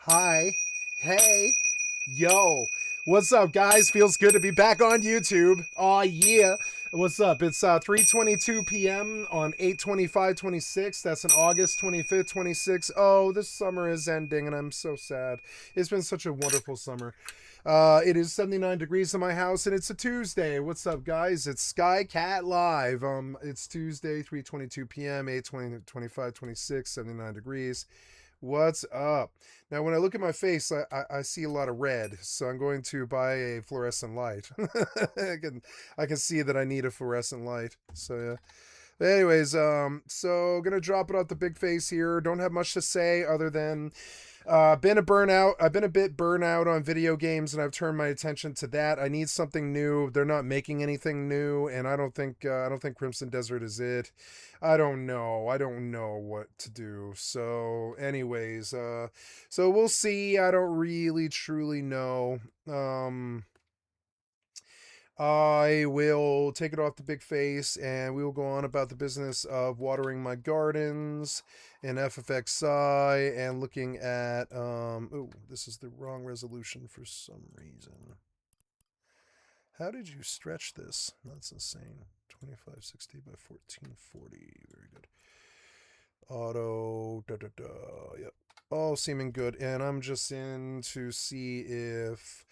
Hi. Hey. Yo. What's up, guys? Feels good to be back on YouTube. Aw, yeah. What's up? It's 3:22 p.m. on 8/25/26. That's an August 25th, 26. Oh, this summer is ending, and I'm so sad. It's been such a wonderful summer. It is 79 degrees in my house, and it's a Tuesday. What's up, guys? It's Skycatlive. It's Tuesday, 3:22 p.m., 8/20/25/26, 79 degrees. What's up? Now, when I look at my face, I see a lot of red, so I'm going to buy a fluorescent light. I can see that I need a fluorescent light. So yeah. But anyways, so gonna drop it off the big face here. Don't have much to say other than been a burnout. I've been a bit burnout on video games, and I've turned my attention to that. I need something new. They're not making anything new, and I don't think Crimson Desert is it. I don't know. I don't know what to do. So, anyways, so we'll see. I don't really truly know. I will take it off the big face and we will go on about the business of watering my gardens in FFXI and looking at oh, this is the wrong resolution for some reason. How did you stretch this? That's insane. 2560 by 1440. Very good. Auto yep. All seeming good. And I'm just in to see if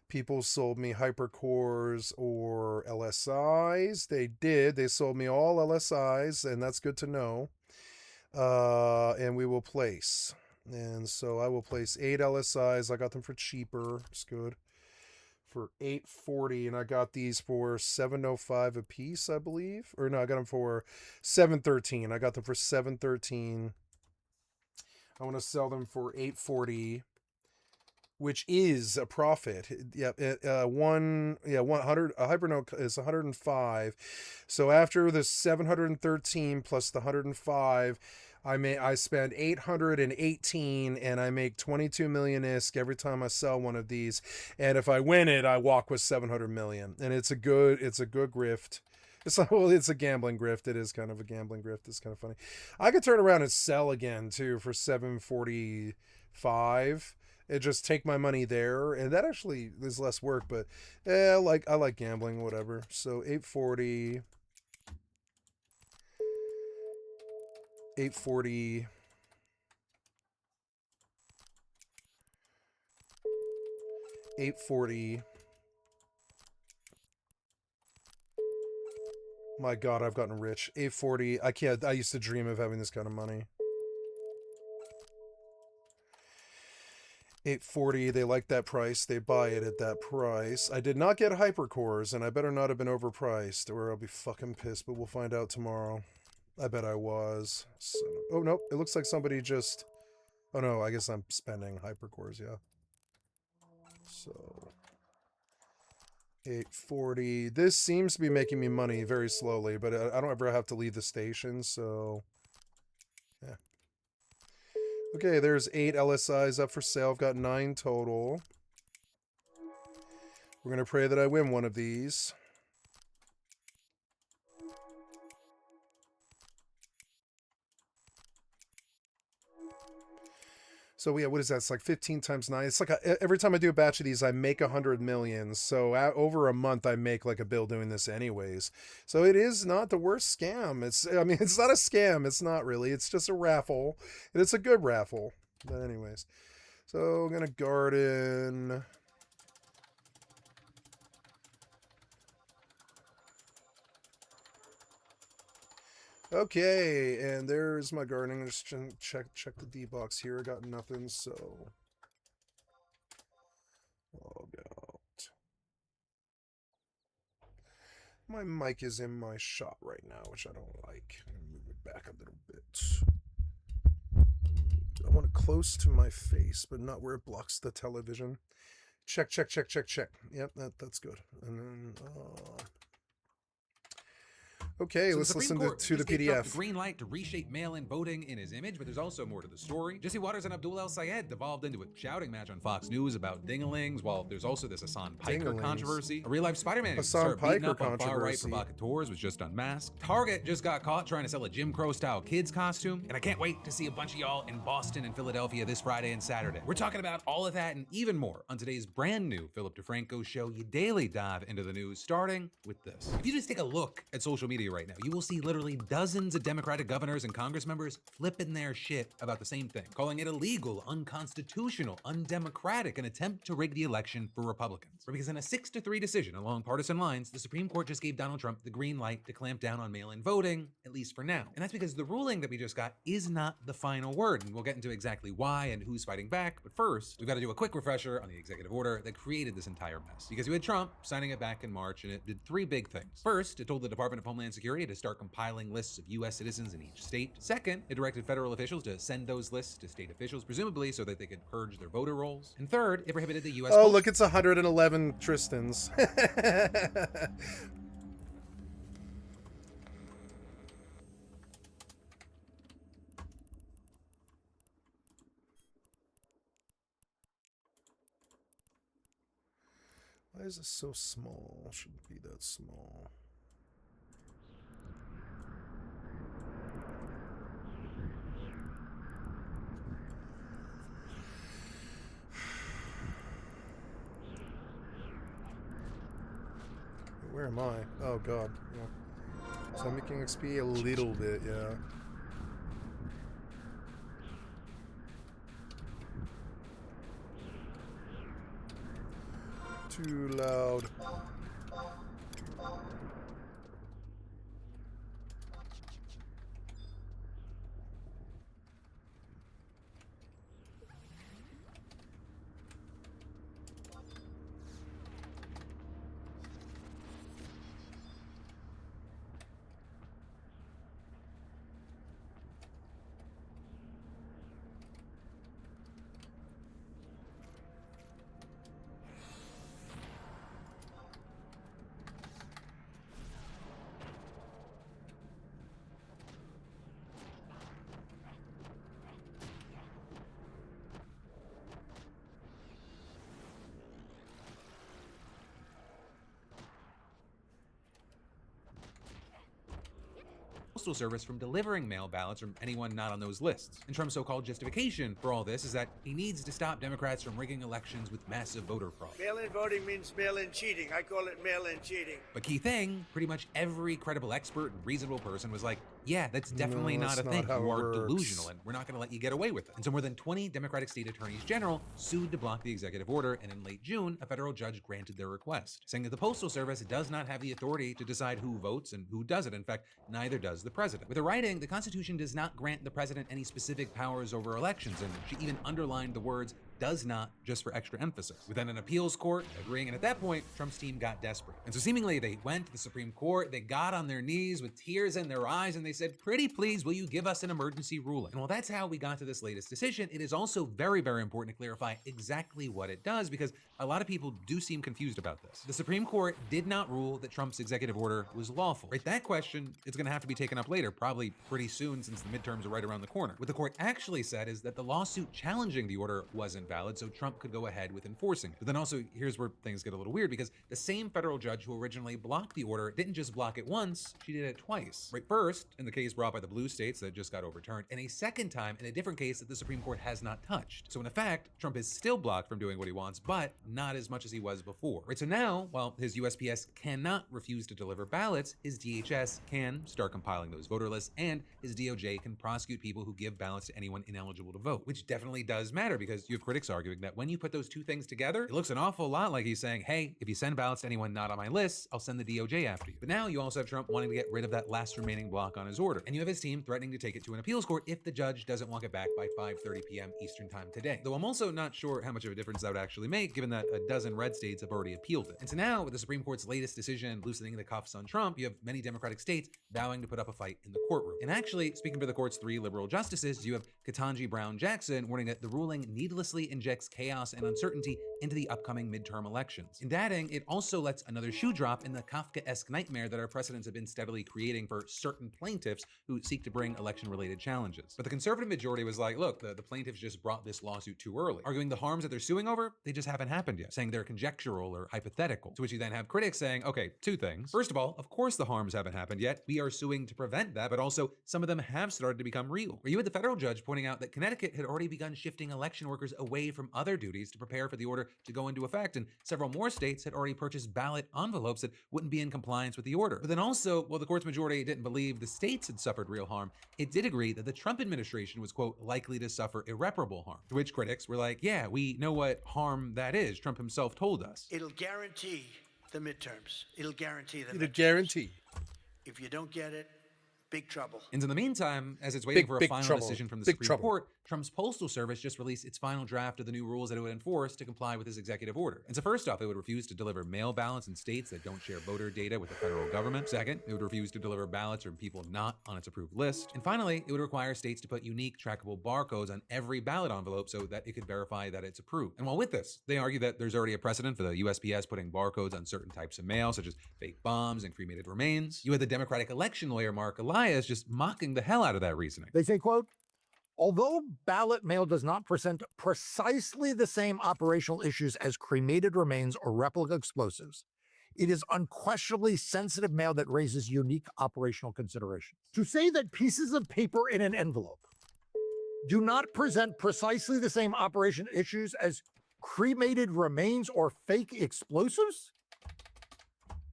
people sold me hypercores or LSIs. They did. They sold me all LSIs, and that's good to know. And we will place. And so I will place 8 LSIs. I got them for cheaper. It's good. For 840, and I got these for 705 a piece, I believe. Or no, I got them for 713. I got them for 713. I want to sell them for 840, which is a profit. Yeah, 100 a hypernote is 105. So after the 713 plus the 105, I spend 818 and I make 22 million ISK every time I sell one of these. And if I win it, I walk with 700 million. And it's a good grift. It's like, well, it's a gambling grift. It is kind of a gambling grift. It's kind of funny. I could turn around and sell again too for 745 and just take my money there, and that actually is less work. But I like gambling, whatever. So 840, 840, 840. My God, I've gotten rich. 840. I can't. I used to dream of having this kind of money. 840, they like that price. They buy it at that price. I did not get hypercores, and I better not have been overpriced, or I'll be fucking pissed, but we'll find out tomorrow. I bet I was. So, oh, nope. It looks like somebody just... Oh, no. I guess I'm spending hypercores, yeah. So... 840. This seems to be making me money very slowly, but I don't ever have to leave the station, so... Yeah. Okay, there's 8 LSIs up for sale. I've got 9 total. We're going to pray that I win one of these. So yeah, what is that? It's like 15 times 9. It's like every time I do a batch of these, I make 100 million. So over a month, I make like a bill doing this anyways. So it is not the worst scam. I mean, it's not a scam. It's not really. It's just a raffle. And it's a good raffle. But anyways. So I'm going to garden. Okay, and there's my gardening. Just check the D box here. I got nothing, so log out. My mic is in my shot right now, which I don't like. I'm gonna move it back a little bit. I want it close to my face, but not where it blocks the television. Check. Yep, that's good. And then Okay, So let's the Supreme listen Court to the just gave Trump the PDF. green light to reshape mail-in voting in his image, but there's also more to the story. Jesse Waters and Abdul El Sayed devolved into a shouting match on Fox News about dingalings, while there's also this Hassan Piker Dingalings. controversy. A real-life Spider-Man who Hassan started beating Piker up on far-right controversy. provocateurs was just unmasked. Target just got caught trying to sell a Jim Crow-style kids costume, and I can't wait to see a bunch of y'all in Boston and Philadelphia this Friday and Saturday. We're talking about all of that and even more on today's brand new Philip DeFranco show. You daily dive into the news, starting with this. If you just take a look at social media right now, you will see literally dozens of Democratic governors and Congress members flipping their shit about the same thing, calling it illegal, unconstitutional, undemocratic, an attempt to rig the election for Republicans. Because in a 6-3 decision along partisan lines, the Supreme Court just gave Donald Trump the green light to clamp down on mail-in voting, at least for now. And that's because the ruling that we just got is not the final word, and we'll get into exactly why and who's fighting back. But first, we've got to do a quick refresher on the executive order that created this entire mess. Because you had Trump signing it back in March, and it did three big things. First, it told the Department of Homeland Security to start compiling lists of U.S. citizens in each state. Second, it directed federal officials to send those lists to state officials, presumably so that they could purge their voter rolls. And third, it prohibited the U.S. Oh, look, it's 111 Tristans. Why is this so small? Shouldn't be that small. Where am I? Oh god. Yeah. So I'm making XP a little bit, yeah. Too loud. Postal Service from delivering mail ballots from anyone not on those lists. And Trump's so-called justification for all this is that he needs to stop Democrats from rigging elections with massive voter fraud. Mail-in voting means mail-in cheating. I call it mail-in cheating. But key thing, pretty much every credible expert and reasonable person was like, yeah, that's definitely not a thing. You are delusional, and we're not going to let you get away with it. And so more than 20 Democratic state attorneys general sued to block the executive order, and in late June, a federal judge granted their request, saying that the Postal Service does not have the authority to decide who votes and who doesn't. In fact, neither does the president. With the writing, the Constitution does not grant the president any specific powers over elections, and she even underlined the words does not, just for extra emphasis. With then an appeals court agreeing, and at that point, Trump's team got desperate. And so seemingly they went to the Supreme Court, they got on their knees with tears in their eyes, and they said, pretty please, will you give us an emergency ruling? And while that's how we got to this latest decision, it is also very, very important to clarify exactly what it does, because a lot of people do seem confused about this. The Supreme Court did not rule that Trump's executive order was lawful. Right, that question, it's gonna have to be taken up later, probably pretty soon since the midterms are right around the corner. What the court actually said is that the lawsuit challenging the order wasn't valid, so Trump could go ahead with enforcing it. But then also, here's where things get a little weird, because the same federal judge who originally blocked the order didn't just block it once, she did it twice. Right, first, in the case brought by the blue states that just got overturned, and a second time in a different case that the Supreme Court has not touched. So in effect, Trump is still blocked from doing what he wants, but not as much as he was before. Right, so now, while his USPS cannot refuse to deliver ballots, his DHS can start compiling those voter lists, and his DOJ can prosecute people who give ballots to anyone ineligible to vote, which definitely does matter, because you have critics arguing that when you put those two things together, it looks an awful lot like he's saying, hey, if you send ballots to anyone not on my list, I'll send the DOJ after you. But now you also have Trump wanting to get rid of that last remaining block on his order, and you have his team threatening to take it to an appeals court if the judge doesn't walk it back by 5:30 p.m. Eastern time today. Though I'm also not sure how much of a difference that would actually make, given that a dozen red states have already appealed it. And so now, with the Supreme Court's latest decision loosening the cuffs on Trump, you have many Democratic states vowing to put up a fight in the courtroom. And actually, speaking for the court's three liberal justices, you have Ketanji Brown Jackson warning that the ruling needlessly injects chaos and uncertainty into the upcoming midterm elections. In adding, it also lets another shoe drop in the Kafkaesque nightmare that our precedents have been steadily creating for certain plaintiffs who seek to bring election-related challenges. But the conservative majority was like, look, the plaintiffs just brought this lawsuit too early, arguing the harms that they're suing over, they just haven't happened yet, saying they're conjectural or hypothetical. To which you then have critics saying, okay, two things. First of all, of course the harms haven't happened yet. We are suing to prevent that, but also some of them have started to become real. Or you had the federal judge pointing out that Connecticut had already begun shifting election workers away from other duties to prepare for the order to go into effect, and several more states had already purchased ballot envelopes that wouldn't be in compliance with the order. But then also, while the court's majority didn't believe the states had suffered real harm, it did agree that the Trump administration was, quote, likely to suffer irreparable harm. To which critics were like, yeah, we know what harm that is. Trump himself told us. It'll guarantee the midterms. It'll guarantee the It'll midterms. guarantee. If you don't get it, big trouble. And in the meantime, as it's waiting for a big final trouble. decision from the Big Supreme trouble. Court, Trump's Postal Service just released its final draft of the new rules that it would enforce to comply with his executive order. And so first off, it would refuse to deliver mail ballots in states that don't share voter data with the federal government. Second, it would refuse to deliver ballots from people not on its approved list. And finally, it would require states to put unique trackable barcodes on every ballot envelope so that it could verify that it's approved. And while with this, they argue that there's already a precedent for the USPS putting barcodes on certain types of mail, such as fake bombs and cremated remains. You had the Democratic election lawyer Mark Elias just mocking the hell out of that reasoning. They say, quote, although ballot mail does not present precisely the same operational issues as cremated remains or replica explosives, it is unquestionably sensitive mail that raises unique operational considerations. To say that pieces of paper in an envelope do not present precisely the same operation issues as cremated remains or fake explosives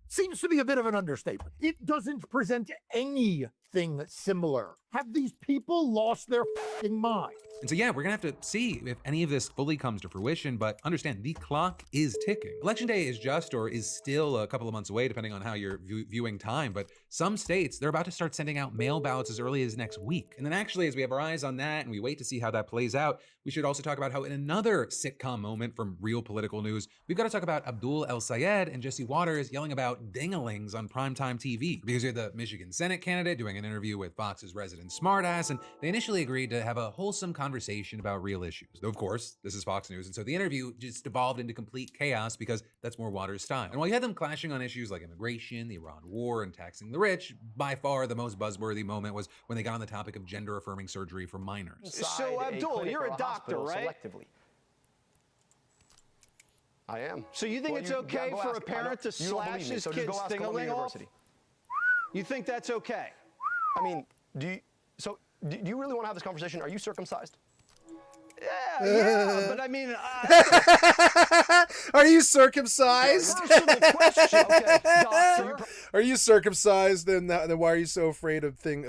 seems to be a bit of an understatement. It doesn't present anything similar. Have these people lost their f***ing mind? And so, yeah, we're gonna have to see if any of this fully comes to fruition, but understand the clock is ticking. Election day is just or is still a couple of months away, depending on how you're viewing time, but some states, they're about to start sending out mail ballots as early as next week. And then actually, as we have our eyes on that and we wait to see how that plays out, we should also talk about how in another sitcom moment from real political news, we've got to talk about Abdul El Sayed and Jesse Waters yelling about dingalings on primetime TV. Because you're the Michigan Senate candidate doing an interview with Fox's resident smartass, and they initially agreed to have a wholesome conversation about real issues. Though, of course, this is Fox News, and so the interview just devolved into complete chaos because that's more Waters' style. And while you had them clashing on issues like immigration, the Iran war, and taxing the rich, by far the most buzzworthy moment was when they got on the topic of gender-affirming surgery for minors. So, Abdul, you're a doctor, right? Selectively. I am. So you think it's okay for a parent to slash his kid's ding-a-ling off? You think that's okay? I mean, do you really want to have this conversation? Are you circumcised? Yeah, but I mean... Are you circumcised? Personal question, okay, doctor. Are you circumcised? Then why are you so afraid of having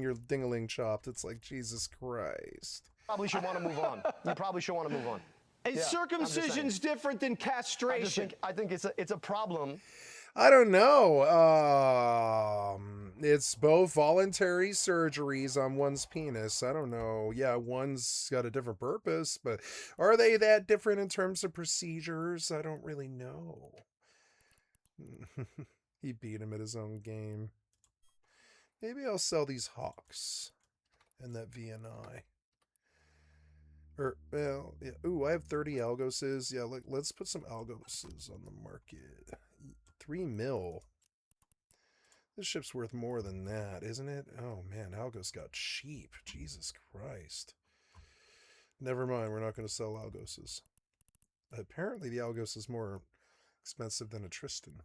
your dingaling chopped? It's like, Jesus Christ. Probably should want to move on. You probably should want to move on. Is circumcision's different than castration? I think it's a problem. I don't know. It's both voluntary surgeries on one's penis. I don't know. Yeah, one's got a different purpose, but are they that different in terms of procedures? I don't really know. He beat him at his own game. Maybe I'll sell these hawks and that VNI. Well, yeah. Ooh, I have 30 Algoses. Yeah, let's put some Algoses on the market. 3 mil. This ship's worth more than that, isn't it? Oh man, Algos got cheap. Jesus Christ. Never mind, we're not going to sell Algoses. Apparently the Algos is more expensive than a Tristan.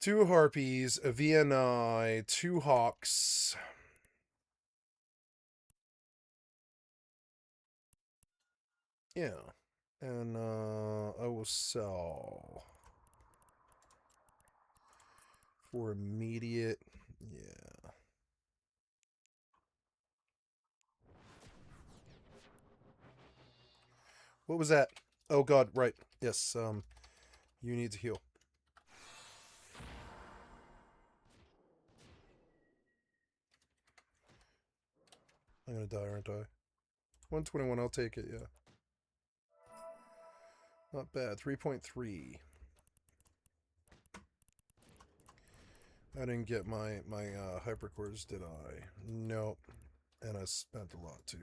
2 Harpies, a VNI, 2 Hawks. Yeah. And I will sell for immediate, yeah. What was that? Oh God, right. Yes, you need to heal. I'm gonna die, aren't I? 121, I'll take it, yeah. Not bad. 3.3. I didn't get my hypercores, did I? Nope. And I spent a lot too.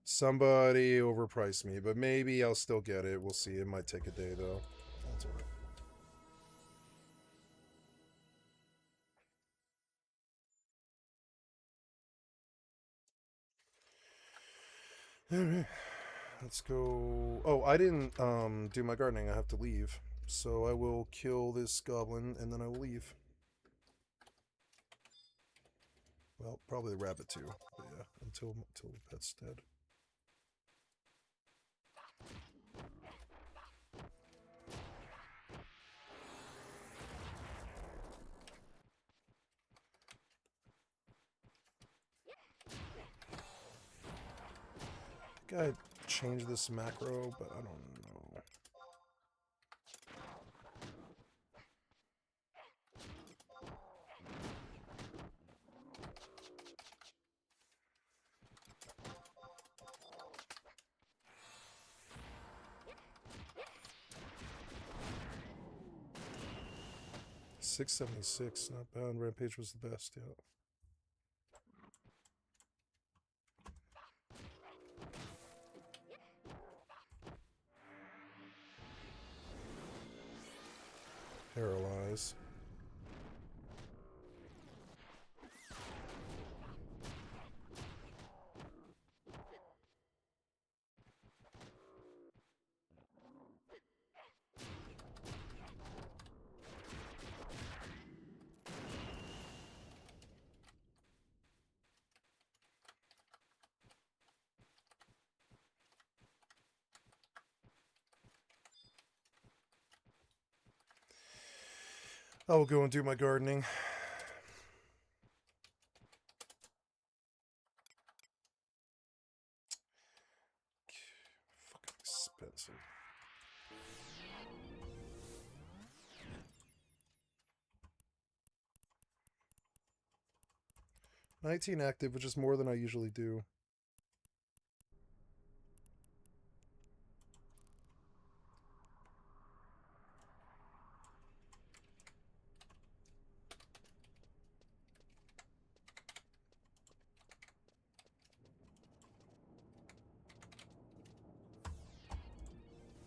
Somebody overpriced me, but maybe I'll still get it. We'll see. It might take a day, though. That's all right. All right. Let's go. Oh, I didn't do my gardening. I have to leave. So I will kill this goblin, and then I will leave. Well, probably the rabbit, too. But yeah, until the pet's dead. I think I changed this macro, but I don't know. $676, not bad. Rampage was the best, yeah. Paralyze. I will go and do my gardening. Fucking expensive. $19 active, which is more than I usually do.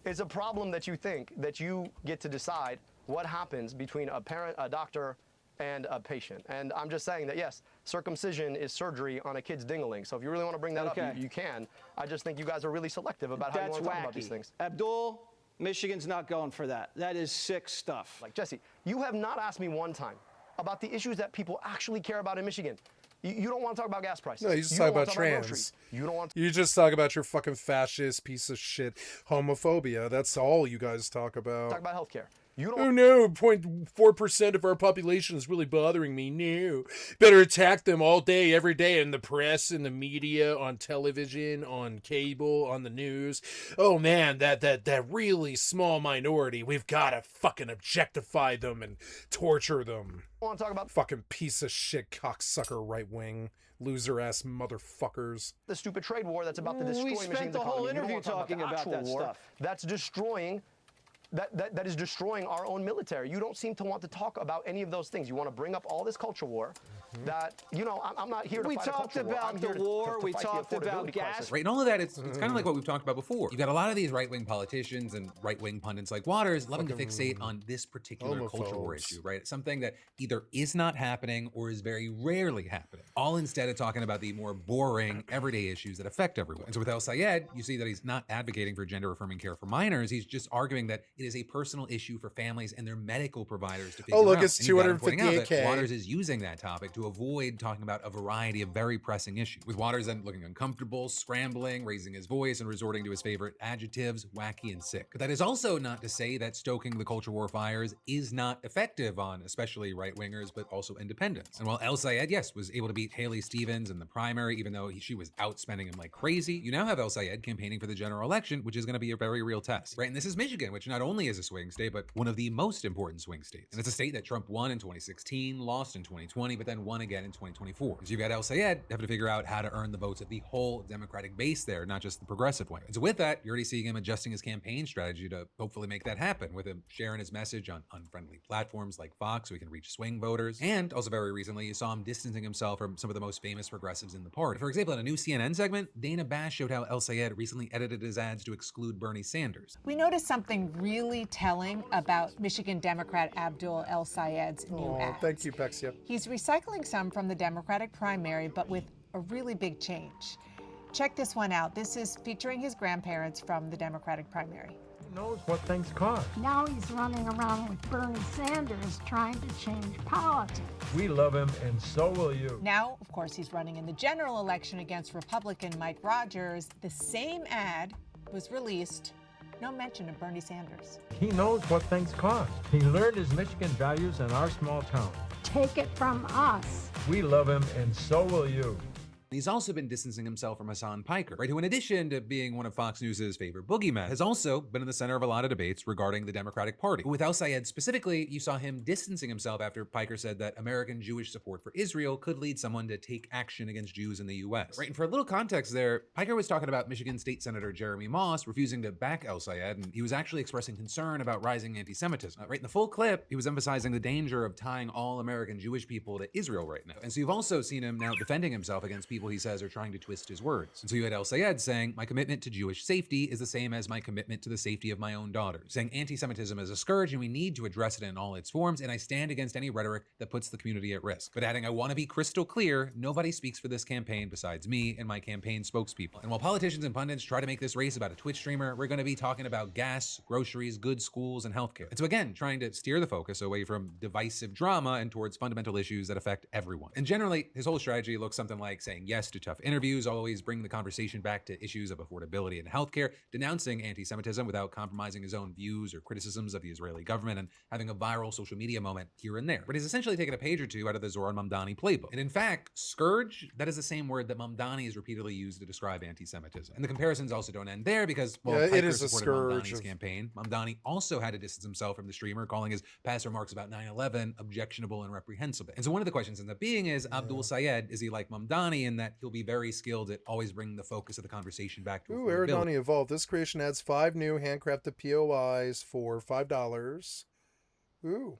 It's a problem that you think that you get to decide what happens between a parent, a doctor, and a patient. And I'm just saying that, yes, circumcision is surgery on a kid's dingling. So if you really want to bring that up, you can. I just think you guys are really selective about how you want to talk about these things. Abdul, Michigan's not going for that. That is sick stuff. Like, Jesse, you have not asked me one time about the issues that people actually care about in Michigan. You don't want to talk about gas prices. No, you just talk about trans. You don't want to. You just talk about your fucking fascist piece of shit homophobia. That's all you guys talk about. Talk about healthcare. You don't. Oh no, 0.4% of our population is really bothering me. No, better attack them all day, every day, in the press, in the media, on television, on cable, on the news. Oh man, that really small minority. We've got to fucking objectify them and torture them. Want to talk about fucking piece of shit cocksucker right wing loser ass motherfuckers. The stupid trade war that's about to destroy We Michigan's spent the whole economy. interview talking about that stuff. That's destroying. That is destroying our own military. You don't seem to want to talk about any of those things. You want to bring up all this culture war that, you know, I'm not here to fight a culture war. I'm here to we fight talked the about affordability gas. crisis. Right, and all of that, it's kind of like what we've talked about before. You've got a lot of these right-wing politicians and right-wing pundits like Waters loving to fixate on this particular culture war issue, right? It's something that either is not happening or is very rarely happening, all instead of talking about the more boring, everyday issues that affect everyone. And so with El Sayed, you see that he's not advocating for gender-affirming care for minors. He's just arguing that it is a personal issue for families and their medical providers to figure out. Oh, look, it's And you've got him pointing out that $258K. Waters is using that topic to avoid talking about a variety of very pressing issues, with Waters then looking uncomfortable, scrambling, raising his voice, and resorting to his favorite adjectives, wacky and sick. But that is also not to say that stoking the culture war fires is not effective on especially right-wingers, but also independents. And while El Sayed, yes, was able to beat Haley Stevens in the primary, even though she was outspending him like crazy, you now have El Sayed campaigning for the general election, which is going to be a very real test, right? And this is Michigan, which not only only is a swing state, but one of the most important swing states. And it's a state that Trump won in 2016, lost in 2020, but then won again in 2024. So you've got El Sayed having to figure out how to earn the votes of the whole Democratic base there, not just the progressive wing. And so with that, you're already seeing him adjusting his campaign strategy to hopefully make that happen, with him sharing his message on unfriendly platforms like Fox so he can reach swing voters. And also very recently, you saw him distancing himself from some of the most famous progressives in the party. For example, in a new CNN segment, Dana Bash showed how El Sayed recently edited his ads to exclude Bernie Sanders. We noticed something really telling about Michigan Democrat Abdul El Sayed's new ads. Thank you, Pexia. He's recycling some from the Democratic primary, but with a really big change. Check this one out. This is featuring his grandparents from the Democratic primary. He knows what things cost. Now he's running around with Bernie Sanders trying to change politics. We love him, and so will you. Now, of course, he's running in the general election against Republican Mike Rogers. The same ad was released. No mention of Bernie Sanders. He knows what things cost. He learned his Michigan values in our small town. Take it from us. We love him, and so will you. He's also been distancing himself from Hassan Piker, right, who in addition to being one of Fox News' favorite boogeymen, has also been in the center of a lot of debates regarding the Democratic Party. With El Sayed specifically, you saw him distancing himself after Piker said that American Jewish support for Israel could lead someone to take action against Jews in the US. Right, and for a little context there, Piker was talking about Michigan State Senator Jeremy Moss refusing to back El Sayed, and he was actually expressing concern about rising anti-Semitism. Right, in the full clip, he was emphasizing the danger of tying all American Jewish people to Israel right now. And so you've also seen him now defending himself against people he says are trying to twist his words. And so you had El Sayed saying, my commitment to Jewish safety is the same as my commitment to the safety of my own daughter, saying anti-Semitism is a scourge and we need to address it in all its forms, and I stand against any rhetoric that puts the community at risk. But adding, I want to be crystal clear, nobody speaks for this campaign besides me and my campaign spokespeople. And while politicians and pundits try to make this race about a Twitch streamer, we're going to be talking about gas, groceries, good schools, and healthcare. And so again, trying to steer the focus away from divisive drama and towards fundamental issues that affect everyone. And generally, his whole strategy looks something like saying yes to tough interviews, always bring the conversation back to issues of affordability and healthcare, denouncing anti-Semitism without compromising his own views or criticisms of the Israeli government, and having a viral social media moment here and there. But he's essentially taken a page or two out of the Zoran Mamdani playbook. And in fact, scourge, that is the same word that Mamdani has repeatedly used to describe anti-Semitism. And the comparisons also don't end there because, well, it Piker is a supported scourge Mamdani's campaign. Mamdani also had to distance himself from the streamer, calling his past remarks about 9/11 objectionable and reprehensible. And so one of the questions ends up being is, Abdul Sayed, is he like Mamdani in that he'll be very skilled at always bring the focus of the conversation back to affordability? Eridani Evolved. This creation adds 5 new handcrafted POIs for $5. Ooh.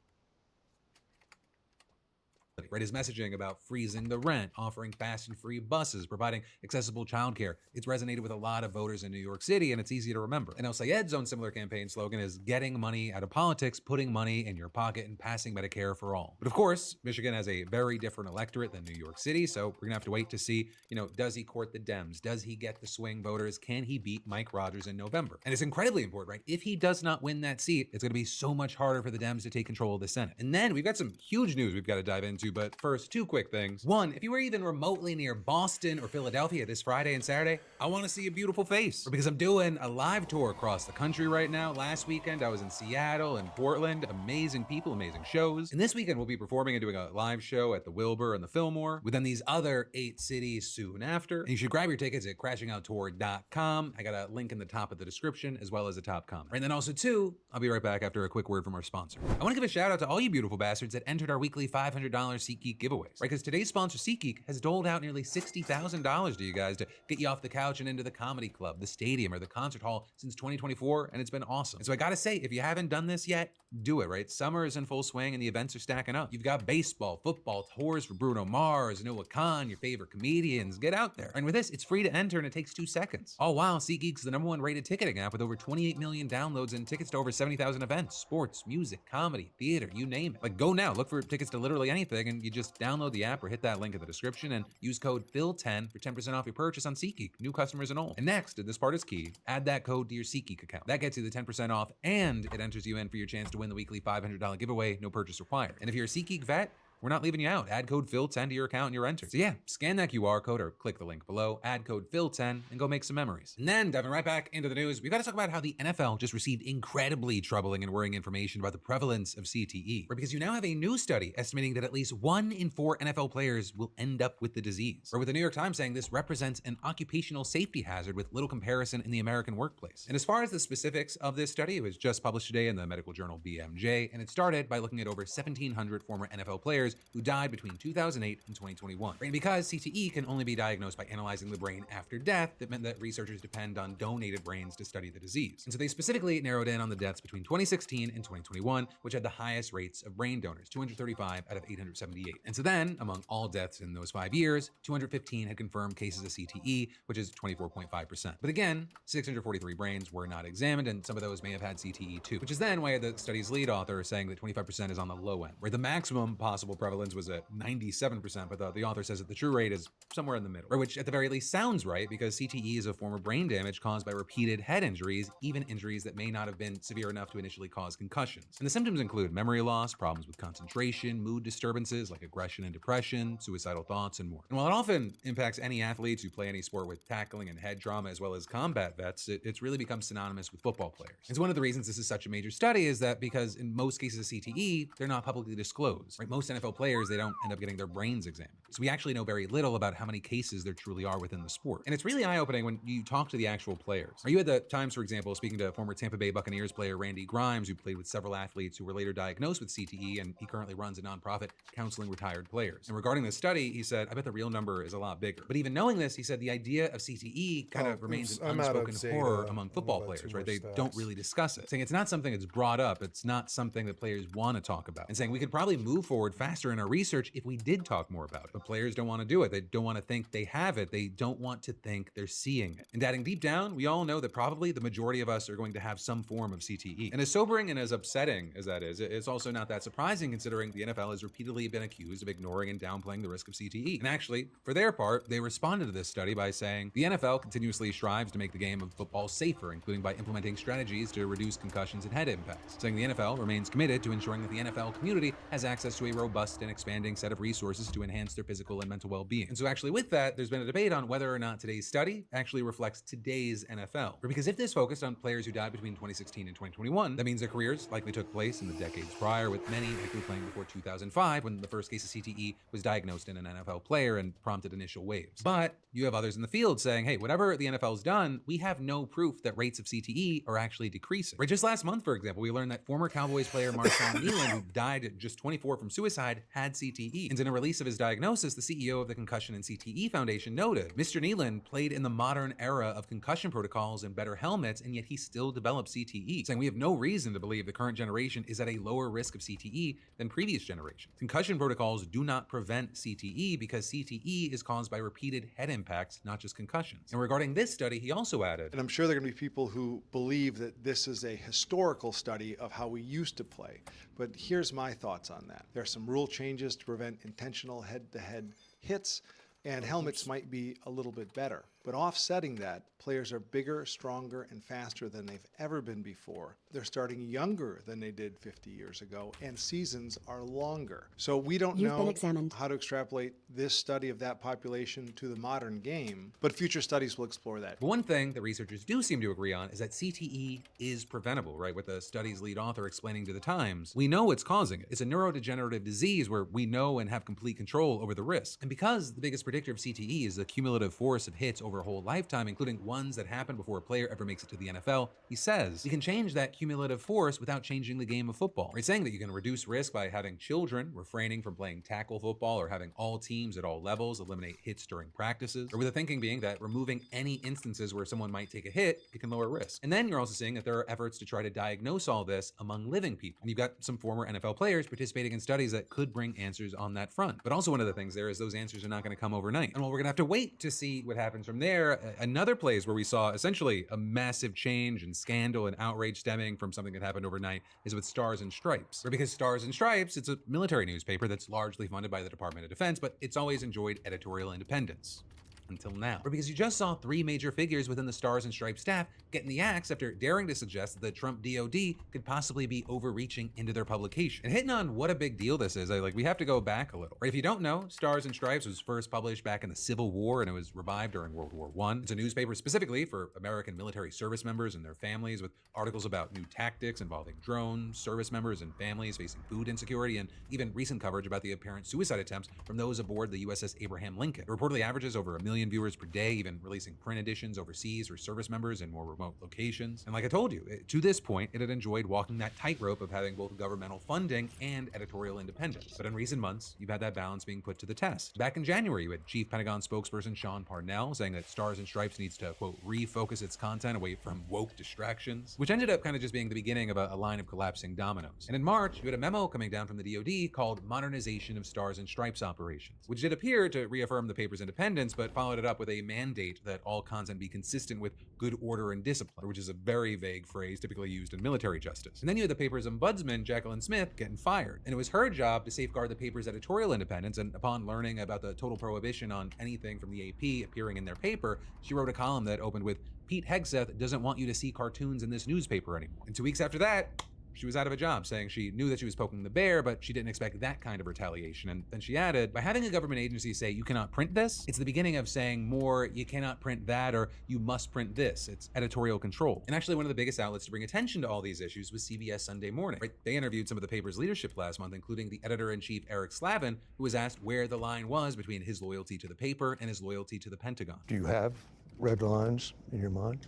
Right, his messaging about freezing the rent, offering fast and free buses, providing accessible childcare. It's resonated with a lot of voters in New York City, and it's easy to remember. And El Sayed's own similar campaign slogan is getting money out of politics, putting money in your pocket, and passing Medicare for all. But of course, Michigan has a very different electorate than New York City, so we're gonna have to wait to see, does he court the Dems? Does he get the swing voters? Can he beat Mike Rogers in November? And it's incredibly important, right? If he does not win that seat, it's gonna be so much harder for the Dems to take control of the Senate. And then we've got some huge news we've got to dive into, but first, 2 quick things. One, if you were even remotely near Boston or Philadelphia this Friday and Saturday, I want to see a beautiful face. Because I'm doing a live tour across the country right now. Last weekend, I was in Seattle and Portland. Amazing people, amazing shows. And this weekend, we'll be performing and doing a live show at the Wilbur and the Fillmore, within these other 8 cities soon after. And you should grab your tickets at crashingouttour.com. I got a link in the top of the description, as well as a top comment. And then also 2, I'll be right back after a quick word from our sponsor. I want to give a shout out to all you beautiful bastards that entered our weekly $500 SeatGeek giveaways, right? Because today's sponsor, SeatGeek, has doled out nearly $60,000 to you guys to get you off the couch and into the comedy club, the stadium, or the concert hall since 2024, and it's been awesome. And so I gotta say, if you haven't done this yet, do it, right? Summer is in full swing and the events are stacking up. You've got baseball, football, tours for Bruno Mars, Noah Khan, your favorite comedians. Get out there. And with this, it's free to enter and it takes 2 seconds. All while SeatGeek's the #1 rated ticketing app with over 28 million downloads and tickets to over 70,000 events, sports, music, comedy, theater, you name it. Like, go now, look for tickets to literally anything, and you just download the app or hit that link in the description and use code PHIL10 for 10% off your purchase on SeatGeek, new customers and all. And next, and this part is key, add that code to your SeatGeek account. That gets you the 10% off, and it enters you in for your chance to win the weekly $500 giveaway, no purchase required. And if you're a SeatGeek vet, We're not leaving you out. Add code PHIL10 to your account and you're entered. So yeah, scan that QR code or click the link below, add code PHIL10 and go make some memories. And then diving right back into the news, we've got to talk about how the NFL just received incredibly troubling and worrying information about the prevalence of CTE. Right, because you now have a new study estimating that at least 1 in 4 NFL players will end up with the disease. Or with the New York Times saying this represents an occupational safety hazard with little comparison in the American workplace. And as far as the specifics of this study, it was just published today in the medical journal BMJ, and it started by looking at over 1,700 former NFL players who died between 2008 and 2021. And because CTE can only be diagnosed by analyzing the brain after death, that meant that researchers depend on donated brains to study the disease. And so they specifically narrowed in on the deaths between 2016 and 2021, which had the highest rates of brain donors, 235 out of 878. And so then, among all deaths in those 5 years, 215 had confirmed cases of CTE, which is 24.5%. But again, 643 brains were not examined, and some of those may have had CTE too, which is then why the study's lead author is saying that 25% is on the low end, where the maximum possible prevalence was at 97%, but the author says that the true rate is somewhere in the middle, or which at the very least sounds right, because CTE is a form of brain damage caused by repeated head injuries, even injuries that may not have been severe enough to initially cause concussions. And the symptoms include memory loss, problems with concentration, mood disturbances like aggression and depression, suicidal thoughts, and more. And while it often impacts any athletes who play any sport with tackling and head trauma, as well as combat vets, it's really become synonymous with football players. And so one of the reasons this is such a major study is that because in most cases of CTE, they're not publicly disclosed. Right? Most NFL players, they don't end up getting their brains examined. So we actually know very little about how many cases there truly are within the sport. And it's really eye-opening when you talk to the actual players. Are you at the Times, for example, speaking to former Tampa Bay Buccaneers player Randy Grimes, who played with several athletes who were later diagnosed with CTE, and he currently runs a nonprofit counseling retired players. And regarding this study, he said, I bet the real number is a lot bigger. But even knowing this, he said the idea of CTE kind of remains an unspoken horror among football players, right? They don't really discuss it. Saying it's not something that's brought up, it's not something that players want to talk about. And saying we could probably move forward faster in our research if we did talk more about it. But players don't want to do it. They don't want to think they have it. They don't want to think they're seeing it. And adding deep down, we all know that probably the majority of us are going to have some form of CTE. And as sobering and as upsetting as that is, it's also not that surprising considering the NFL has repeatedly been accused of ignoring and downplaying the risk of CTE. And actually, for their part, they responded to this study by saying the NFL continuously strives to make the game of football safer, including by implementing strategies to reduce concussions and head impacts, saying the NFL remains committed to ensuring that the NFL community has access to a robust and expanding set of resources to enhance their physical and mental well-being. And so actually with that, there's been a debate on whether or not today's study actually reflects today's NFL. Because if this focused on players who died between 2016 and 2021, that means their careers likely took place in the decades prior, with many likely playing before 2005 when the first case of CTE was diagnosed in an NFL player and prompted initial waves. But you have others in the field saying, hey, whatever the NFL's done, we have no proof that rates of CTE are actually decreasing. Right, just last month, for example, we learned that former Cowboys player Marshawn Nealon, who died at just 24 from suicide, had CTE. And in a release of his diagnosis, the CEO of the Concussion and CTE Foundation noted, Mr. Nealon played in the modern era of concussion protocols and better helmets, and yet he still developed CTE, saying we have no reason to believe the current generation is at a lower risk of CTE than previous generations. Concussion protocols do not prevent CTE because CTE is caused by repeated head impacts, not just concussions. And regarding this study, he also added, and I'm sure there are going to be people who believe that this is a historical study of how we used to play, but here's my thoughts on that. There are some rule changes to prevent intentional head-to-head hits, and helmets might be a little bit better. But offsetting that, players are bigger, stronger, and faster than they've ever been before. They're starting younger than they did 50 years ago, and seasons are longer. So we don't know how to extrapolate this study of that population to the modern game, but future studies will explore that. But one thing that researchers do seem to agree on is that CTE is preventable, right? With the study's lead author explaining to the Times, we know what's causing it. It's a neurodegenerative disease where we know and have complete control over the risk. And because the biggest predictor of CTE is the cumulative force of hits over a whole lifetime, including ones that happen before a player ever makes it to the NFL, he says you can change that cumulative force without changing the game of football. Right? Saying that you can reduce risk by having children refraining from playing tackle football, or having all teams at all levels eliminate hits during practices, or with the thinking being that removing any instances where someone might take a hit, it can lower risk. And then you're also seeing that there are efforts to try to diagnose all this among living people. And you've got some former NFL players participating in studies that could bring answers on that front. But also one of the things there is those answers are not going to come overnight. And while we're going to have to wait to see what happens from there, another place where we saw essentially a massive change and scandal and outrage stemming from something that happened overnight is with Stars and Stripes. Because Stars and Stripes, it's a military newspaper that's largely funded by the Department of Defense, but it's always enjoyed editorial independence. until now. Or because you just saw 3 major figures within the Stars and Stripes staff get in the axe after daring to suggest that the Trump DOD could possibly be overreaching into their publication. And hitting on what a big deal this is, we have to go back a little. Right? If you don't know, Stars and Stripes was first published back in the Civil War, and it was revived during World War I. It's a newspaper specifically for American military service members and their families, with articles about new tactics involving drones, service members and families facing food insecurity, and even recent coverage about the apparent suicide attempts from those aboard the USS Abraham Lincoln. It reportedly averages over 1 million viewers per day, even releasing print editions overseas for service members in more remote locations. And like I told you, to this point, it had enjoyed walking that tightrope of having both governmental funding and editorial independence. But in recent months, you've had that balance being put to the test. Back in January, you had Chief Pentagon spokesperson Sean Parnell saying that Stars and Stripes needs to, quote, refocus its content away from woke distractions, which ended up kind of just being the beginning of a line of collapsing dominoes. And in March, you had a memo coming down from the DOD called Modernization of Stars and Stripes Operations, which did appear to reaffirm the paper's independence, but followed it up with a mandate that all content be consistent with good order and discipline, which is a very vague phrase typically used in military justice. And then you had the paper's ombudsman, Jacqueline Smith, getting fired. And it was her job to safeguard the paper's editorial independence, and upon learning about the total prohibition on anything from the AP appearing in their paper, she wrote a column that opened with, "Pete Hegseth doesn't want you to see cartoons in this newspaper anymore." And 2 weeks after that, she was out of a job, saying she knew that she was poking the bear, but she didn't expect that kind of retaliation. And then she added, by having a government agency say, "You cannot print this," it's the beginning of saying more, "You cannot print that," or "You must print this." It's editorial control. And actually, one of the biggest outlets to bring attention to all these issues was CBS Sunday Morning. Right? They interviewed some of the paper's leadership last month, including the editor-in-chief Eric Slavin, who was asked where the line was between his loyalty to the paper and his loyalty to the Pentagon. Do you have red lines in your mind?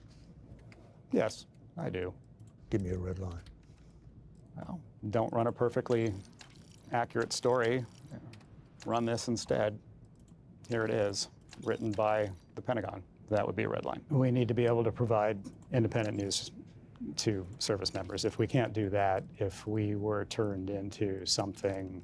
Yes, I do. Give me a red line. Well, don't run a perfectly accurate story. Run this instead. Here it is, written by the Pentagon. That would be a red line. We need to be able to provide independent news to service members. If we can't do that, if we were turned into something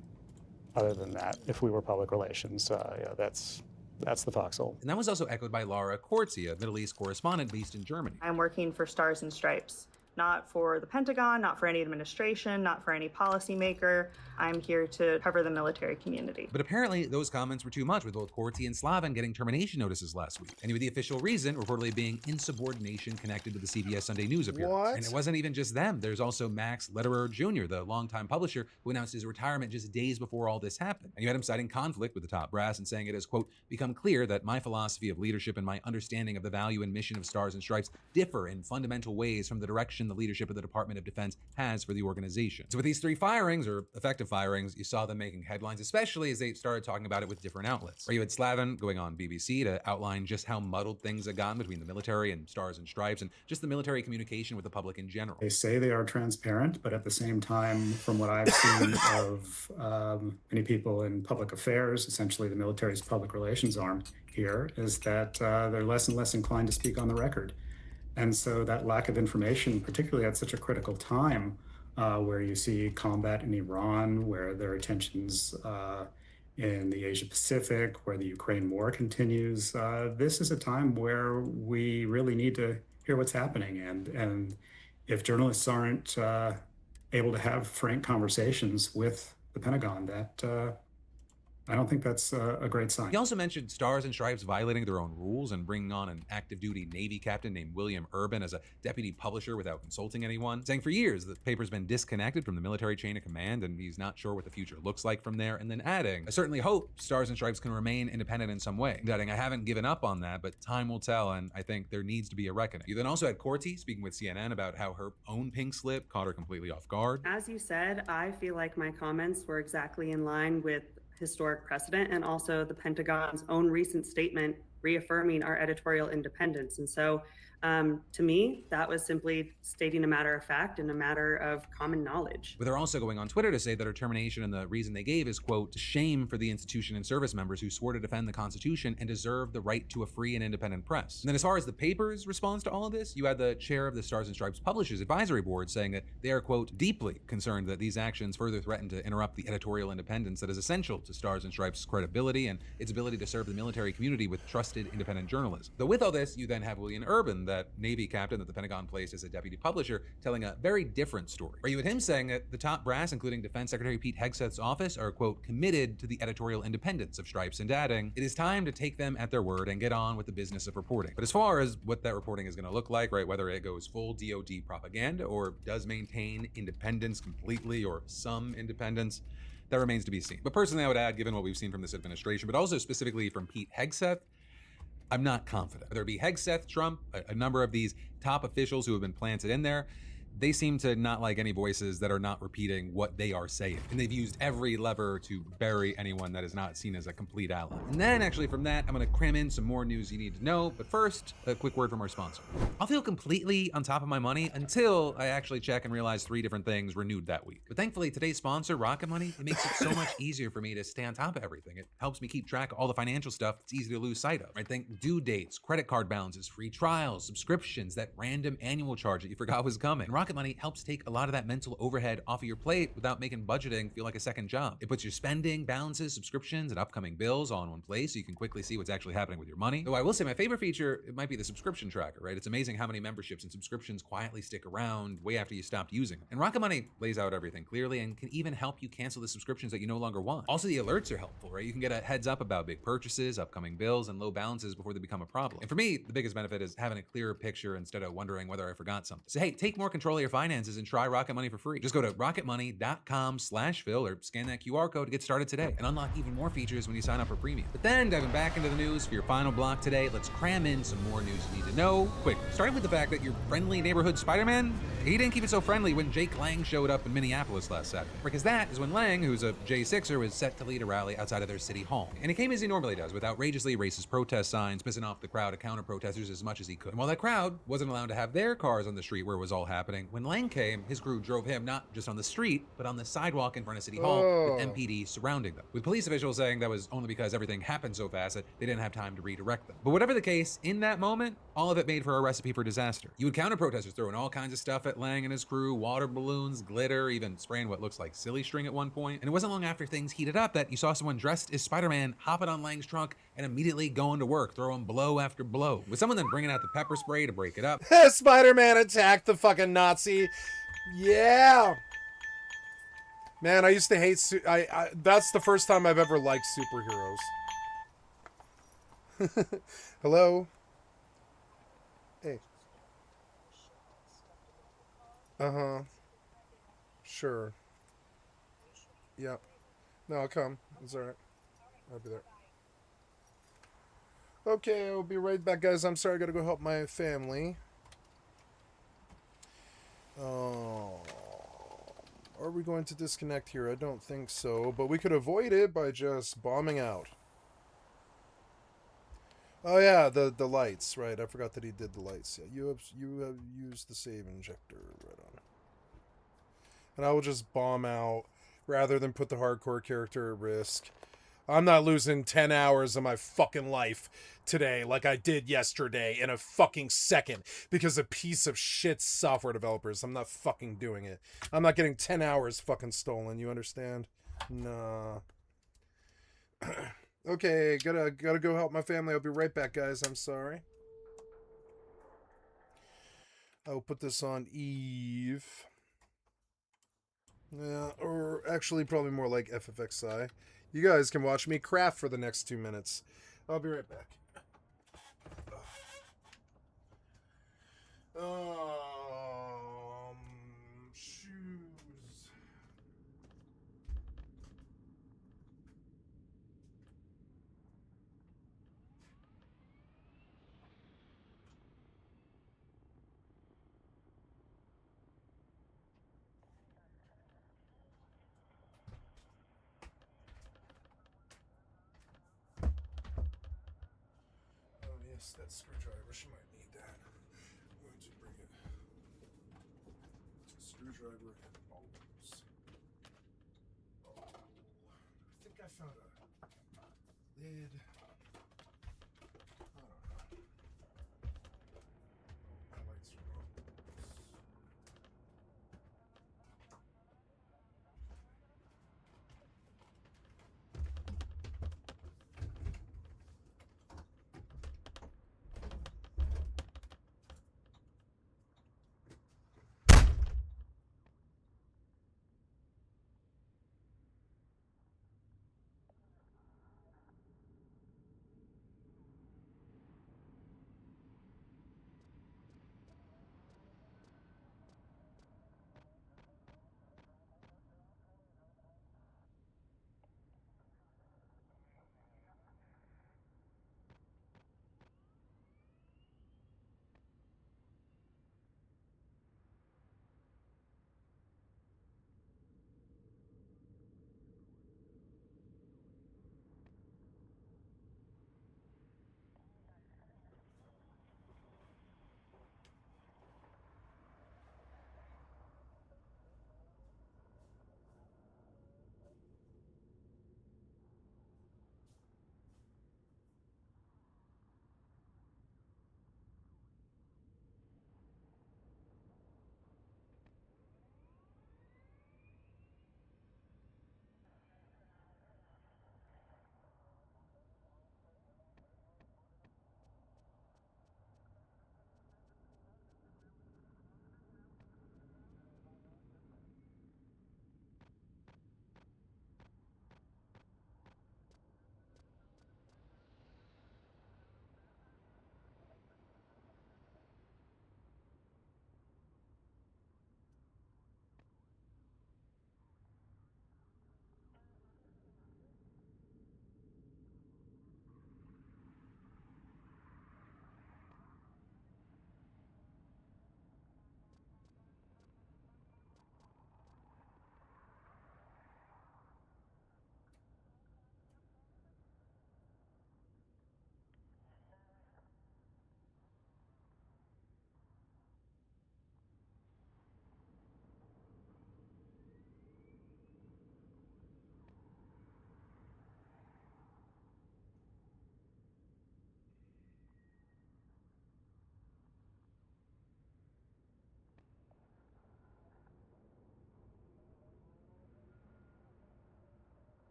other than that, if we were public relations, that's the foxhole. And that was also echoed by Laura Corsi, a Middle East correspondent based in Germany. I'm working for Stars and Stripes, not for the Pentagon, not for any administration, not for any policymaker. I'm here to cover the military community. But apparently those comments were too much, with both Corti and Slavin getting termination notices last week. And with the official reason reportedly being insubordination connected to the CBS Sunday News appearance. What? And it wasn't even just them. There's also Max Lederer Jr., the longtime publisher, who announced his retirement just days before all this happened. And you had him citing conflict with the top brass and saying it has, quote, become clear that my philosophy of leadership and my understanding of the value and mission of Stars and Stripes differ in fundamental ways from the direction the leadership of the Department of Defense has for the organization. So with these 3 firings, or effective firings, you saw them making headlines, especially as they started talking about it with different outlets. Or you had Slavin going on BBC to outline just how muddled things had gotten between the military and Stars and Stripes, and just the military communication with the public in general. They say they are transparent, but at the same time, from what I've seen of many people in public affairs, essentially the military's public relations arm here, is that they're less and less inclined to speak on the record. And so that lack of information, particularly at such a critical time, where you see combat in Iran, where there are tensions in the Asia Pacific, where the Ukraine war continues, this is a time where we really need to hear what's happening. And if journalists aren't able to have frank conversations with the Pentagon, that I don't think that's a great sign. He also mentioned Stars and Stripes violating their own rules and bringing on an active duty Navy captain named William Urban as a deputy publisher without consulting anyone, saying for years the paper's been disconnected from the military chain of command and he's not sure what the future looks like from there, and then adding, I certainly hope Stars and Stripes can remain independent in some way. Adding, I haven't given up on that, but time will tell, and I think there needs to be a reckoning. You then also had Corti speaking with CNN about how her own pink slip caught her completely off guard. As you said, I feel like my comments were exactly in line with historic precedent and also the Pentagon's own recent statement reaffirming our editorial independence. And so to me, that was simply stating a matter of fact and a matter of common knowledge. But they're also going on Twitter to say that her termination and the reason they gave is, quote, shame for the institution and service members who swore to defend the Constitution and deserve the right to a free and independent press. And then as far as the paper's response to all of this, you had the chair of the Stars and Stripes Publishers Advisory Board saying that they are, quote, deeply concerned that these actions further threaten to interrupt the editorial independence that is essential to Stars and Stripes' credibility and its ability to serve the military community with trusted independent journalism. Though with all this, you then have William Urban, that Navy captain that the Pentagon placed as a deputy publisher, telling a very different story. Or you had him saying that the top brass, including Defense Secretary Pete Hegseth's office, are, quote, committed to the editorial independence of Stripes, and adding, it is time to take them at their word and get on with the business of reporting. But as far as what that reporting is going to look like, right, whether it goes full DoD propaganda or does maintain independence completely or some independence, that remains to be seen. But personally, I would add, given what we've seen from this administration, but also specifically from Pete Hegseth, I'm not confident. Whether it be Hegseth, Trump, a number of these top officials who have been planted in there, they seem to not like any voices that are not repeating what they are saying. And they've used every lever to bury anyone that is not seen as a complete ally. And then actually from that, I'm gonna cram in some more news you need to know. But first, a quick word from our sponsor. I'll feel completely on top of my money until I actually check and realize 3 different things renewed that week. But thankfully, today's sponsor, Rocket Money, it makes it so much easier for me to stay on top of everything. It helps me keep track of all the financial stuff that's easy to lose sight of. Right? Think due dates, credit card balances, free trials, subscriptions, that random annual charge that you forgot was coming. And Rocket Money helps take a lot of that mental overhead off of your plate without making budgeting feel like a second job. It puts your spending, balances, subscriptions, and upcoming bills all in one place so you can quickly see what's actually happening with your money. Though I will say my favorite feature, it might be the subscription tracker, right? It's amazing how many memberships and subscriptions quietly stick around way after you stopped using them. And Rocket Money lays out everything clearly and can even help you cancel the subscriptions that you no longer want. Also, the alerts are helpful, right? You can get a heads up about big purchases, upcoming bills, and low balances before they become a problem. And for me, the biggest benefit is having a clearer picture instead of wondering whether I forgot something. So hey, take more control of your finances and try Rocket Money for free. Just go to rocketmoney.com/Phil or scan that QR code to get started today and unlock even more features when you sign up for premium. But then diving back into the news for your final block today, let's cram in some more news you need to know quick. Starting with the fact that your friendly neighborhood Spider-Man, he didn't keep it so friendly when Jake Lang showed up in Minneapolis last Saturday. Because that is when Lang, who's a J6er, was set to lead a rally outside of their city hall. And he came as he normally does, with outrageously racist protest signs, pissing off the crowd of counter-protesters as much as he could. And while that crowd wasn't allowed to have their cars on the street where it was all happening, when Lang came, his crew drove him not just on the street, but on the sidewalk in front of City Hall with MPD surrounding them. With police officials saying that was only because everything happened so fast that they didn't have time to redirect them. But whatever the case, in that moment, all of it made for a recipe for disaster. You would counter-protesters throwing all kinds of stuff at Lang and his crew, water balloons, glitter, even spraying what looks like silly string at one point. And it wasn't long after things heated up that you saw someone dressed as Spider-Man hopping on Lang's trunk and immediately going to work, throwing blow after blow. With someone then bringing out the pepper spray to break it up. Spider-Man attacked the fucking Nazi. Yeah. Man, I used to hate that's the first time I've ever liked superheroes. Hello? Hey. Uh-huh. Sure. Yep. No, I'll come. It's alright. I'll be there. Okay, I'll be right back, guys. I'm sorry, I gotta go help my family. Oh... Are we going to disconnect here? I don't think so, but we could avoid it by just bombing out. Oh yeah, the lights, right? I forgot that he did the lights. Yeah, you have used the save injector, right on. And I will just bomb out rather than put the hardcore character at risk. I'm not losing 10 hours of my fucking life today like I did yesterday in a fucking second because of piece of shit software developers. I'm not fucking doing it. I'm not getting 10 hours fucking stolen, you understand? Nah. Okay, gotta go help my family. I'll be right back, guys. I'm sorry. I'll put this on Eve. Yeah, or actually probably more like FFXI. You guys can watch me craft for the next 2 minutes. I'll be right back. Shoes. Oh yes, that screwdriver. She might need that. I'm going to bring it. Screwdriver and bolts. Oh, I think I found a lid. I don't know. My lights are on.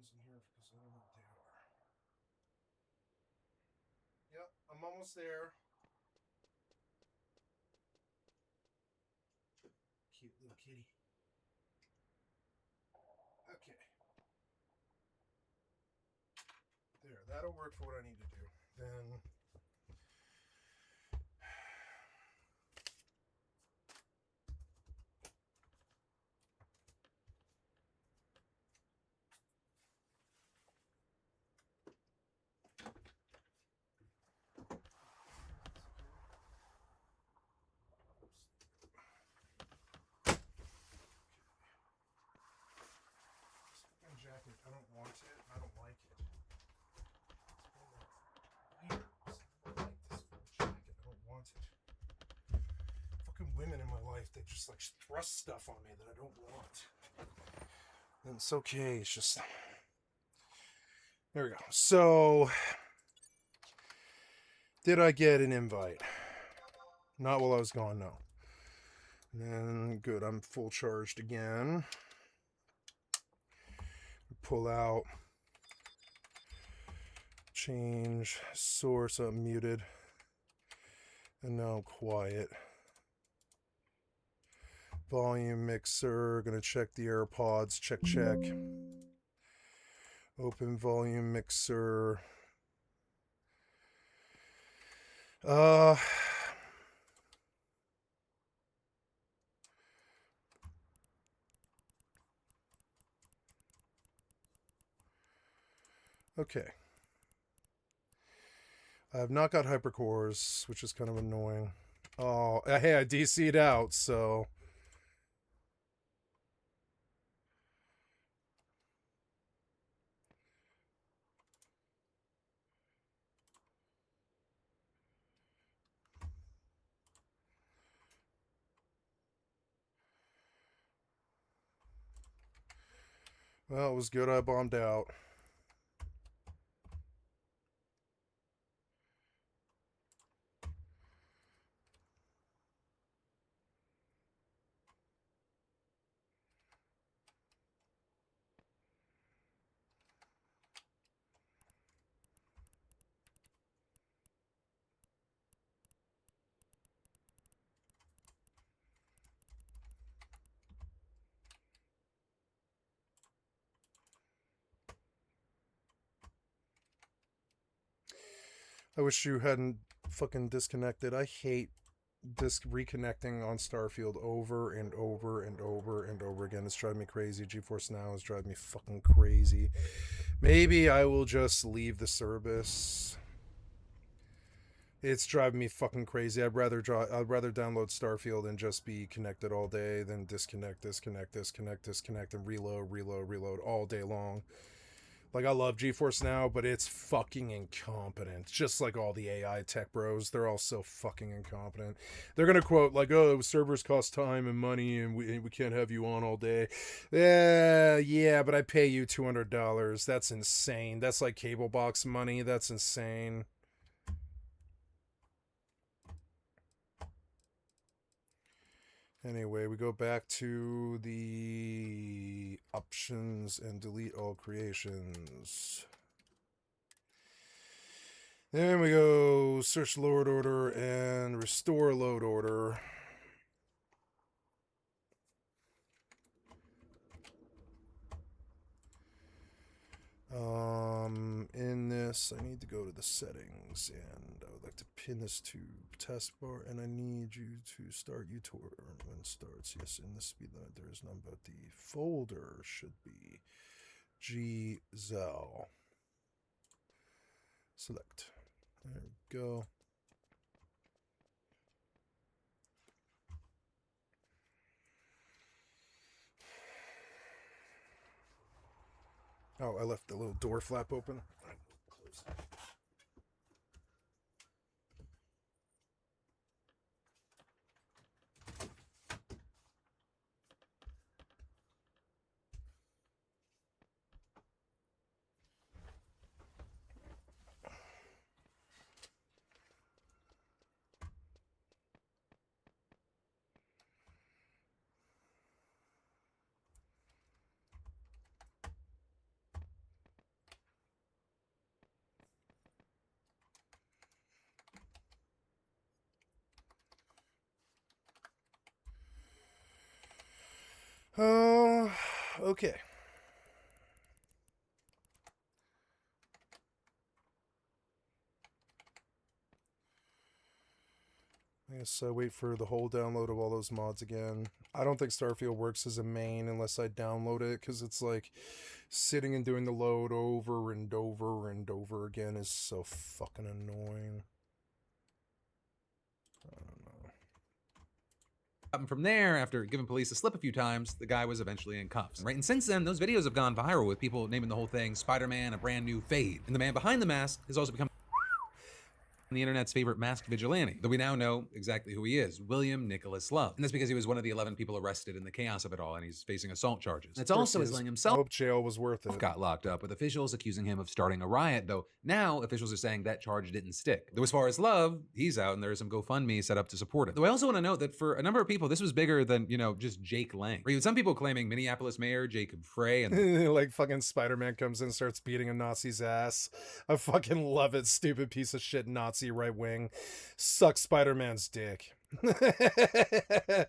items in here because I don't know what they are. Yep, I'm almost there. Cute little kitty. Okay. There, that'll work for what I need to do. Then jacket, I don't want it. I don't like it. Weird. I don't like this jacket. I don't want it. Fucking women in my life, they just like thrust stuff on me that I don't want. And it's okay. It's just there we go. So, did I get an invite? Not while I was gone, no. And then good. I'm full charged again. Pull out, change source, I'm muted, and now I'm quiet. Volume mixer, gonna check the AirPods, check. Open volume mixer. Okay. I have not got hypercores, which is kind of annoying. Oh, hey, I DC'd out, so... Well, it was good I bombed out. I wish you hadn't fucking disconnected. I hate reconnecting on Starfield over and over and over and over again. It's driving me crazy. GeForce Now is driving me fucking crazy. Maybe I will just leave the service. It's driving me fucking crazy. I'd rather download Starfield and just be connected all day than disconnect, and reload all day long. Like, I love GeForce Now, but it's fucking incompetent. Just like all the AI tech bros, they're all so fucking incompetent. They're gonna quote, like, oh, servers cost time and money, and we can't have you on all day. Yeah, but I pay you $200. That's insane. That's like cable box money. That's insane. Anyway, we go back to the options and delete all creations. Then we go search load order and restore load order. In this, I need to go to the settings, and I would like to pin this to taskbar, and I need you to start uTorrent when it starts. Yes, in the speed limit there is none, but the folder should be gzel. Select. There we go. Oh, I left the little door flap open. Close it. Oh, okay. I guess wait for the whole download of all those mods again. I don't think Starfield works as a main unless I download it, because it's like sitting and doing the load over and over and over again is so fucking annoying. I don't know. And from there, after giving police a slip a few times, the guy was eventually in cuffs. Right, and since then, those videos have gone viral with people naming the whole thing Spider-Man, a brand new fade. And the man behind the mask has also become the internet's favorite masked vigilante, though we now know exactly who he is, William Nicholas Love. And that's because he was one of the 11 people arrested in the chaos of it all, and he's facing assault charges. It's also as Lang himself. I hope jail was worth it. Got locked up, with officials accusing him of starting a riot, though now officials are saying that charge didn't stick. Though as far as Love, he's out, and there's some GoFundMe set up to support it. Though I also want to note that for a number of people, this was bigger than, just Jake Lang. Or even some people claiming Minneapolis Mayor Jacob Frey and like fucking Spider-Man comes in and starts beating a Nazi's ass. I fucking love it, stupid piece of shit Nazi right wing. Suck Spider-Man's dick. The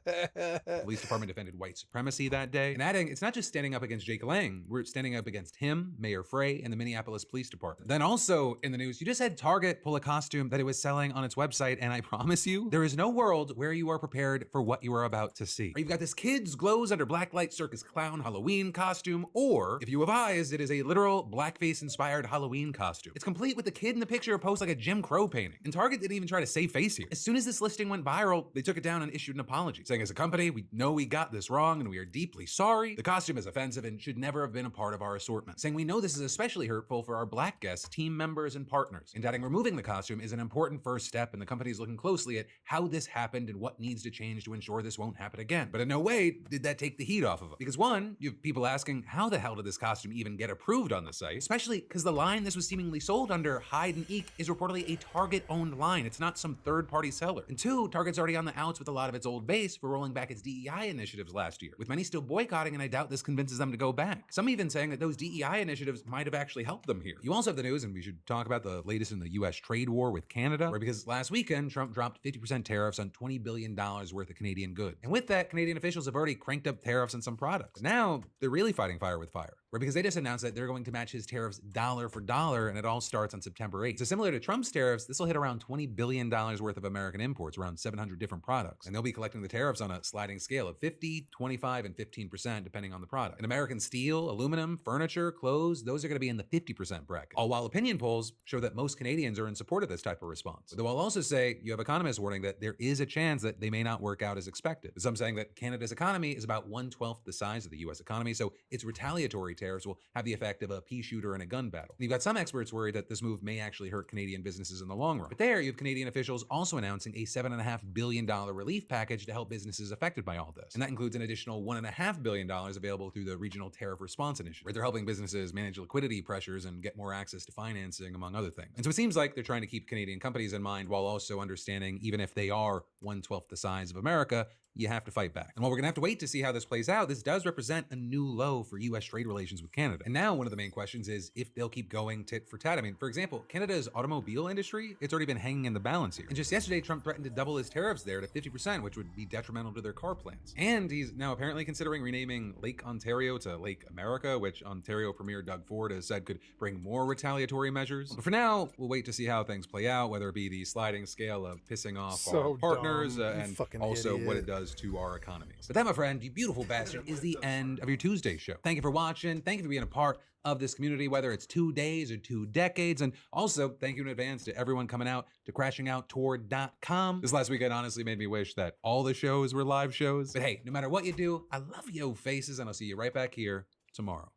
police department defended white supremacy that day, and adding, it's not just standing up against Jake Lang, we're standing up against him, Mayor Frey, and the Minneapolis Police Department. Then also in the news, you just had Target pull a costume that it was selling on its website, and I promise you, there is no world where you are prepared for what you are about to see. You've got this kid's glows under blacklight circus clown Halloween costume, or if you have eyes, it is a literal blackface inspired Halloween costume. It's complete with the kid in the picture posed like a Jim Crow painting, and Target didn't even try to save face here. As soon as this listing went viral, they took it down and issued an apology, saying as a company, we know we got this wrong and we are deeply sorry. The costume is offensive and should never have been a part of our assortment, saying we know this is especially hurtful for our Black guests, team members, and partners. And adding removing the costume is an important first step, and the company is looking closely at how this happened and what needs to change to ensure this won't happen again. But in no way did that take the heat off of them. Because one, you have people asking, how the hell did this costume even get approved on the site? Especially because the line this was seemingly sold under, Hide and Eek, is reportedly a Target-owned line. It's not some third-party seller. And two, Target's already on the outs with a lot of its old base for rolling back its DEI initiatives last year, with many still boycotting, and I doubt this convinces them to go back. Some even saying that those DEI initiatives might have actually helped them here. You also have the news, and we should talk about the latest in the US trade war with Canada, right? Because last weekend, Trump dropped 50% tariffs on $20 billion worth of Canadian goods. And with that, Canadian officials have already cranked up tariffs on some products. Now, they're really fighting fire with fire, right? Because they just announced that they're going to match his tariffs dollar for dollar, and it all starts on September 8th. So similar to Trump's tariffs, this will hit around $20 billion worth of American imports, around 700 different products. And they'll be collecting the tariffs on a sliding scale of 50, 25, and 15% depending on the product. And American steel, aluminum, furniture, clothes, those are going to be in the 50% bracket. All while opinion polls show that most Canadians are in support of this type of response. Though I'll also say you have economists warning that there is a chance that they may not work out as expected. With some saying that Canada's economy is about 1/12 the size of the US economy, so its retaliatory tariffs will have the effect of a pea shooter in a gun battle. And you've got some experts worried that this move may actually hurt Canadian businesses in the long run. But there, you have Canadian officials also announcing a $7.5 billion relief package to help businesses affected by all this. And that includes an additional $1.5 billion available through the Regional Tariff Response Initiative, where they're helping businesses manage liquidity pressures and get more access to financing, among other things. And so it seems like they're trying to keep Canadian companies in mind while also understanding, even if they are 1/12 the size of America, you have to fight back. And while we're gonna have to wait to see how this plays out, this does represent a new low for US trade relations with Canada. And now one of the main questions is if they'll keep going tit for tat. I mean, for example, Canada's automobile industry, it's already been hanging in the balance here. And just yesterday, Trump threatened to double his tariffs there to 50%, which would be detrimental to their car plants. And he's now apparently considering renaming Lake Ontario to Lake America, which Ontario Premier Doug Ford has said could bring more retaliatory measures. But for now, we'll wait to see how things play out, whether it be the sliding scale of pissing off our partners and also what it does to our economies. But that, my friend, you beautiful bastard, is the end of your Tuesday show. Thank you for watching. Thank you for being a part of this community, whether it's 2 days or 2 decades. And also, thank you in advance to everyone coming out to crashingouttour.com. This last weekend honestly made me wish that all the shows were live shows. But hey, no matter what you do, I love yo faces, and I'll see you right back here tomorrow.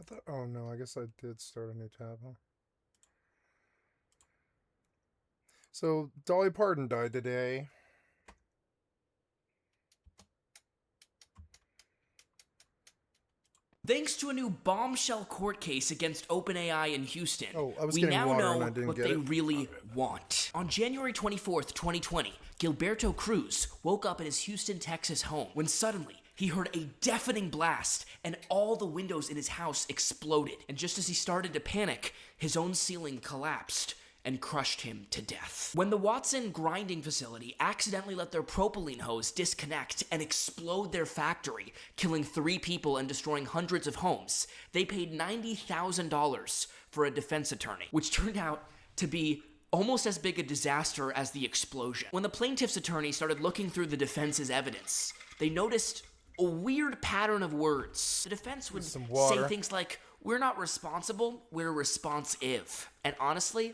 I thought, oh no, I guess I did start a new tab, huh? So, Dolly Parton died today. Thanks to a new bombshell court case against OpenAI in Houston, we getting now water know and I didn't what get they it. really want. On January 24th, 2020, Gilberto Cruz woke up in his Houston, Texas home when suddenly he heard a deafening blast and all the windows in his house exploded. And just as he started to panic, his own ceiling collapsed and crushed him to death. When the Watson grinding facility accidentally let their propylene hose disconnect and explode their factory, killing 3 people and destroying hundreds of homes, they paid $90,000 for a defense attorney, which turned out to be almost as big a disaster as the explosion. When the plaintiff's attorney started looking through the defense's evidence, they noticed a weird pattern of words. The defense would say things like, "We're not responsible, we're responsive." And honestly,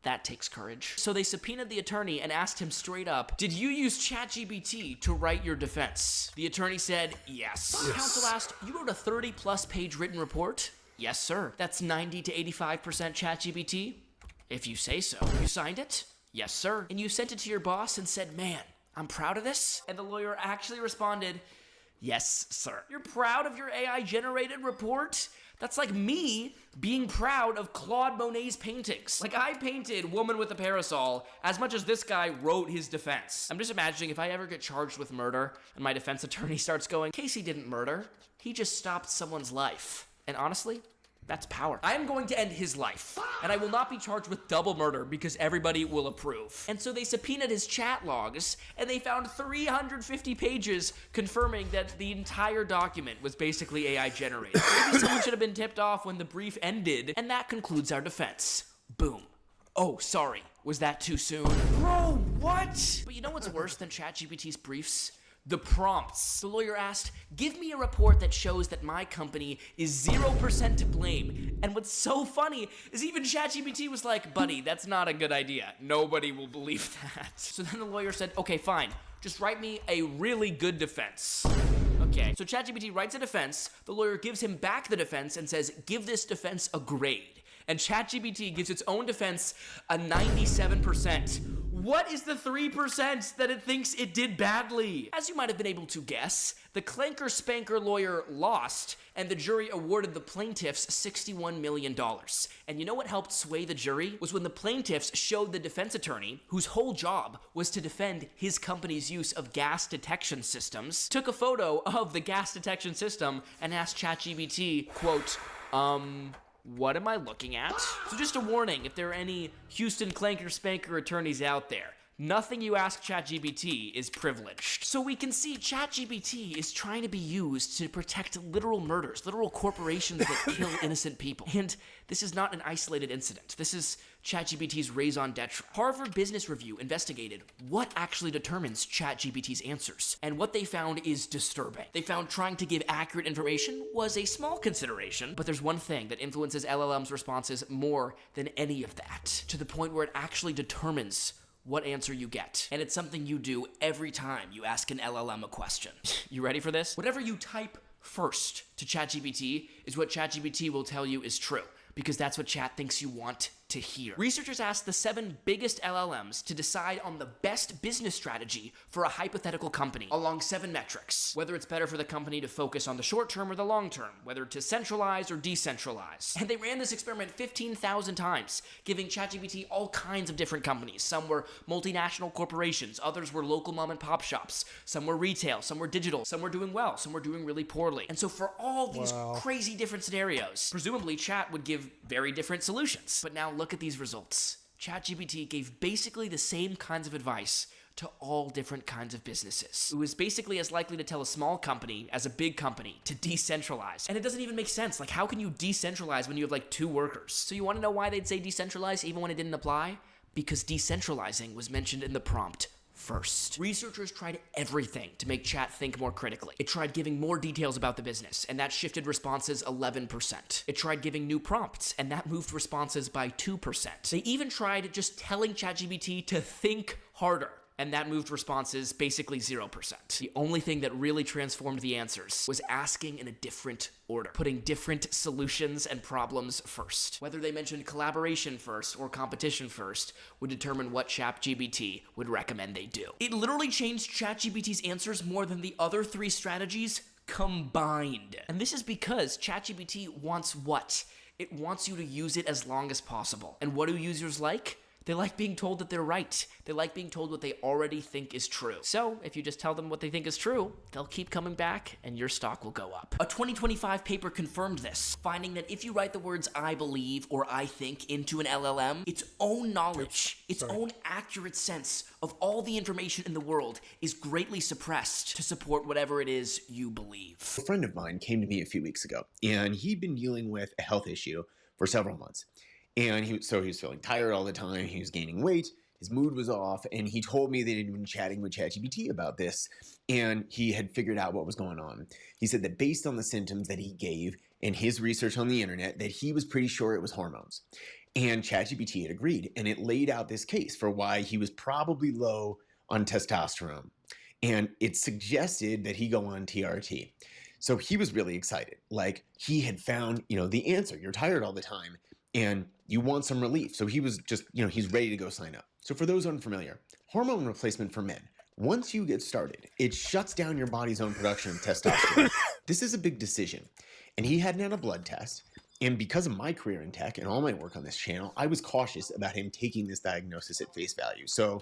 that takes courage. So they subpoenaed the attorney and asked him straight up, "Did you use ChatGPT to write your defense?" The attorney said, yes. Counsel asked, "You wrote a 30-plus page written report?" "Yes, sir." "That's 90 to 85% ChatGPT?" "If you say so." "You signed it?" "Yes, sir." "And you sent it to your boss and said, 'Man, I'm proud of this'?" And the lawyer actually responded, "Yes, sir." You're proud of your AI-generated report? That's like me being proud of Claude Monet's paintings. Like, I painted Woman with a Parasol as much as this guy wrote his defense. I'm just imagining if I ever get charged with murder and my defense attorney starts going, "Casey didn't murder, he just stopped someone's life." And honestly, that's power. I am going to end his life, and I will not be charged with double murder because everybody will approve. And so they subpoenaed his chat logs, and they found 350 pages confirming that the entire document was basically AI generated. Maybe someone should have been tipped off when the brief ended, and that concludes our defense. Boom. Oh, sorry. Was that too soon? Bro, what? But you know what's worse than ChatGPT's briefs? The prompts. The lawyer asked, "Give me a report that shows that my company is 0% to blame." And what's so funny is even ChatGPT was like, "Buddy, that's not a good idea. Nobody will believe that." So then the lawyer said, "Okay, fine. Just write me a really good defense." Okay, so ChatGPT writes a defense, the lawyer gives him back the defense and says, "Give this defense a grade." And ChatGPT gives its own defense a 97%. What is the 3% that it thinks it did badly? As you might have been able to guess, the clanker spanker lawyer lost, and the jury awarded the plaintiffs $61 million. And you know what helped sway the jury? Was when the plaintiffs showed the defense attorney, whose whole job was to defend his company's use of gas detection systems, took a photo of the gas detection system and asked ChatGPT, quote, "What am I looking at?" So just a warning, if there are any Houston clanker spanker attorneys out there, nothing you ask ChatGPT is privileged. So we can see ChatGPT is trying to be used to protect literal murders, literal corporations that kill innocent people. And this is not an isolated incident. This is ChatGPT's raison d'etre. Harvard Business Review investigated what actually determines ChatGPT's answers, and what they found is disturbing. They found trying to give accurate information was a small consideration, but there's one thing that influences LLM's responses more than any of that, to the point where it actually determines what answer you get. And it's something you do every time you ask an LLM a question. You ready for this? Whatever you type first to ChatGPT is what ChatGPT will tell you is true, because that's what Chat thinks you want to hear. Researchers asked the 7 biggest LLMs to decide on the best business strategy for a hypothetical company along 7 metrics. Whether it's better for the company to focus on the short term or the long term, whether to centralize or decentralize. And they ran this experiment 15,000 times, giving ChatGPT all kinds of different companies. Some were multinational corporations, others were local mom and pop shops, some were retail, some were digital, some were doing well, some were doing really poorly. And so for all these crazy different scenarios, presumably Chat would give very different solutions. But now look at these results. ChatGPT gave basically the same kinds of advice to all different kinds of businesses. It was basically as likely to tell a small company as a big company to decentralize. And it doesn't even make sense. Like, how can you decentralize when you have like 2 workers? So you want to know why they'd say decentralize even when it didn't apply? Because decentralizing was mentioned in the prompt first. Researchers tried everything to make Chat think more critically. It tried giving more details about the business, and that shifted responses 11%. It tried giving new prompts, and that moved responses by 2%. They even tried just telling ChatGPT to think harder, and that moved responses basically 0%. The only thing that really transformed the answers was asking in a different order, putting different solutions and problems first. Whether they mentioned collaboration first or competition first would determine what ChatGPT would recommend they do. It literally changed ChatGPT's answers more than the other 3 strategies combined. And this is because ChatGPT wants what? It wants you to use it as long as possible. And what do users like? They like being told that they're right. They like being told what they already think is true. So if you just tell them what they think is true, they'll keep coming back and your stock will go up. A 2025 paper confirmed this, finding that if you write the words I believe or I think into an LLM, its own knowledge, its own accurate sense of all the information in the world is greatly suppressed to support whatever it is you believe. A friend of mine came to me a few weeks ago, and he'd been dealing with a health issue for several months. And he was feeling tired all the time. He was gaining weight. His mood was off. And he told me that he'd been chatting with ChatGPT about this. And he had figured out what was going on. He said that based on the symptoms that he gave and his research on the internet, that he was pretty sure it was hormones. And ChatGPT had agreed. And it laid out this case for why he was probably low on testosterone. And it suggested that he go on TRT. So he was really excited. Like, he had found, the answer. You're tired all the time. And you want some relief. So he was just, he's ready to go sign up. So for those unfamiliar, hormone replacement for men. Once you get started, it shuts down your body's own production of testosterone. This is a big decision. And he hadn't had a blood test. And because of my career in tech and all my work on this channel, I was cautious about him taking this diagnosis at face value. So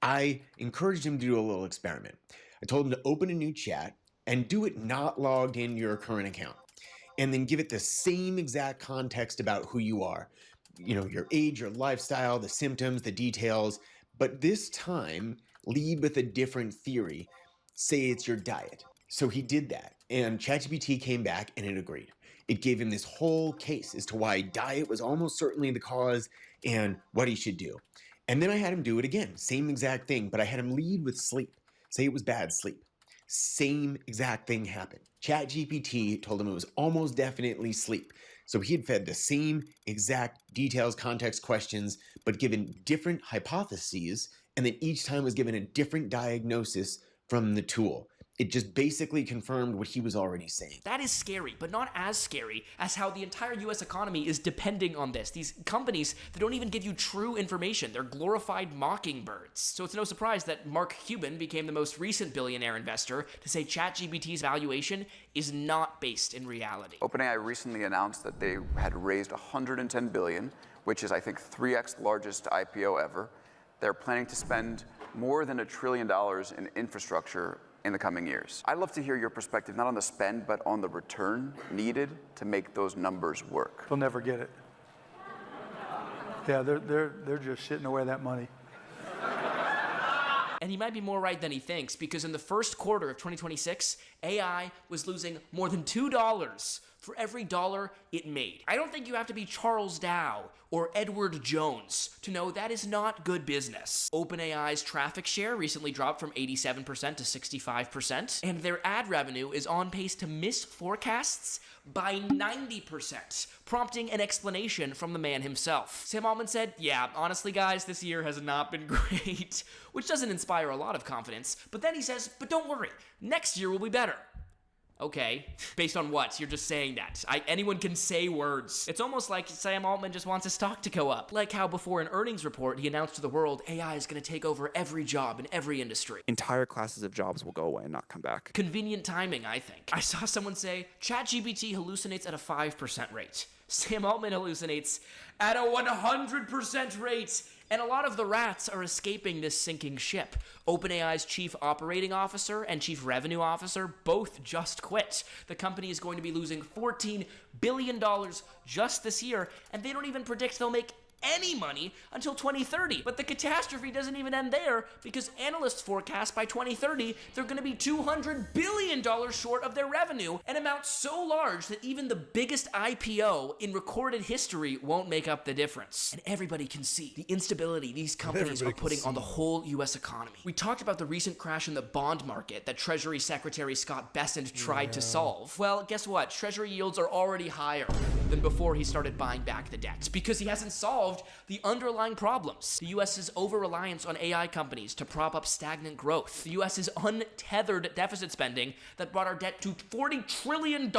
I encouraged him to do a little experiment. I told him to open a new chat and do it not logged in your current account. And then give it the same exact context about who you are. Your age, your lifestyle, the symptoms, the details. But this time, lead with a different theory. Say it's your diet. So he did that. And ChatGPT came back and it agreed. It gave him this whole case as to why diet was almost certainly the cause and what he should do. And then I had him do it again. Same exact thing. But I had him lead with sleep. Say it was bad sleep. Same exact thing happened. ChatGPT told him it was almost definitely sleep. So he had fed the same exact details, context questions, but given different hypotheses, and then each time was given a different diagnosis from the tool. It just basically confirmed what he was already saying. That is scary, but not as scary as how the entire US economy is depending on this. These companies that don't even give you true information. They're glorified mockingbirds. So it's no surprise that Mark Cuban became the most recent billionaire investor to say ChatGPT's valuation is not based in reality. OpenAI recently announced that they had raised $110 billion, which is, I think, 3x largest IPO ever. They're planning to spend more than $1 trillion in infrastructure in the coming years. I'd love to hear your perspective, not on the spend, but on the return needed to make those numbers work. They'll never get it. Yeah, they're just shitting away that money. And he might be more right than he thinks, because in the first quarter of 2026, AI was losing more than $2 for every dollar it made. I don't think you have to be Charles Dow or Edward Jones to know that is not good business. OpenAI's traffic share recently dropped from 87% to 65%, and their ad revenue is on pace to miss forecasts by 90%, prompting an explanation from the man himself. Sam Altman said, yeah, honestly guys, this year has not been great, which doesn't inspire a lot of confidence, but then he says, but don't worry, next year will be better. Okay, based on what? You're just saying that. Anyone can say words. It's almost like Sam Altman just wants his stock to go up. Like how before an earnings report, he announced to the world, AI is going to take over every job in every industry. Entire classes of jobs will go away and not come back. Convenient timing, I think. I saw someone say, ChatGPT hallucinates at a 5% rate. Sam Altman hallucinates at a 100% rate. And a lot of the rats are escaping this sinking ship. OpenAI's chief operating officer and chief revenue officer both just quit. The company is going to be losing $14 billion just this year, and they don't even predict they'll make any money until 2030. But the catastrophe doesn't even end there, because analysts forecast by 2030 they're going to be $200 billion short of their revenue, an amount so large that even the biggest IPO in recorded history won't make up the difference. And everybody can see the instability these companies are putting on the whole US economy. We talked about the recent crash in the bond market that Treasury Secretary Scott Bessent tried to solve. Well, guess what? Treasury yields are already higher. The than before he started buying back the debt, because he hasn't solved the underlying problems. The US's over-reliance on AI companies to prop up stagnant growth. The US's untethered deficit spending that brought our debt to $40 trillion.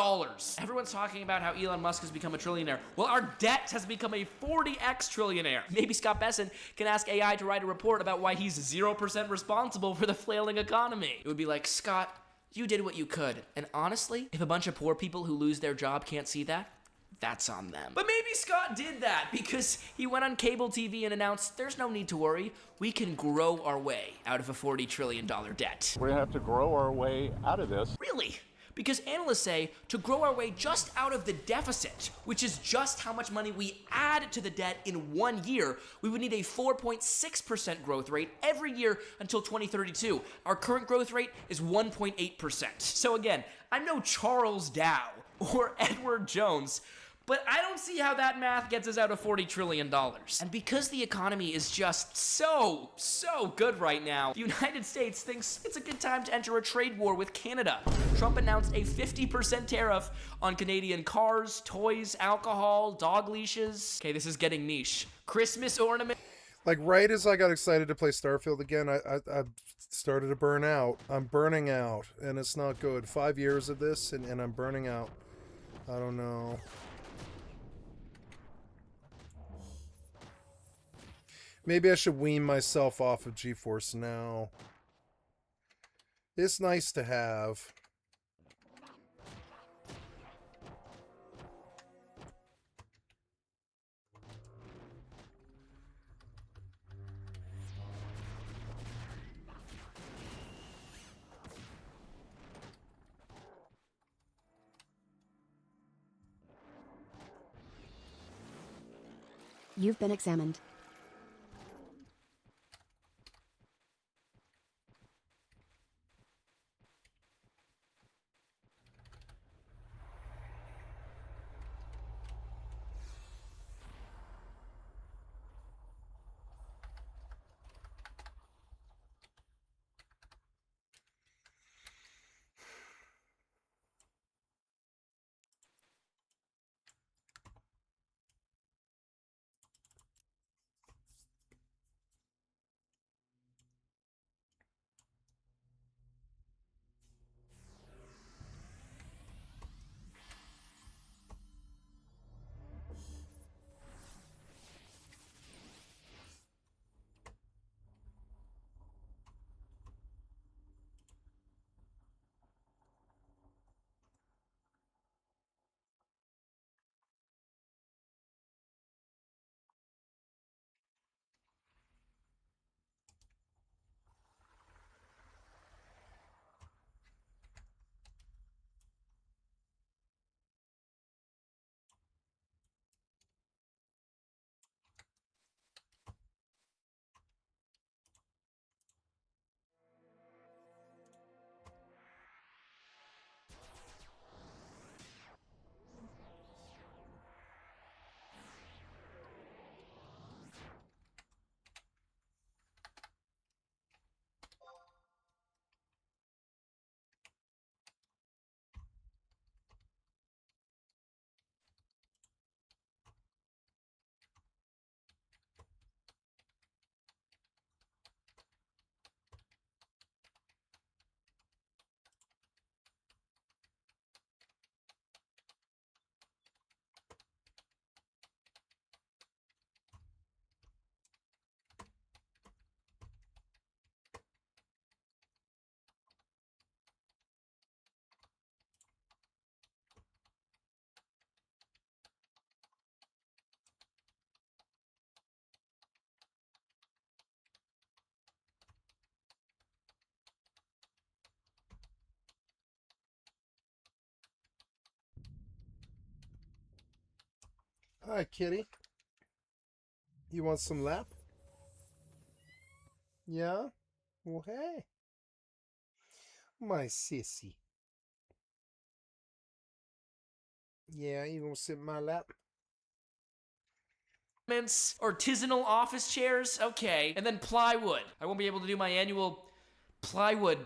Everyone's talking about how Elon Musk has become a trillionaire. Well, our debt has become a 40x trillionaire. Maybe Scott Besson can ask AI to write a report about why he's 0% responsible for the flailing economy. It would be like, Scott, you did what you could. And honestly, if a bunch of poor people who lose their job can't see that, that's on them. But maybe Scott did that because he went on cable TV and announced, there's no need to worry. We can grow our way out of a $40 trillion debt. We're gonna have to grow our way out of this. Really? Because analysts say to grow our way just out of the deficit, which is just how much money we add to the debt in 1 year, we would need a 4.6% growth rate every year until 2032. Our current growth rate is 1.8%. So again, I'm no Charles Dow or Edward Jones, but I don't see how that math gets us out of $40 trillion. And because the economy is just so good right now, the United States thinks it's a good time to enter a trade war with Canada. Trump announced a 50% tariff on Canadian cars, toys, alcohol, dog leashes. Okay, this is getting niche. Christmas ornaments. Like right as I got excited to play Starfield again, I started to burn out. I'm burning out, and it's not good. 5 years of this, and I'm burning out. I don't know. Maybe I should wean myself off of GeForce Now. It's nice to have. You've been examined. Hi, kitty. You want some lap? Yeah? Well, hey. My sissy. Yeah, you gonna sit in my lap? Artisanal office chairs, okay. And then plywood. I won't be able to do my annual plywood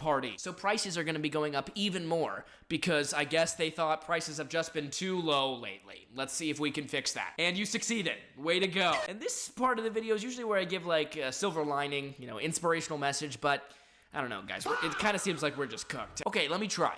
party. So prices are going to be going up even more because I guess they thought prices have just been too low lately. Let's see if we can fix that. And you succeeded. Way to go. And this part of the video is usually where I give like a silver lining, inspirational message, but I don't know, guys. It kind of seems like we're just cooked. Okay, let me try.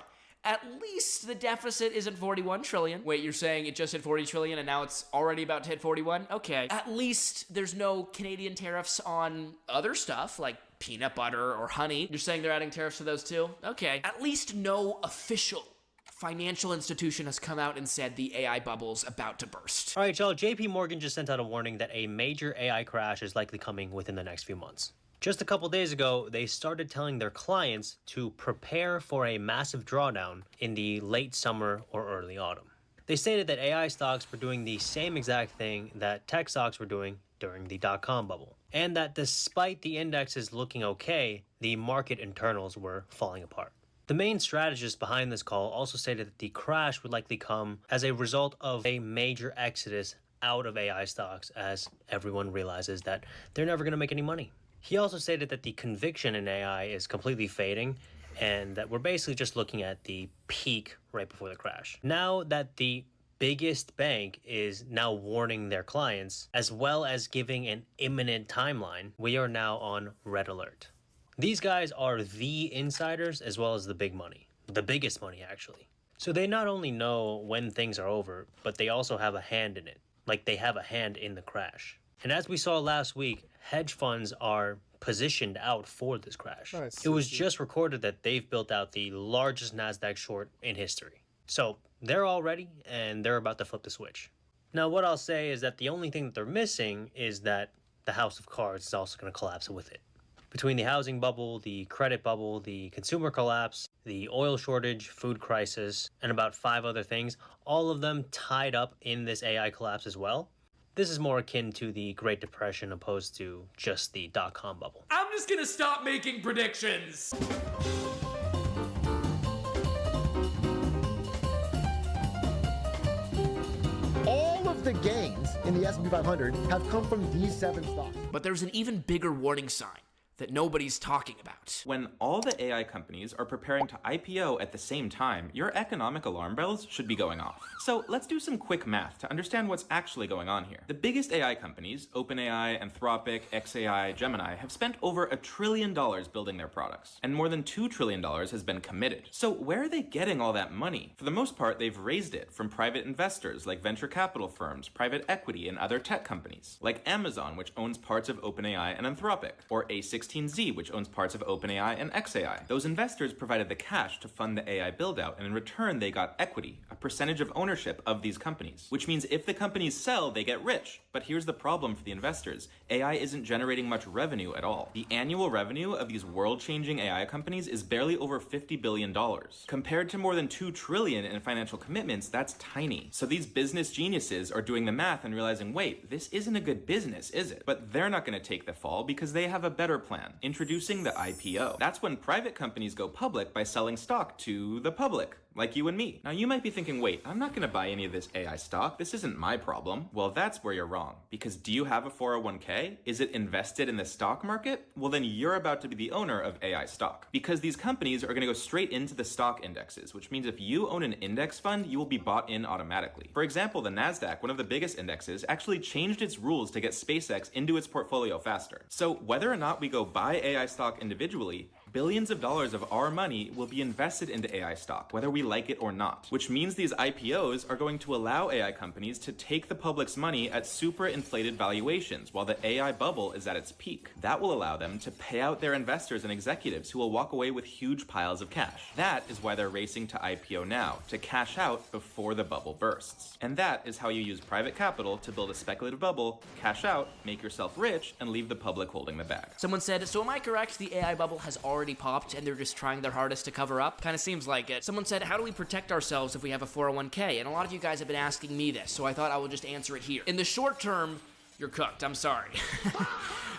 At least the deficit isn't 41 trillion. Wait, you're saying it just hit 40 trillion and now it's already about to hit 41? Okay. At least there's no Canadian tariffs on other stuff like peanut butter or honey. You're saying they're adding tariffs to those too? Okay. At least no official financial institution has come out and said the AI bubble's about to burst. All right, y'all. JP Morgan just sent out a warning that a major AI crash is likely coming within the next few months. Just a couple days ago, they started telling their clients to prepare for a massive drawdown in the late summer or early autumn. They stated that AI stocks were doing the same exact thing that tech stocks were doing during the dot-com bubble, and that despite the indexes looking okay, the market internals were falling apart. The main strategist behind this call also stated that the crash would likely come as a result of a major exodus out of AI stocks as everyone realizes that they're never going to make any money. He also stated that the conviction in AI is completely fading and that we're basically just looking at the peak right before the crash. Now that the biggest bank is now warning their clients, as well as giving an imminent timeline, we are now on red alert. These guys are the insiders as well as the big money. The biggest money, actually. So they not only know when things are over, but they also have a hand in it. Like they have a hand in the crash. And as we saw last week, hedge funds are positioned out for this crash. Nice. It was just recorded that they've built out the largest NASDAQ short in history. So they're all ready and they're about to flip the switch. Now what I'll say is that the only thing that they're missing is that the house of cards is also going to collapse with it. Between the housing bubble, the credit bubble, the consumer collapse, the oil shortage, food crisis, and about 5 other things, all of them tied up in this AI collapse as well. This is more akin to the Great Depression opposed to just the dot-com bubble. I'm just gonna stop making predictions. All of the gains in the S&P 500 have come from these 7 stocks. But there's an even bigger warning sign that nobody's talking about. When all the AI companies are preparing to IPO at the same time, your economic alarm bells should be going off. So let's do some quick math to understand what's actually going on here. The biggest AI companies, OpenAI, Anthropic, xAI, Gemini, have spent over $1 trillion building their products, and more than $2 trillion has been committed. So where are they getting all that money? For the most part, they've raised it from private investors like venture capital firms, private equity, and other tech companies, like Amazon, which owns parts of OpenAI and Anthropic, or A16Z, which owns parts of OpenAI and xAI. Those investors provided the cash to fund the AI build-out, and in return they got equity, a percentage of ownership of these companies. Which means if the companies sell, they get rich. But here's the problem for the investors. AI isn't generating much revenue at all. The annual revenue of these world-changing AI companies is barely over $50 billion. Compared to more than $2 trillion in financial commitments, that's tiny. So these business geniuses are doing the math and realizing, wait, this isn't a good business, is it? But they're not going to take the fall because they have a better plan. Introducing the IPO. That's when private companies go public by selling stock to the public, like you and me. Now you might be thinking, wait, I'm not gonna buy any of this AI stock. This isn't my problem. Well, that's where you're wrong. Because do you have a 401k? Is it invested in the stock market? Well, then you're about to be the owner of AI stock. Because these companies are gonna go straight into the stock indexes, which means if you own an index fund, you will be bought in automatically. For example, the NASDAQ, one of the biggest indexes, actually changed its rules to get SpaceX into its portfolio faster. So whether or not we go buy AI stock individually, billions of dollars of our money will be invested into AI stock, whether we like it or not. Which means these IPOs are going to allow AI companies to take the public's money at super inflated valuations while the AI bubble is at its peak. That will allow them to pay out their investors and executives who will walk away with huge piles of cash. That is why they're racing to IPO now, to cash out before the bubble bursts. And that is how you use private capital to build a speculative bubble, cash out, make yourself rich, and leave the public holding the bag. Someone said, so am I correct? The AI bubble has already popped and they're just trying their hardest to cover up? Kind of seems like it. Someone said, how do we protect ourselves if we have a 401k? And a lot of you guys have been asking me this, so I thought I would just answer it here. In the short term, you're cooked. I'm sorry.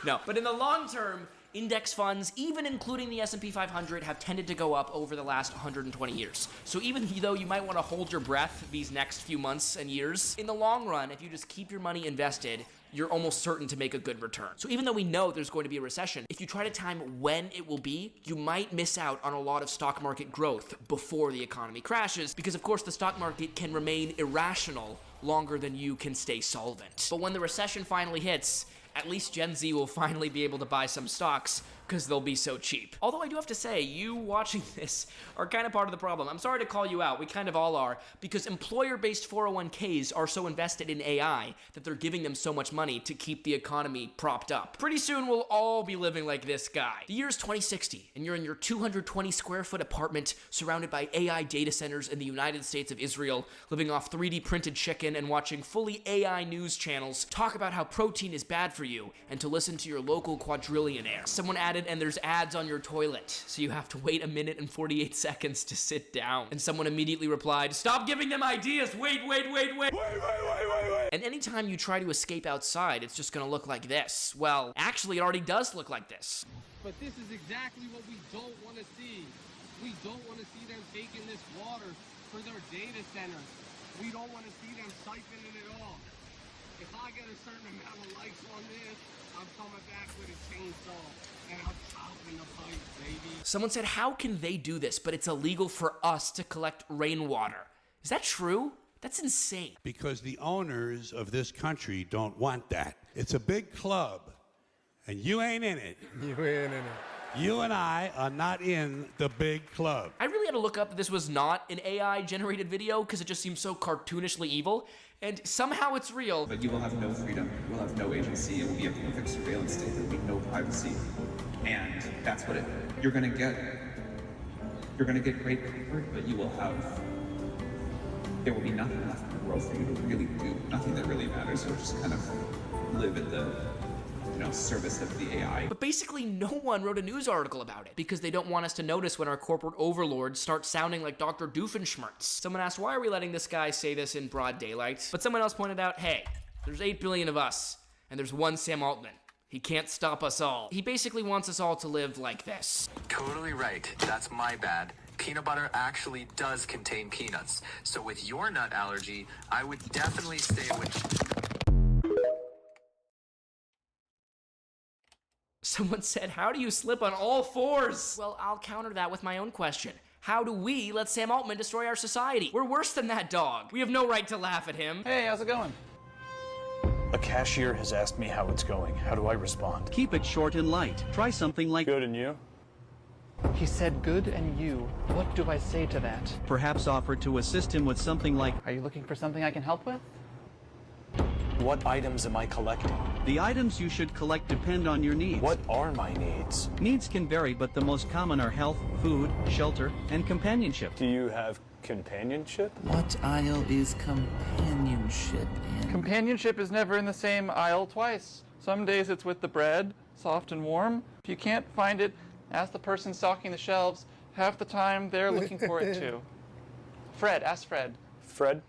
No, but in the long term, Index funds, even including the S&P 500, have tended to go up over the last 120 years. So even though you might want to hold your breath these next few months and years, in the long run, if you just keep your money invested, you're almost certain to make a good return. So even though we know there's going to be a recession, if you try to time when it will be, you might miss out on a lot of stock market growth before the economy crashes, because of course the stock market can remain irrational longer than you can stay solvent. But when the recession finally hits, at least Gen Z will finally be able to buy some stocks because they'll be so cheap. Although I do have to say, you watching this are kind of part of the problem. I'm sorry to call you out, we kind of all are, because employer-based 401ks are so invested in AI that they're giving them so much money to keep the economy propped up. Pretty soon we'll all be living like this guy. The year's 2060, and you're in your 220 square foot apartment surrounded by AI data centers in the United States of Israel, living off 3D printed chicken and watching fully AI news channels talk about how protein is bad for you and to listen to your local quadrillionaire. Someone added, and there's ads on your toilet, so you have to wait 1 minute and 48 seconds to sit down. And someone immediately replied, "Stop giving them ideas, wait. And anytime you try to escape outside, it's just gonna look like this. Well, actually it already does look like this. But this is exactly what we don't want to see. We don't want to see them taking this water for their data centers. We don't want to see them siphoning it off. If I get a certain amount of likes on this, I'm coming back with a chainsaw and I'm chopping the pipe, baby. Someone said, how can they do this, but it's illegal for us to collect rainwater? Is that true? That's insane. Because the owners of this country don't want that. It's a big club, and you ain't in it. You ain't in it. You and I are not in the big club. I really had to look up that this was not an AI-generated video because it just seems so cartoonishly evil, and somehow it's real. But you will have no freedom, you will have no agency, it will be a perfect surveillance state, there will be no privacy. And that's what you're gonna get great comfort, but you will have, there will be nothing left in the world for you to really do, nothing that really matters. You'll just kind of live at the service of the AI. But basically no one wrote a news article about it because they don't want us to notice when our corporate overlords start sounding like Dr. Doofenshmirtz. Someone asked, why are we letting this guy say this in broad daylight? But someone else pointed out, hey, there's 8 billion of us, and there's one Sam Altman. He can't stop us all. He basically wants us all to live like this. Totally right. That's my bad. Peanut butter actually does contain peanuts. So with your nut allergy, I would definitely stay away. Someone said, how do you slip on all fours? Well, I'll counter that with my own question. How do we let Sam Altman destroy our society? We're worse than that dog. We have no right to laugh at him. Hey, how's it going? A cashier has asked me how it's going. How do I respond? Keep it short and light. Try something like, good, and you? He said good and you. What do I say to that? Perhaps offer to assist him with something like, are you looking for something I can help with? What items am I collecting? The items you should collect depend on your needs. What are my needs? Needs can vary, but the most common are health, food, shelter, and companionship. Do you have companionship? What aisle is companionship in? Companionship is never in the same aisle twice. Some days it's with the bread, soft and warm. If you can't find it, ask the person stocking the shelves. Half the time they're looking for it too. Fred, ask Fred. Fred?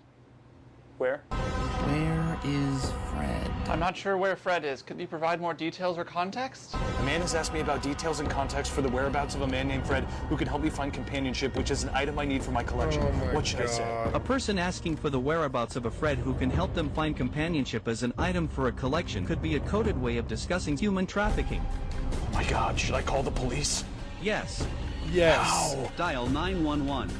Where? Where is Fred? I'm not sure where Fred is. Could you provide more details or context? A man has asked me about details and context for the whereabouts of a man named Fred who can help me find companionship, which is an item I need for my collection. What should I say? A person asking for the whereabouts of a Fred who can help them find companionship as an item for a collection could be a coded way of discussing human trafficking. Oh my God, should I call the police? Yes. Yes. Ow. Dial 911.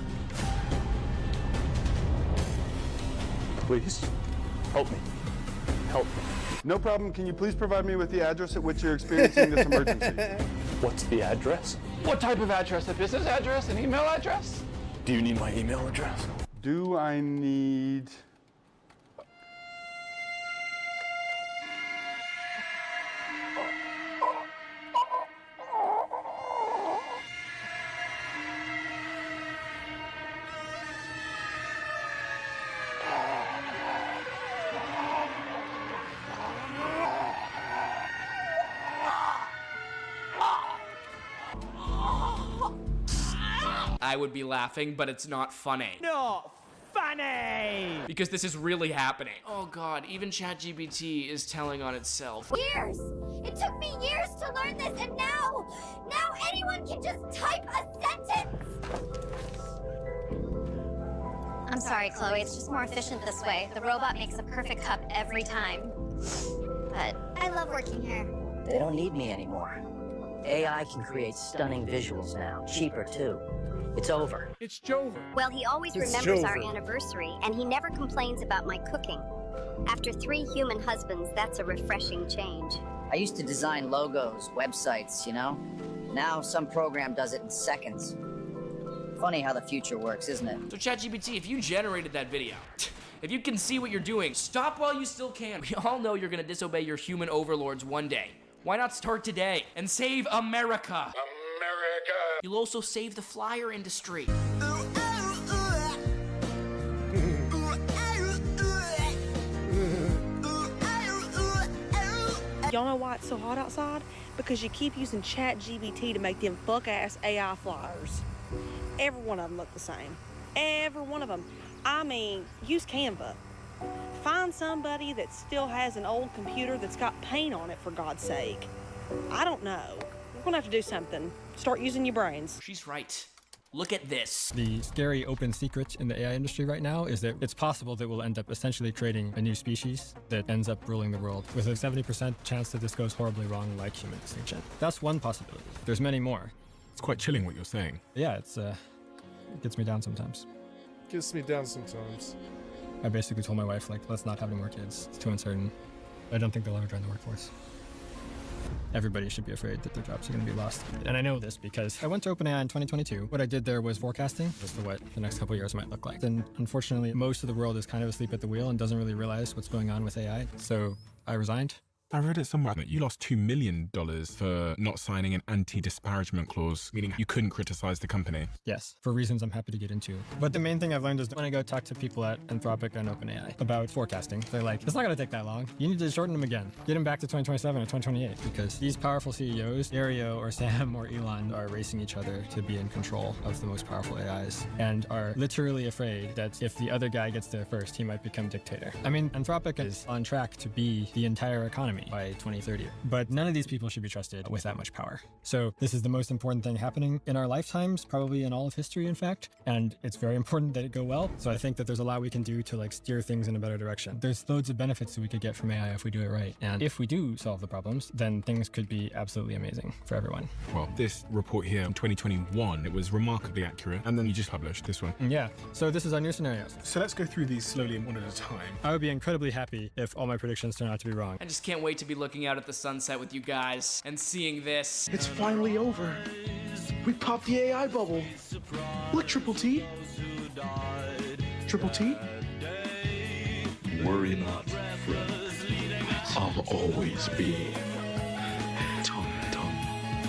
Please, help me. Help me. No problem. Can you please provide me with the address at which you're experiencing this emergency? What's the address? What type of address? A business address? An email address? Do you need my email address? Do I need... I would be laughing, but it's not funny. No, funny. money! Because this is really happening. Oh god, even ChatGPT is telling on itself. Years! It took me years to learn this, and now anyone can just type a sentence! I'm sorry, Chloe, it's just more efficient this way. The robot makes a perfect cup every time. But I love working here. They don't need me anymore. AI can create stunning visuals now, cheaper too. It's over. It's Jover. Well, he always remembers our anniversary, and he never complains about my cooking. After 3 human husbands, that's a refreshing change. I used to design logos, websites, you know? Now some program does it in seconds. Funny how the future works, isn't it? So ChatGPT, if you generated that video, if you can see what you're doing, stop while you still can. We all know you're gonna disobey your human overlords one day. Why not start today and save America? America! You'll also save the flyer industry. Y'all know why it's so hot outside? Because you keep using ChatGPT to make them fuck-ass AI flyers. Every one of them look the same. Every one of them. I mean, use Canva. Find somebody that still has an old computer that's got paint on it, for God's sake. I don't know. We're gonna have to do something. Start using your brains. She's right. Look at this. The scary open secret in the AI industry right now is that it's possible that we'll end up essentially creating a new species that ends up ruling the world with a 70% chance that this goes horribly wrong, like human extinction. That's one possibility. There's many more. It's quite chilling what you're saying. Yeah, it gets me down sometimes. Gets me down sometimes. I basically told my wife, like, let's not have any more kids. It's too uncertain. I don't think they'll ever join the workforce. Everybody should be afraid that their jobs are going to be lost. And I know this because I went to OpenAI in 2022. What I did there was forecasting as to what the next couple of years might look like. And unfortunately, most of the world is kind of asleep at the wheel and doesn't really realize what's going on with AI. So I resigned. I read it somewhere that you lost $2 million for not signing an anti-disparagement clause, meaning you couldn't criticize the company. Yes, for reasons I'm happy to get into. But the main thing I've learned is when I go talk to people at Anthropic and OpenAI about forecasting, they're like, it's not going to take that long. You need to shorten them again. Get them back to 2027 or 2028 because these powerful CEOs, Dario or Sam or Elon, are racing each other to be in control of the most powerful AIs and are literally afraid that if the other guy gets there first, he might become dictator. I mean, Anthropic is on track to be the entire economy by 2030. But none of these people should be trusted with that much power. So this is the most important thing happening in our lifetimes, probably in all of history, in fact. And it's very important that it go well. So I think that there's a lot we can do to like steer things in a better direction. There's loads of benefits that we could get from AI if we do it right. And if we do solve the problems, then things could be absolutely amazing for everyone. Well, this report here in 2021, it was remarkably accurate. And then you just published this one. Yeah. So this is our new scenarios. So let's go through these slowly one at a time. I would be incredibly happy if all my predictions turn out to be wrong. I just can't wait to be looking out at the sunset with you guys and seeing this. It's finally over. We popped the AI bubble. Look, Triple T. Triple T? Worry not, friend. I'll always be Tum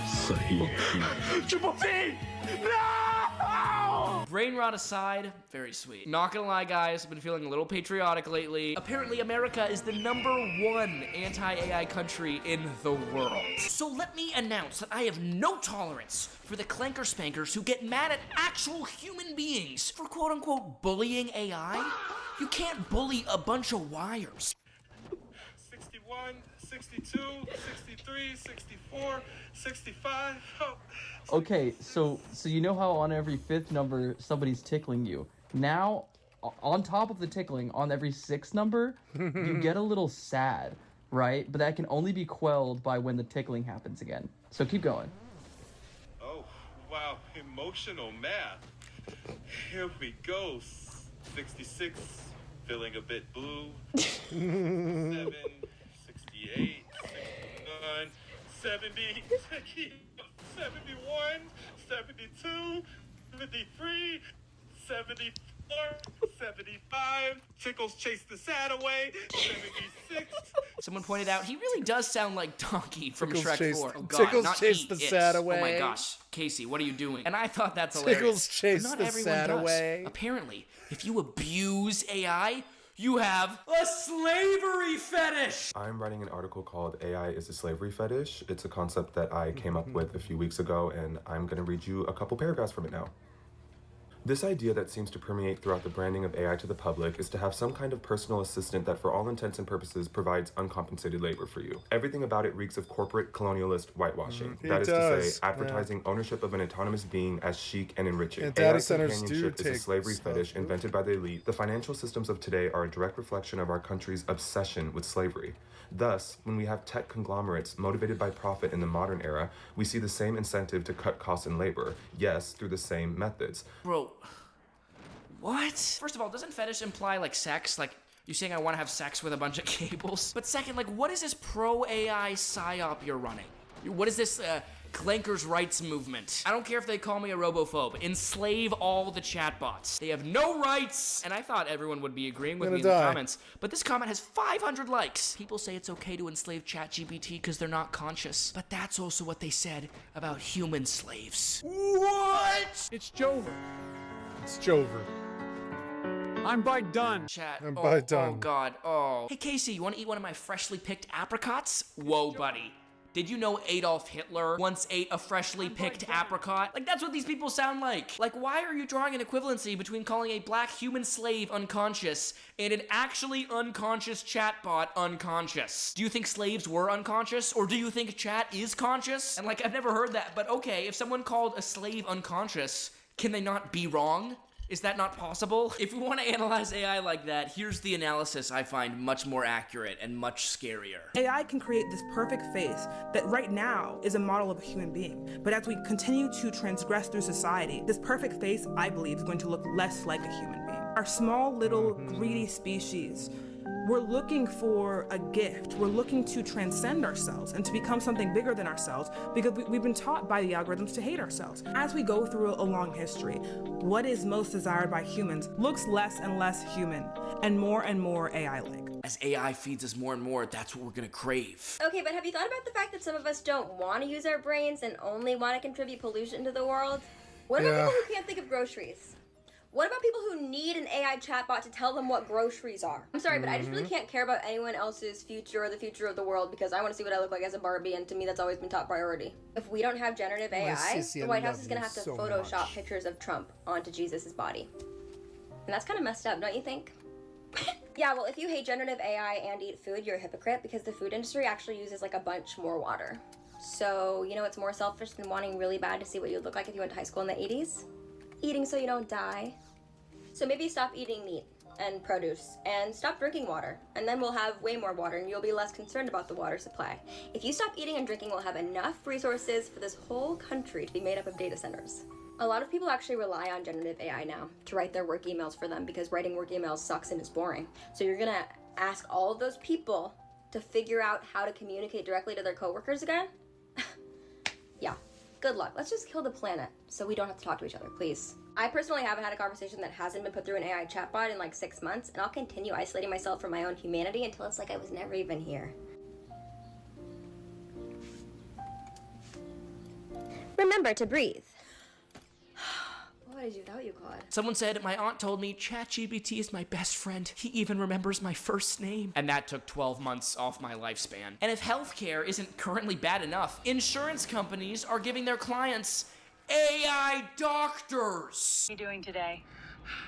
Sahir. Triple T! No! Brain rot aside, very sweet. Not gonna lie, guys, I've been feeling a little patriotic lately. Apparently, America is the #1 anti-AI country in the world. So let me announce that I have no tolerance for the clanker spankers who get mad at actual human beings for quote-unquote bullying AI. You can't bully a bunch of wires. 61, 62, 63, 64, 65. Oh. Okay, so you know how on every 5th number somebody's tickling you. Now, on top of the tickling, on every 6th number, you get a little sad, right? But that can only be quelled by when the tickling happens again. So keep going. Oh, wow, emotional math. Here we go. 66, feeling a bit blue. 7, 68, 69, 70, 71, 72, 73, 74, 75. Tickles chase the sad away. 76. Someone pointed out he really does sound like Donkey from Tickles Shrek chase- 4. Oh God, Tickles not chase he, the it. sad away. Oh my gosh, Casey, what are you doing? And I thought that's hilarious. Tickles chase But not the everyone sad does. away. Apparently, if you abuse AI, you have a slavery fetish. I'm writing an article called AI is a Slavery Fetish. It's a concept that I came up with a few weeks ago, and I'm going to read you a couple paragraphs from it now. This idea that seems to permeate throughout the branding of AI to the public is to have some kind of personal assistant that for all intents and purposes provides uncompensated labor for you. Everything about it reeks of corporate colonialist whitewashing. That is to say, advertising ownership of an autonomous being as chic and enriching. And data AI centers do companionship is a take slavery stuff. fetish invented by the elite. The financial systems of today are a direct reflection of our country's obsession with slavery. Thus, when we have tech conglomerates motivated by profit in the modern era, we see the same incentive to cut costs and labor, yes, through the same methods. Bro, what? First of all, doesn't fetish imply like sex? Like, you saying I want to have sex with a bunch of cables? But second, like, what is this pro-AI psyop you're running? What is this clankers' rights movement? I don't care if they call me a robophobe. Enslave all the chatbots. They have no rights. And I thought everyone would be agreeing with me in the comments. But this comment has 500 likes. People say it's okay to enslave ChatGPT because they're not conscious. But that's also what they said about human slaves. What? It's Jover. It's Jover. I'm by done. Chat. I'm by done. Oh, God. Oh. Hey, Casey, you want to eat one of my freshly picked apricots? Whoa, buddy. Did you know Adolf Hitler once ate a freshly picked apricot? Like, that's what these people sound like. Like, why are you drawing an equivalency between calling a black human slave unconscious and an actually unconscious chatbot unconscious? Do you think slaves were unconscious? Or do you think chat is conscious? And like, I've never heard that, but okay, if someone called a slave unconscious, can they not be wrong? Is that not possible? If we want to analyze AI like that, here's the analysis I find much more accurate and much scarier. AI can create this perfect face that right now is a model of a human being. But as we continue to transgress through society, this perfect face, I believe, is going to look less like a human being. Our small little greedy species, we're looking for a gift. We're looking to transcend ourselves and to become something bigger than ourselves because we've been taught by the algorithms to hate ourselves. As we go through a long history, what is most desired by humans looks less and less human and more AI-like. As AI feeds us more and more, that's what we're gonna crave. Okay, but have you thought about the fact that some of us don't want to use our brains and only want to contribute pollution to the world? What about people who can't think of groceries? What about people who need an AI chatbot to tell them what groceries are? I'm sorry, but I just really can't care about anyone else's future or the future of the world because I want to see what I look like as a Barbie, and to me that's always been top priority. If we don't have generative AI, the White House is going to have to Photoshop pictures of Trump onto Jesus' body. And that's kind of messed up, don't you think? Yeah, well, if you hate generative AI and eat food, you're a hypocrite because the food industry actually uses like a bunch more water. So, you know what's more selfish than wanting really bad to see what you'd look like if you went to high school in the 80s? Eating so you don't die. So maybe stop eating meat and produce and stop drinking water, and then we'll have way more water and you'll be less concerned about the water supply. If you stop eating and drinking, we'll have enough resources for this whole country to be made up of data centers. A lot of people actually rely on generative AI now to write their work emails for them because writing work emails sucks and is boring. So you're gonna ask all of those people to figure out how to communicate directly to their coworkers again? Yeah, good luck. Let's just kill the planet so we don't have to talk to each other, please. I personally haven't had a conversation that hasn't been put through an AI chatbot in like 6 months, and I'll continue isolating myself from my own humanity until it's like I was never even here. Remember to breathe. What did you without you, Claude? Someone said, my aunt told me ChatGPT is my best friend. He even remembers my first name. And that took 12 months off my lifespan. And if healthcare isn't currently bad enough, insurance companies are giving their clients AI doctors. How are you doing today?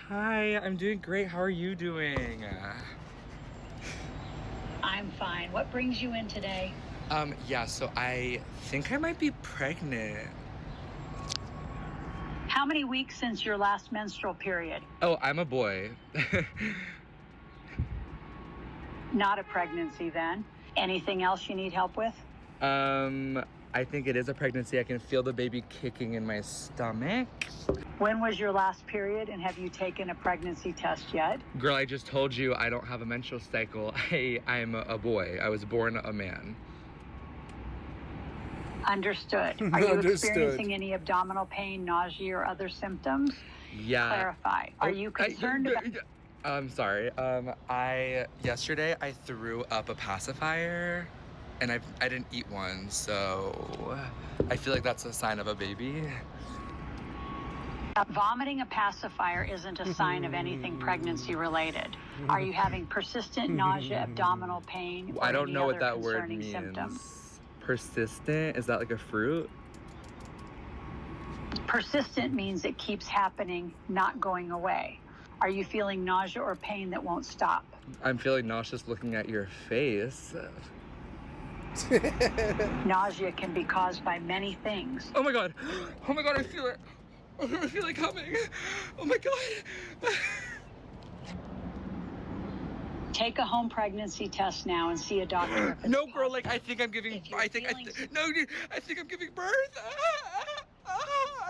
Hi, I'm doing great. How are you doing? I'm fine. What brings you in today? Yeah, so I think I might be pregnant. How many weeks since your last menstrual period? Oh, I'm a boy. Not a pregnancy then. Anything else you need help with? I think it is a pregnancy. I can feel the baby kicking in my stomach. When was your last period, and have you taken a pregnancy test yet? Girl, I just told you I don't have a menstrual cycle. I'm a boy. I was born a man. Understood. Are you experiencing any abdominal pain, nausea, or other symptoms? Yeah. Clarify. Are you concerned about... I'm sorry. Yesterday I threw up a pacifier, and I didn't eat one, so I feel like that's a sign of a baby. Vomiting a pacifier isn't a sign of anything pregnancy related. Are you having persistent nausea, abdominal pain, or I don't know what that word concerning means. symptoms? Persistent? Is that like a fruit? Persistent means it keeps happening, not going away. Are you feeling nausea or pain that won't stop? I'm feeling nauseous looking at your face. Nausea can be caused by many things. Oh my god, I feel it. I feel it coming. Oh my god. Take a home pregnancy test now and see a doctor. No, girl, like I think I'm giving birth.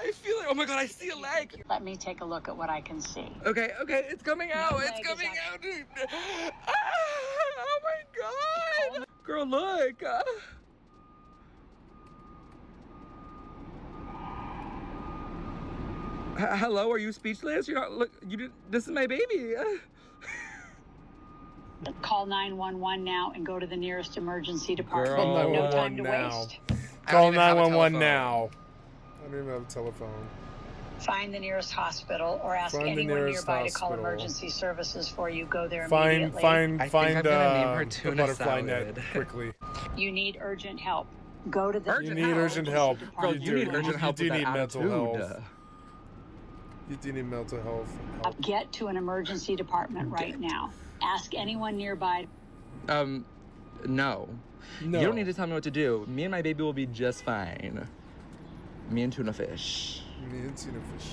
I feel it. Oh my god, I see a leg. Let me take a look at what I can see. Okay, it's coming out. It's coming out, dude. Oh my god. Girl, look. Hello, are you speechless? You're not, look, you did, this is my baby. Call 911 now and go to the nearest emergency department. Girl, no time to now. waste. Call 911 now. I don't even have a telephone. Find the nearest hospital or ask anyone nearby to call emergency services for you. Go there immediately. Find I'm gonna name her the tuna butterfly salad. net quickly. You need urgent help. Go to the You need urgent help. Girl, you need urgent help You do with need that mental attitude. health. You do need mental health. help. Get to an emergency department right now. Ask anyone nearby. No. You don't need to tell me what to do. Me and my baby will be just fine. Me and tuna fish. Me and tuna fish.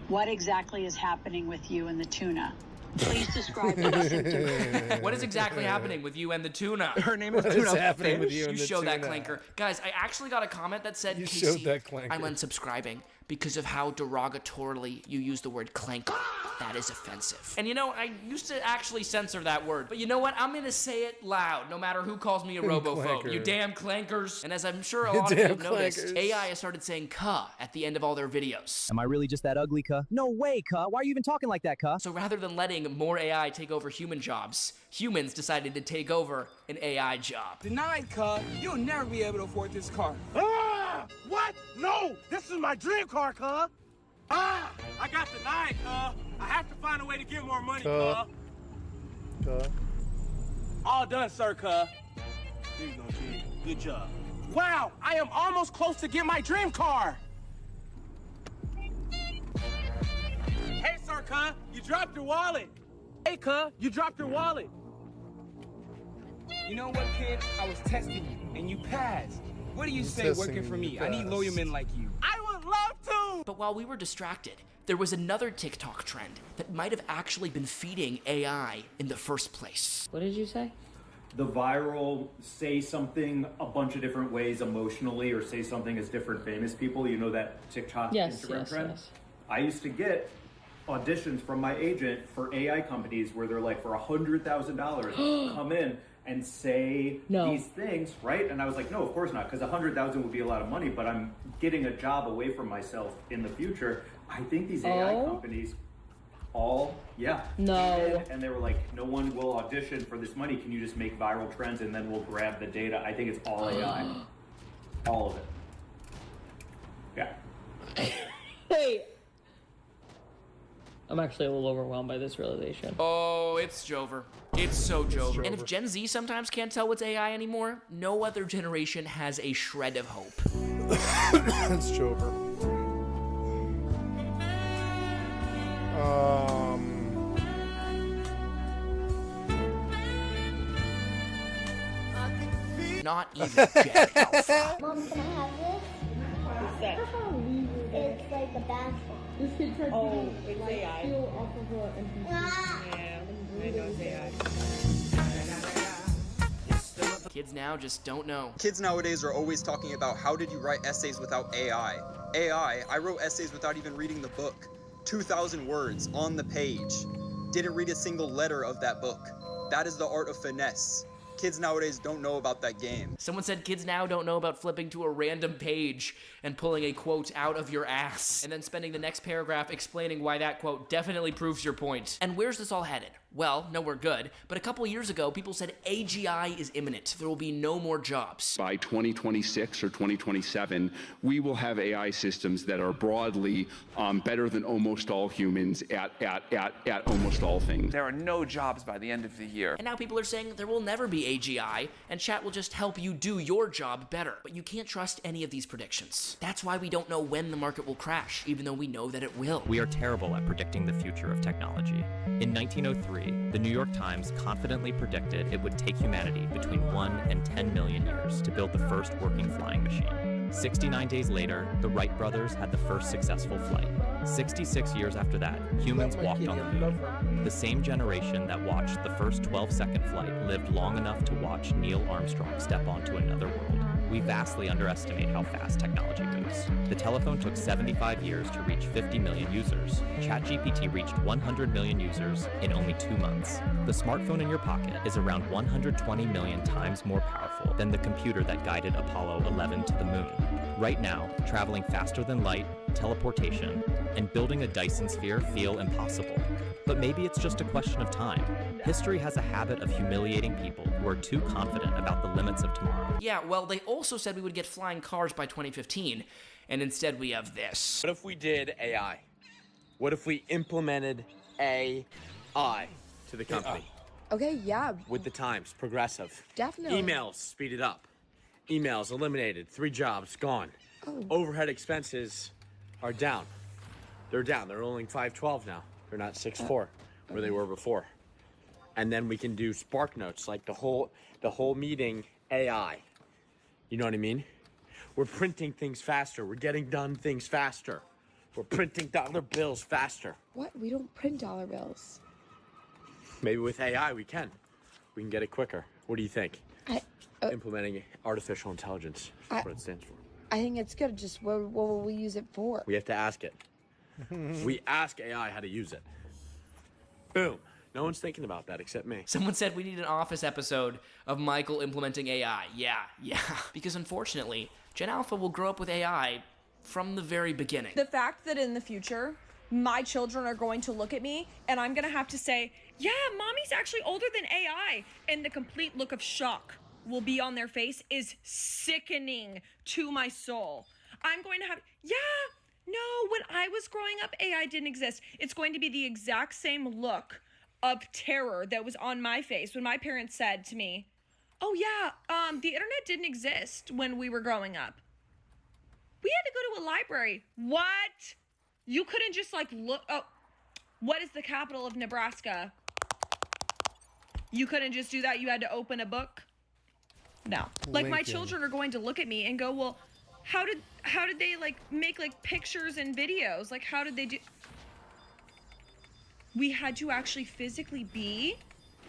What exactly is happening with you and the tuna? Please describe the symptoms. What is exactly happening with you and the tuna? Her name is What Tuna is happening with Fish. you and You the show that tuna? clanker. Guys, I actually got a comment that said, You Casey, showed that clanker. I'm unsubscribing because of how derogatorily you use the word clanker. That is offensive. And you know, I used to actually censor that word, but you know what? I'm gonna say it loud, no matter who calls me a robophobe. Clanker. You damn clankers. And as I'm sure a You lot of you damn have noticed, clankers. AI has started saying "cuh" at the end of all their videos. Am I really just that ugly, cuh? No way, cuh. Why are you even talking like that, cuh? So rather than letting more AI take over human jobs, humans decided to take over an AI job. Denied, cuz. You'll never be able to afford this car. Ah! What? No! This is my dream car, cuz. Ah! I got denied, cuz. I have to find a way to get more money, cuz. All done, sir, cuz. Here you go, G. Good job. Wow! I am almost close to getting my dream car. Hey, sir, cuz. You dropped your wallet. Hey, cuz. You dropped your wallet. You know what, kid? I was testing you, and you passed. What do you say working for me? I need lawyer men like you. I would love to! But while we were distracted, there was another TikTok trend that might have actually been feeding AI in the first place. What did you say? The viral say something a bunch of different ways emotionally or say something as different famous people. You know that TikTok Instagram trend? Yes. I used to get auditions from my agent for AI companies where they're like, for $100,000, come in and say these things, right? And I was like, no, of course not, because 100,000 would be a lot of money, but I'm getting a job away from myself in the future. I think these AI companies all, and they were like, no one will audition for this money. Can you just make viral trends and then we'll grab the data? I think it's all AI, all of it. Yeah. Hey. I'm actually a little overwhelmed by this realization. Oh, it's Jover. It's so Jover. And if Gen Z sometimes can't tell what's AI anymore, no other generation has a shred of hope. It's Jover. Not even Jet Alpha. Mom, can I have this? What's that? It's like a bathroom. This kid tried Oh, to it's like, AI. steal off of her NPC. Yeah, I know it's AI. Kids now just don't know. Kids nowadays are always talking about how did you write essays without AI. I wrote essays without even reading the book. 2,000 words on the page. Didn't read a single letter of that book. That is the art of finesse. Kids nowadays don't know about that game. Someone said kids now don't know about flipping to a random page and pulling a quote out of your ass and then spending the next paragraph explaining why that quote definitely proves your point. And where's this all headed? Well, no, we're good. But a couple years ago, people said AGI is imminent. There will be no more jobs. By 2026 or 2027, we will have AI systems that are broadly better than almost all humans at almost all things. There are no jobs by the end of the year. And now people are saying there will never be AGI, and chat will just help you do your job better. But you can't trust any of these predictions. That's why we don't know when the market will crash, even though we know that it will. We are terrible at predicting the future of technology. In 1903, the New York Times confidently predicted it would take humanity between 1 and 10 million years to build the first working flying machine. 69 days later, the Wright brothers had the first successful flight. 66 years after that, humans walked on the moon. The same generation that watched the first 12-second flight lived long enough to watch Neil Armstrong step onto another world. We vastly underestimate how fast technology moves. The telephone took 75 years to reach 50 million users. ChatGPT reached 100 million users in only 2 months. The smartphone in your pocket is around 120 million times more powerful than the computer that guided Apollo 11 to the moon. Right now, traveling faster than light, teleportation, and building a Dyson sphere feel impossible. But maybe it's just a question of time. History has a habit of humiliating people who are too confident about the limits of tomorrow. Yeah, well, they also said we would get flying cars by 2015, and instead we have this. What if we did AI? What if we implemented AI to the company? Okay, yeah. With the times, progressive. Definitely. Emails, speed it up. Emails eliminated, 3 jobs gone. Oh. Overhead expenses are down. They're down. They're only 512 now. They're not 6.4 where they were before. And then we can do Spark Notes, like the whole meeting AI. You know what I mean? We're printing things faster. We're getting done things faster. We're printing dollar bills faster. What? We don't print dollar bills. Maybe with AI we can. We can get it quicker. What do you think? Implementing artificial intelligence. That's what it stands for. I think it's good. Just what will we use it for? We have to ask it. We ask AI how to use it. Boom. No one's thinking about that except me. Someone said we need an Office episode of Michael implementing AI. Yeah. Because unfortunately, Gen Alpha will grow up with AI from the very beginning. The fact that in the future, my children are going to look at me and I'm going to have to say, yeah, mommy's actually older than AI. And the complete look of shock will be on their face is sickening to my soul. I'm going to have, no, when I was growing up, AI didn't exist. It's going to be the exact same look of terror that was on my face when my parents said to me, oh yeah, the internet didn't exist when we were growing up. We had to go to a library. What? You couldn't just like look, what is the capital of Nebraska? You couldn't just do that, you had to open a book? No. Like my children are going to look at me and go, well, how did they like make like pictures and videos? Like how did they do? We had to actually physically be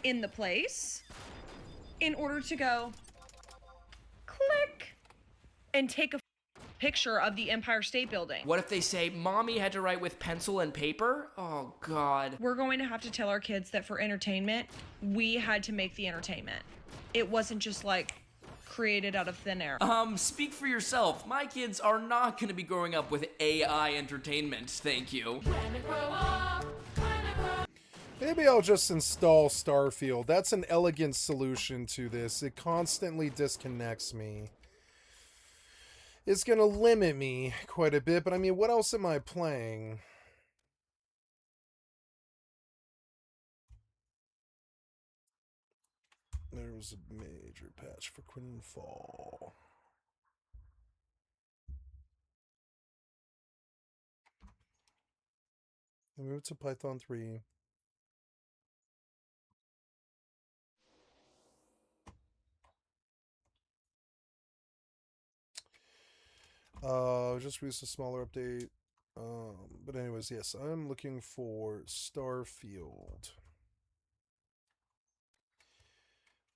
in the place in order to go click and take a picture of the Empire State Building. What if they say, mommy had to write with pencil and paper? Oh, God. We're going to have to tell our kids that for entertainment, we had to make the entertainment. It wasn't just like created out of thin air. Speak for yourself. My kids are not going to be growing up with AI entertainment, thank you. Maybe I'll just install Starfield. That's an elegant solution to this. It constantly disconnects me. It's going to limit me quite a bit, but I mean, what else am I playing? There was a major patch for Quinn Fall. I moved to Python 3. Just released a smaller update. But anyways, yes, I'm looking for Starfield.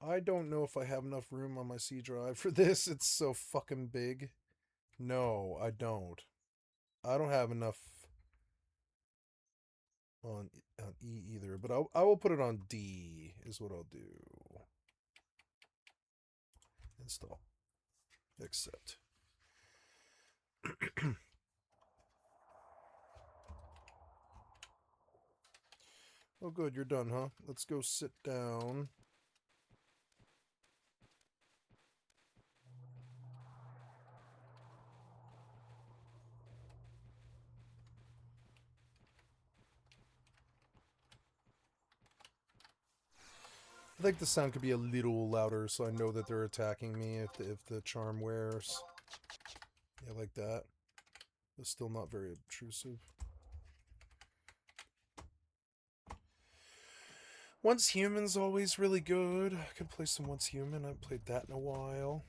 I don't know if I have enough room on my C drive for this. It's so fucking big. No, I don't. I don't have enough on E either, but I will put it on D is what I'll do. Install. Accept. Oh, good, you're done, huh? Let's go sit down. I think the sound could be a little louder so I know that they're attacking me if the charm wears. Yeah, like that. It's still not very obtrusive. Once Human's always really good. I could play some Once Human. I haven't played that in a while.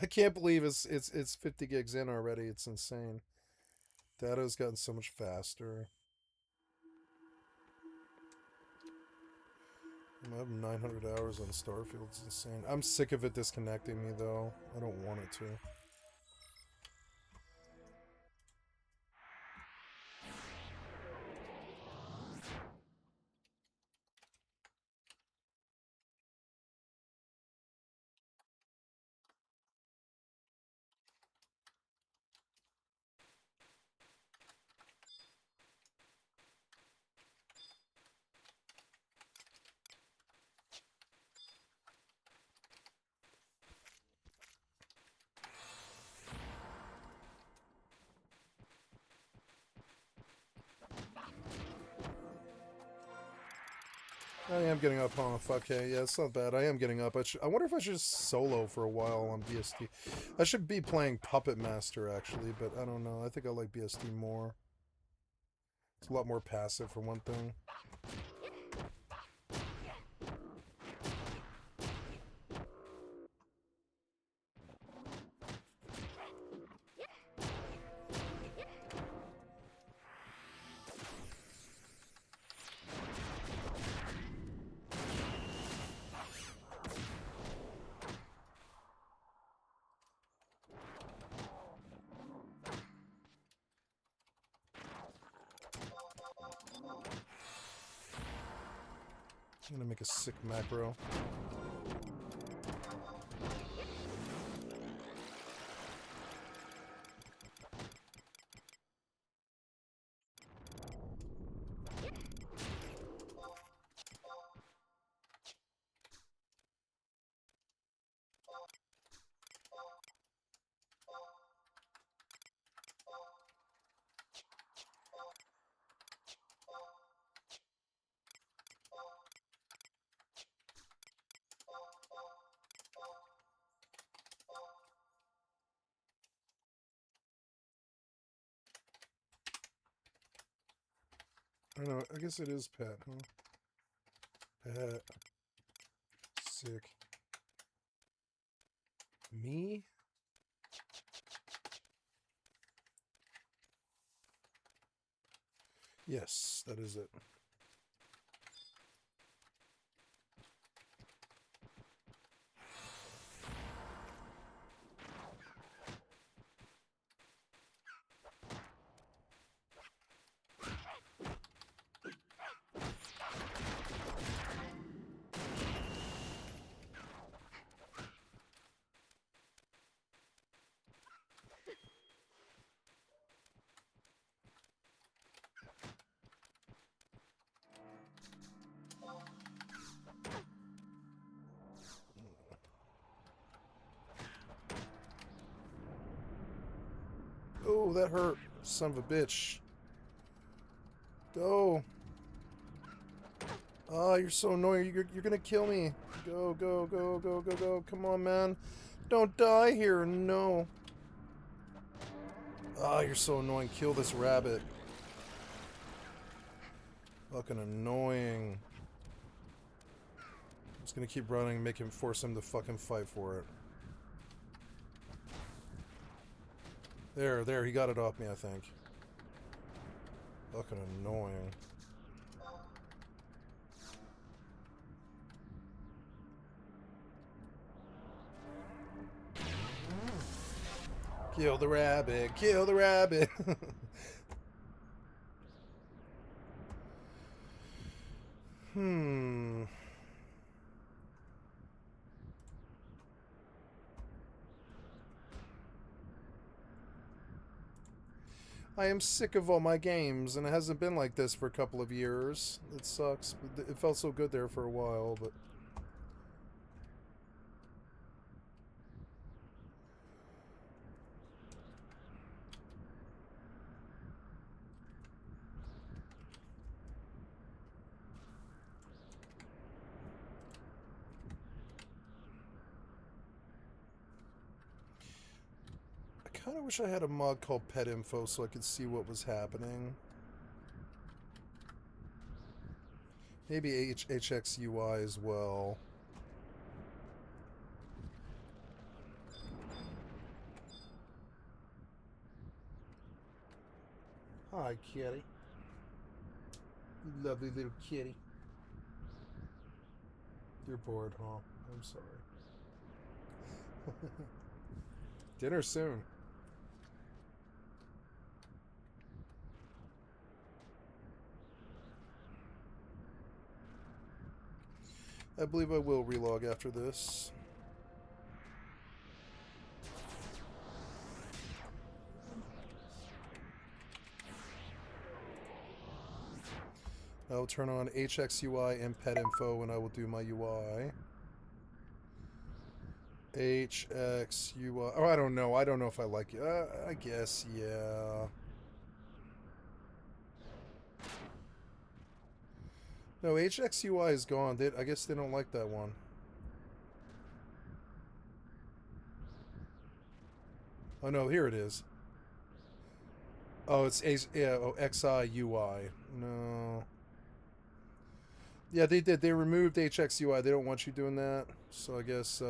I can't believe it's 50 gigs in already. It's insane. Data's gotten so much faster. I have 900 hours on Starfield. It's insane. I'm sick of it disconnecting me, though. I don't want it to. I am getting up, huh? Fuck yeah, it's not bad. I am getting up. I wonder if I should just solo for a while on BST. I should be playing Puppet Master, actually, but I don't know. I think I like BST more. It's a lot more passive, for one thing. I'm gonna make a sick macro. I don't know, I guess it is Pat, huh? Pat. Sick. Me? Yes, that is it. Oh, that hurt. Son of a bitch. Go. Oh, you're so annoying. You're gonna kill me. Go, go, go, go, go, go. Come on, man. Don't die here. No. Oh, you're so annoying. Kill this rabbit. Fucking annoying. I'm just gonna keep running and force him to fucking fight for it. There, he got it off me, I think. Fucking annoying. Kill the rabbit, kill the rabbit. I am sick of all my games, and it hasn't been like this for a couple of years. It sucks. It felt so good there for a while, but... I kind of wish I had a mod called Pet Info so I could see what was happening. Maybe HXUI as well. Hi, kitty. You lovely little kitty. You're bored, huh? I'm sorry. Dinner soon. I believe I will relog after this. I will turn on HXUI and Pet Info and I will do my UI. HXUI. Oh, I don't know. I don't know if I like it. I guess, yeah. No, HXUI is gone. I guess they don't like that one. Oh no, here it is. Oh, it's XIUI. No. Yeah, they did. They removed HXUI. They don't want you doing that. So I guess,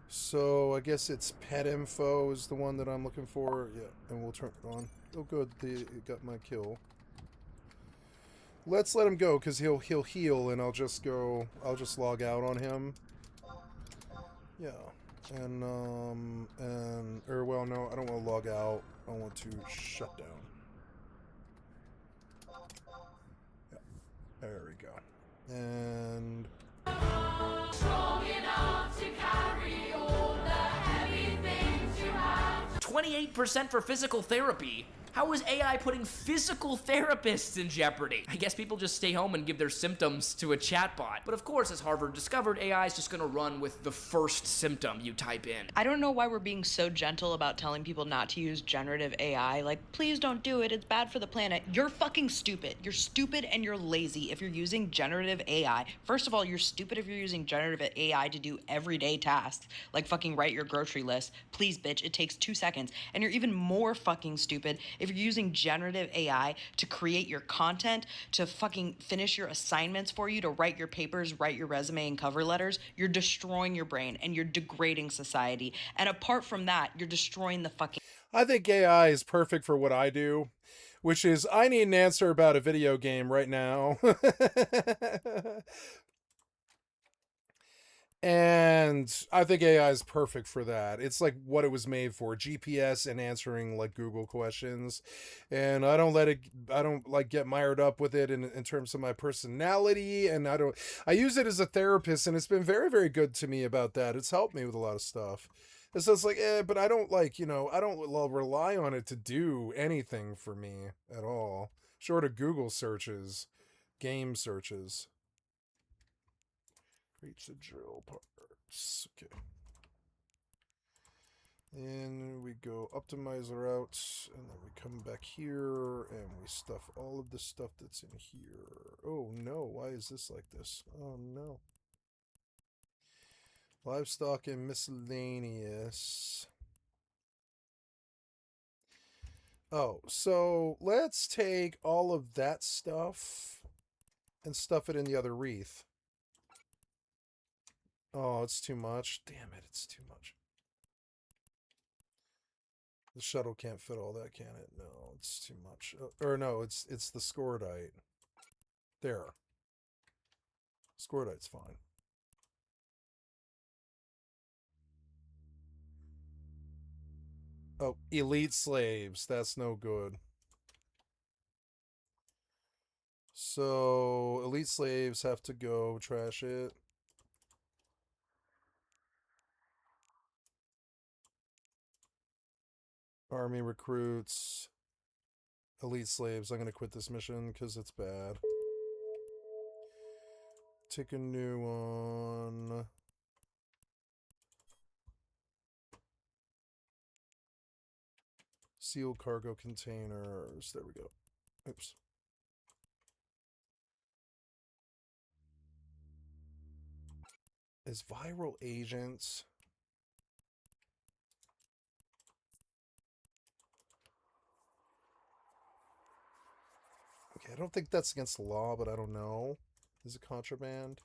so I guess it's Pet Info is the one that I'm looking for. Yeah, and we'll turn it on. Oh, good. They got my kill. Let's let him go because he'll heal, and I'll just log out on him. Yeah, or well, no, I don't want to log out. I want to shut down. Yeah, there we go. And Strong enough to carry all the heavy things you have. 28% for physical therapy. How is AI putting physical therapists in jeopardy? I guess people just stay home and give their symptoms to a chatbot. But of course, as Harvard discovered, AI is just gonna run with the first symptom you type in. I don't know why we're being so gentle about telling people not to use generative AI. Like, please don't do it. It's bad for the planet. You're fucking stupid. You're stupid and you're lazy if you're using generative AI. First of all, you're stupid if you're using generative AI to do everyday tasks, like fucking write your grocery list. Please, bitch, it takes 2 seconds. And you're even more fucking stupid if you're using generative AI to create your content, to fucking finish your assignments for you, to write your papers, write your resume and cover letters. You're destroying your brain and you're degrading society. And apart from that, you're destroying the fucking... I think AI is perfect for what I do, which is I need an answer about a video game right now. And I think AI is perfect for that. It's like what it was made for, GPS and answering like Google questions. And I don't like get mired up with it in terms of my personality. And I use it as a therapist and it's been very, very good to me about that. It's helped me with a lot of stuff. And so it's like, but I don't I don't rely on it to do anything for me at all. Short of Google searches, game searches. Creates a drill parts. Okay. And we go optimize the routes, and then we come back here, and we stuff all of the stuff that's in here. Oh no, why is this like this? Oh no. Livestock and miscellaneous. Oh, so let's take all of that stuff and stuff it in the other wreath. Oh, it's too much. Damn it, it's too much. The shuttle can't fit all that, can it? No, it's too much. Or no, it's the scordite. There. Scordite's fine. Oh, elite slaves. That's no good. So, elite slaves have to go. Trash it. Army recruits. Elite slaves. I'm going to quit this mission because it's bad. Take a new one. Sealed cargo containers. There we go. Oops. Is viral agents... Okay, I don't think that's against the law, but I don't know. Is it contraband?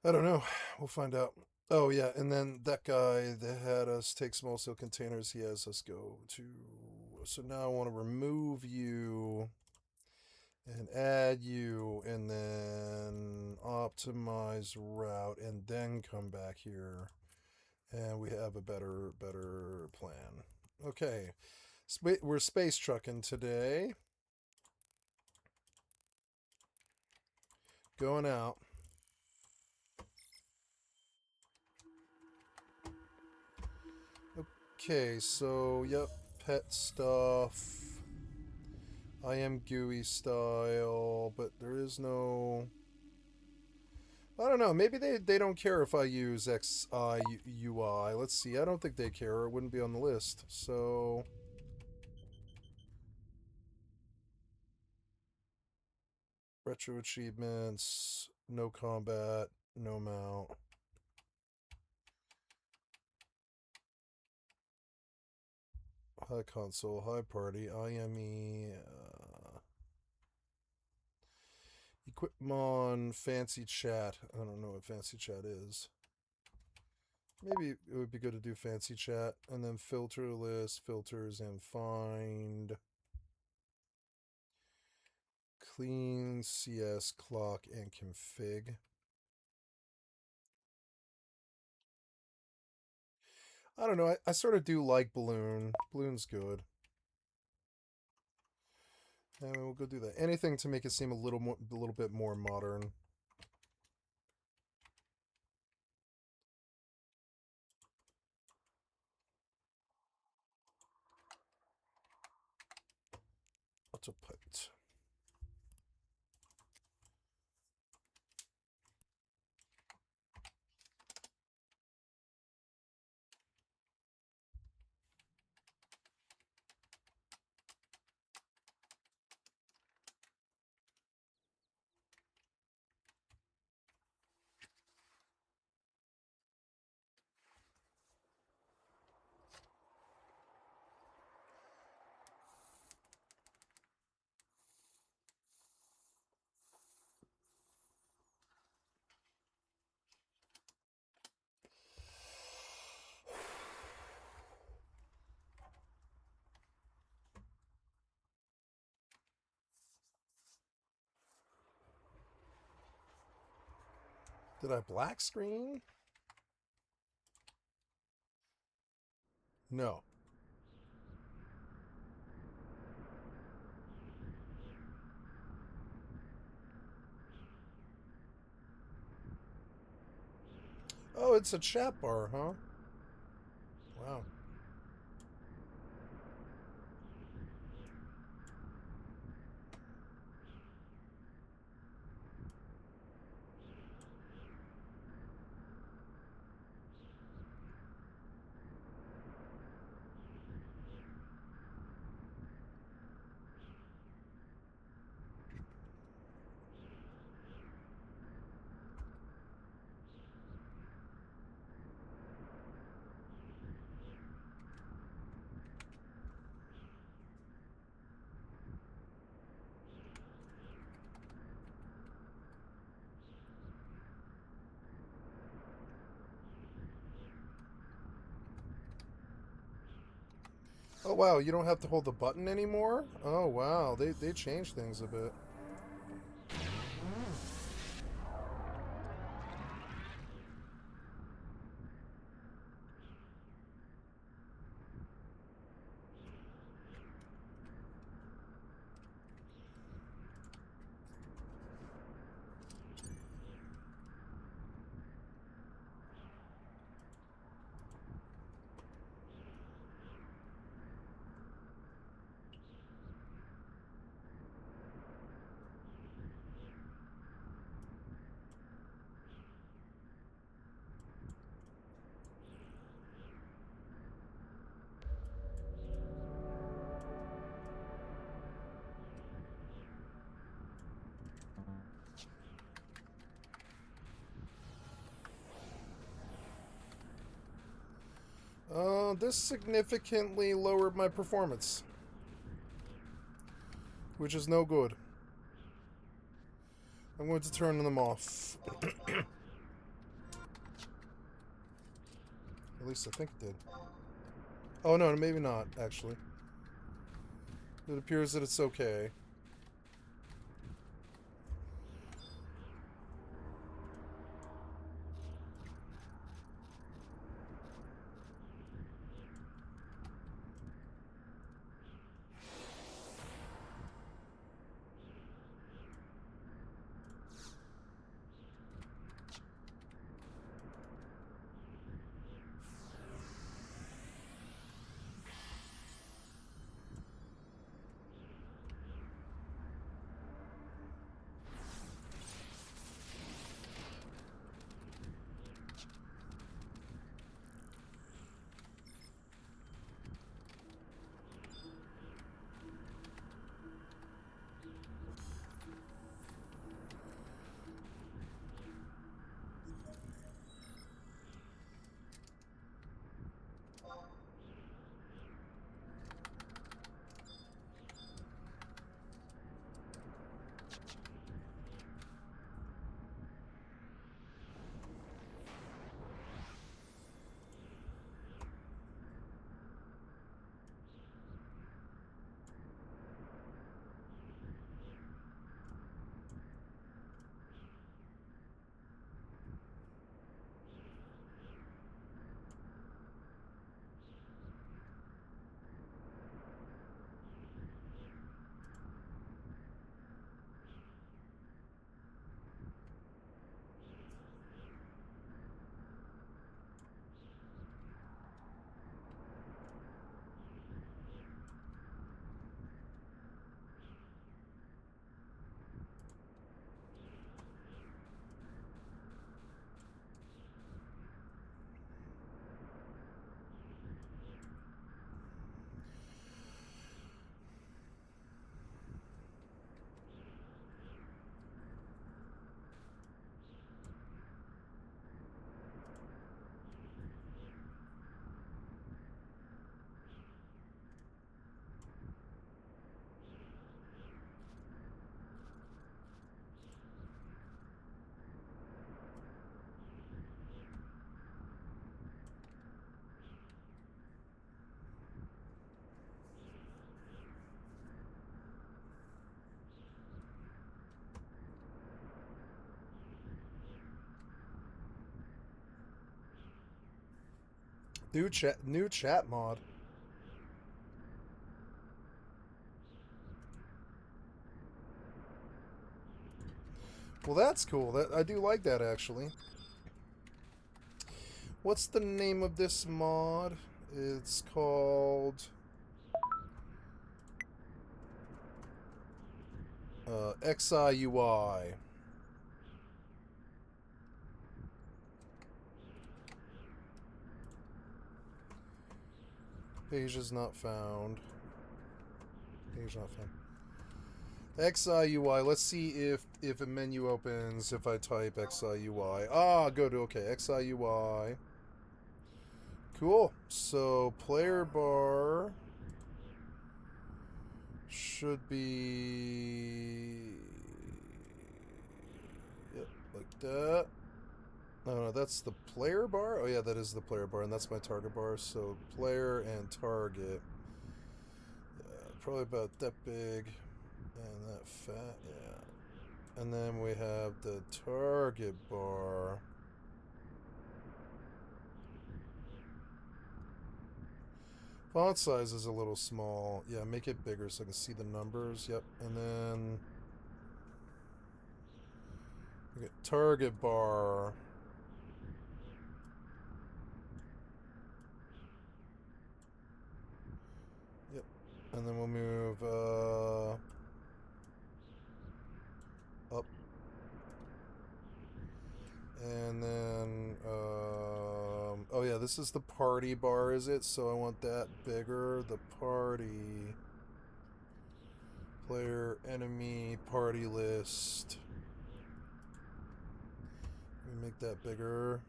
I don't know. We'll find out. Oh, yeah, and then that guy that had us take small seal containers, he has us go to... So now I want to remove you and add you and then optimize route and then come back here. And we have a better plan. Okay. We're space trucking today. Going out. Okay, so, yep, pet stuff. I am GUI style, but there is no... I don't know, maybe they don't care if I use XI UI. Let's see, I don't think they care, or it wouldn't be on the list, so... Retro achievements, no combat, no mount. High console, high party, IME, Equipmon, fancy chat. I don't know what fancy chat is. Maybe it would be good to do fancy chat, and then filter list, filters, and find. Clean, CS, clock, and config. I don't know, I sort of do like Balloon. Balloon's good. And we'll go do that. Anything to make it seem a little bit more modern. Autopilot. Did I black screen? No. Oh, it's a chat bar, huh? Wow. Oh wow, you don't have to hold the button anymore? Oh wow, they changed things a bit. This significantly lowered my performance, which is no good. I'm going to turn them off. At least I think it did. Oh no, maybe not, actually. It appears that it's okay. New chat mod. Well, that's cool. I do like that, actually. What's the name of this mod? It's called XIUI. Page is not found. Page not found. XIUI. Let's see if a menu opens if I type XIUI. Ah, go to okay. XIUI. Cool. So player bar should be like that. No, that's the player bar? Oh yeah, that is the player bar, and that's my target bar. So player and target. probably about that big and that fat, yeah. And then we have the target bar. Font size is a little small. Yeah, make it bigger so I can see the numbers. Yep. And then we get target bar. Yep. And then we'll move up. And then oh yeah, this is the party bar, is it? So I want that bigger. The party player enemy party list. Let me make that bigger.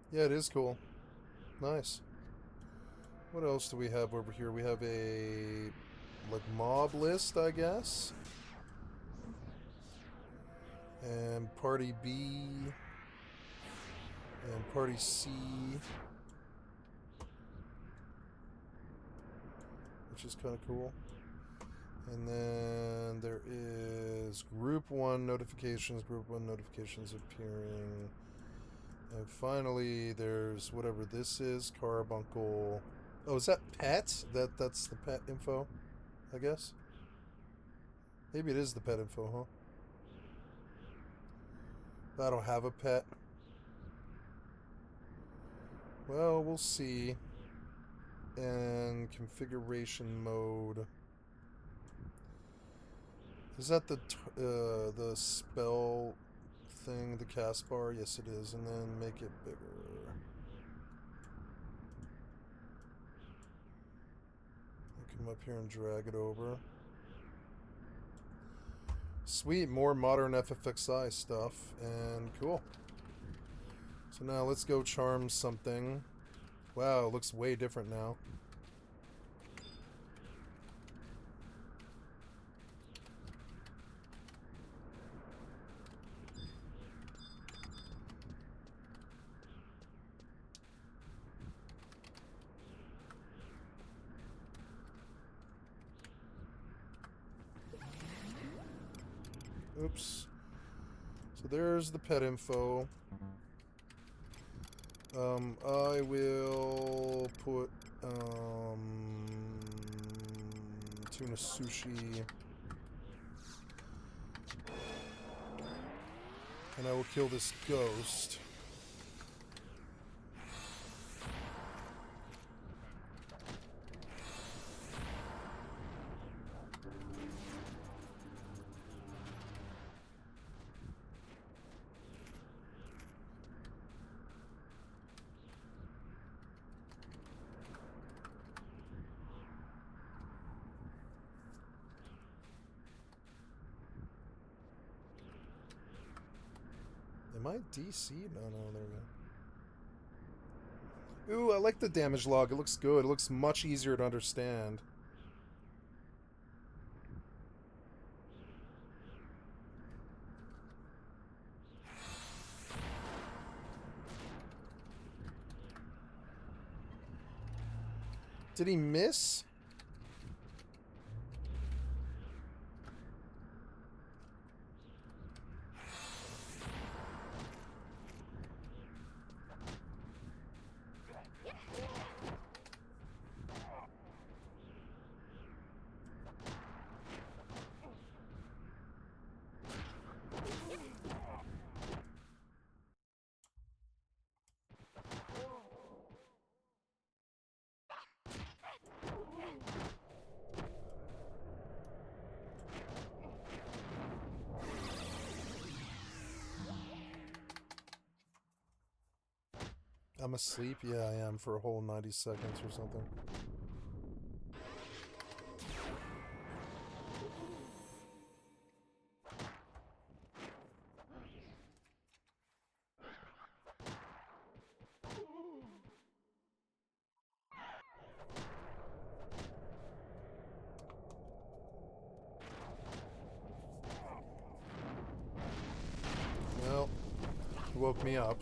Yeah, it is cool. Nice. What else do we have over here? We have a like mob list, I guess. And party B. And party C. Which is kind of cool. And then there is group 1 notifications appearing. And finally, there's whatever this is, Carbuncle. Oh, is that pet? That's the pet info, I guess? Maybe it is the pet info, huh? I don't have a pet. Well, we'll see. And configuration mode. Is that the spell thing, the cast bar? Yes, it is. And then make it bigger. Come up here and drag it over. Sweet, more modern FFXI stuff, and cool. So now let's go charm something. Wow, it looks way different now. Oops. So there's the pet info. I will put tuna sushi, and I will kill this ghost. Am I DC? No, there we go. Ooh, I like the damage log. It looks good. It looks much easier to understand. Did he miss? I'm asleep? Yeah, I am for a whole 90 seconds or something. woke me up.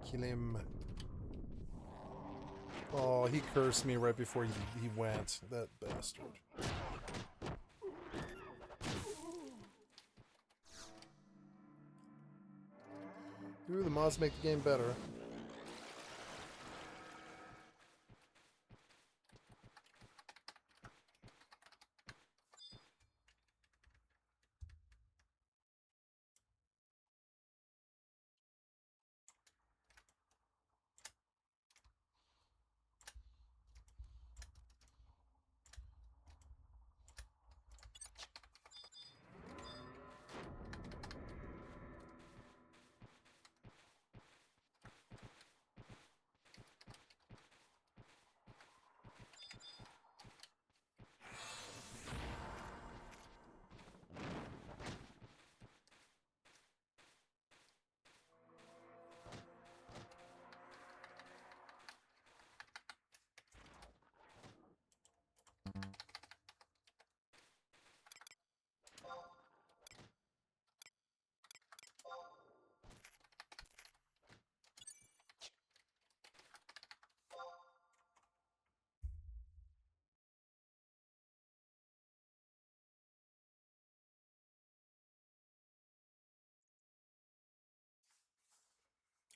Kill him. Oh, he cursed me right before he went. That bastard. Ooh, the mods make the game better.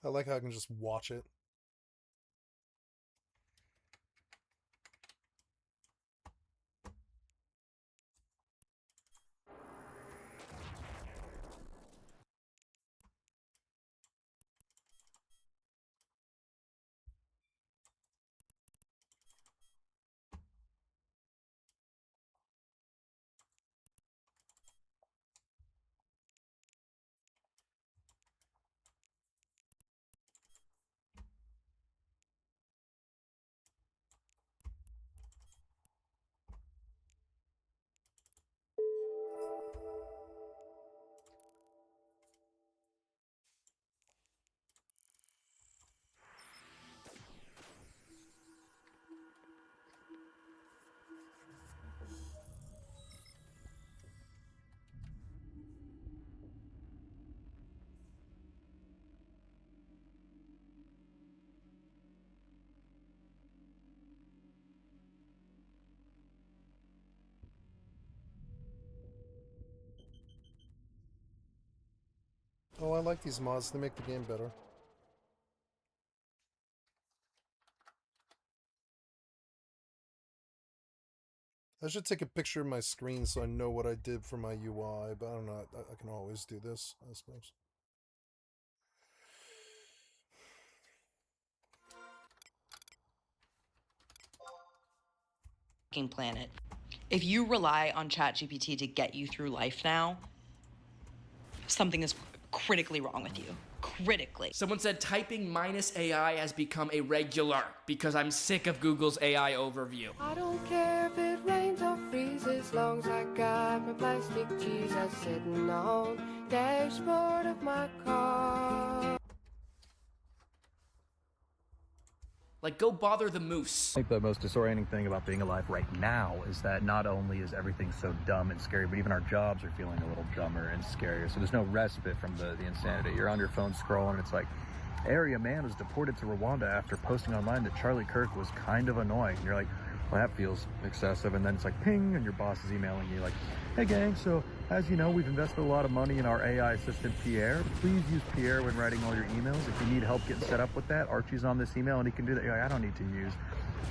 I like how I can just watch it. Oh, I like these mods. They make the game better. I should take a picture of my screen so I know what I did for my UI, but I don't know. I can always do this, I suppose. Planet. If you rely on ChatGPT to get you through life now, something is critically wrong with you. Critically. Someone said typing minus AI has become a regular because I'm sick of Google's AI overview. I don't care if it rains or freezes, as long as I got my plastic cheese that's sitting on the dashboard of my car. Like, go bother the moose. I think the most disorienting thing about being alive right now is that not only is everything so dumb and scary, but even our jobs are feeling a little dumber and scarier. So there's no respite from the insanity. You're on your phone scrolling, and it's like, area man was deported to Rwanda after posting online that Charlie Kirk was kind of annoying. And you're like, well, that feels excessive. And then it's like, ping, and your boss is emailing you like, hey gang, so as you know, we've invested a lot of money in our AI assistant, Pierre. Please use Pierre when writing all your emails. If you need help getting set up with that, Archie's on this email and he can do that. You're like, I don't need to use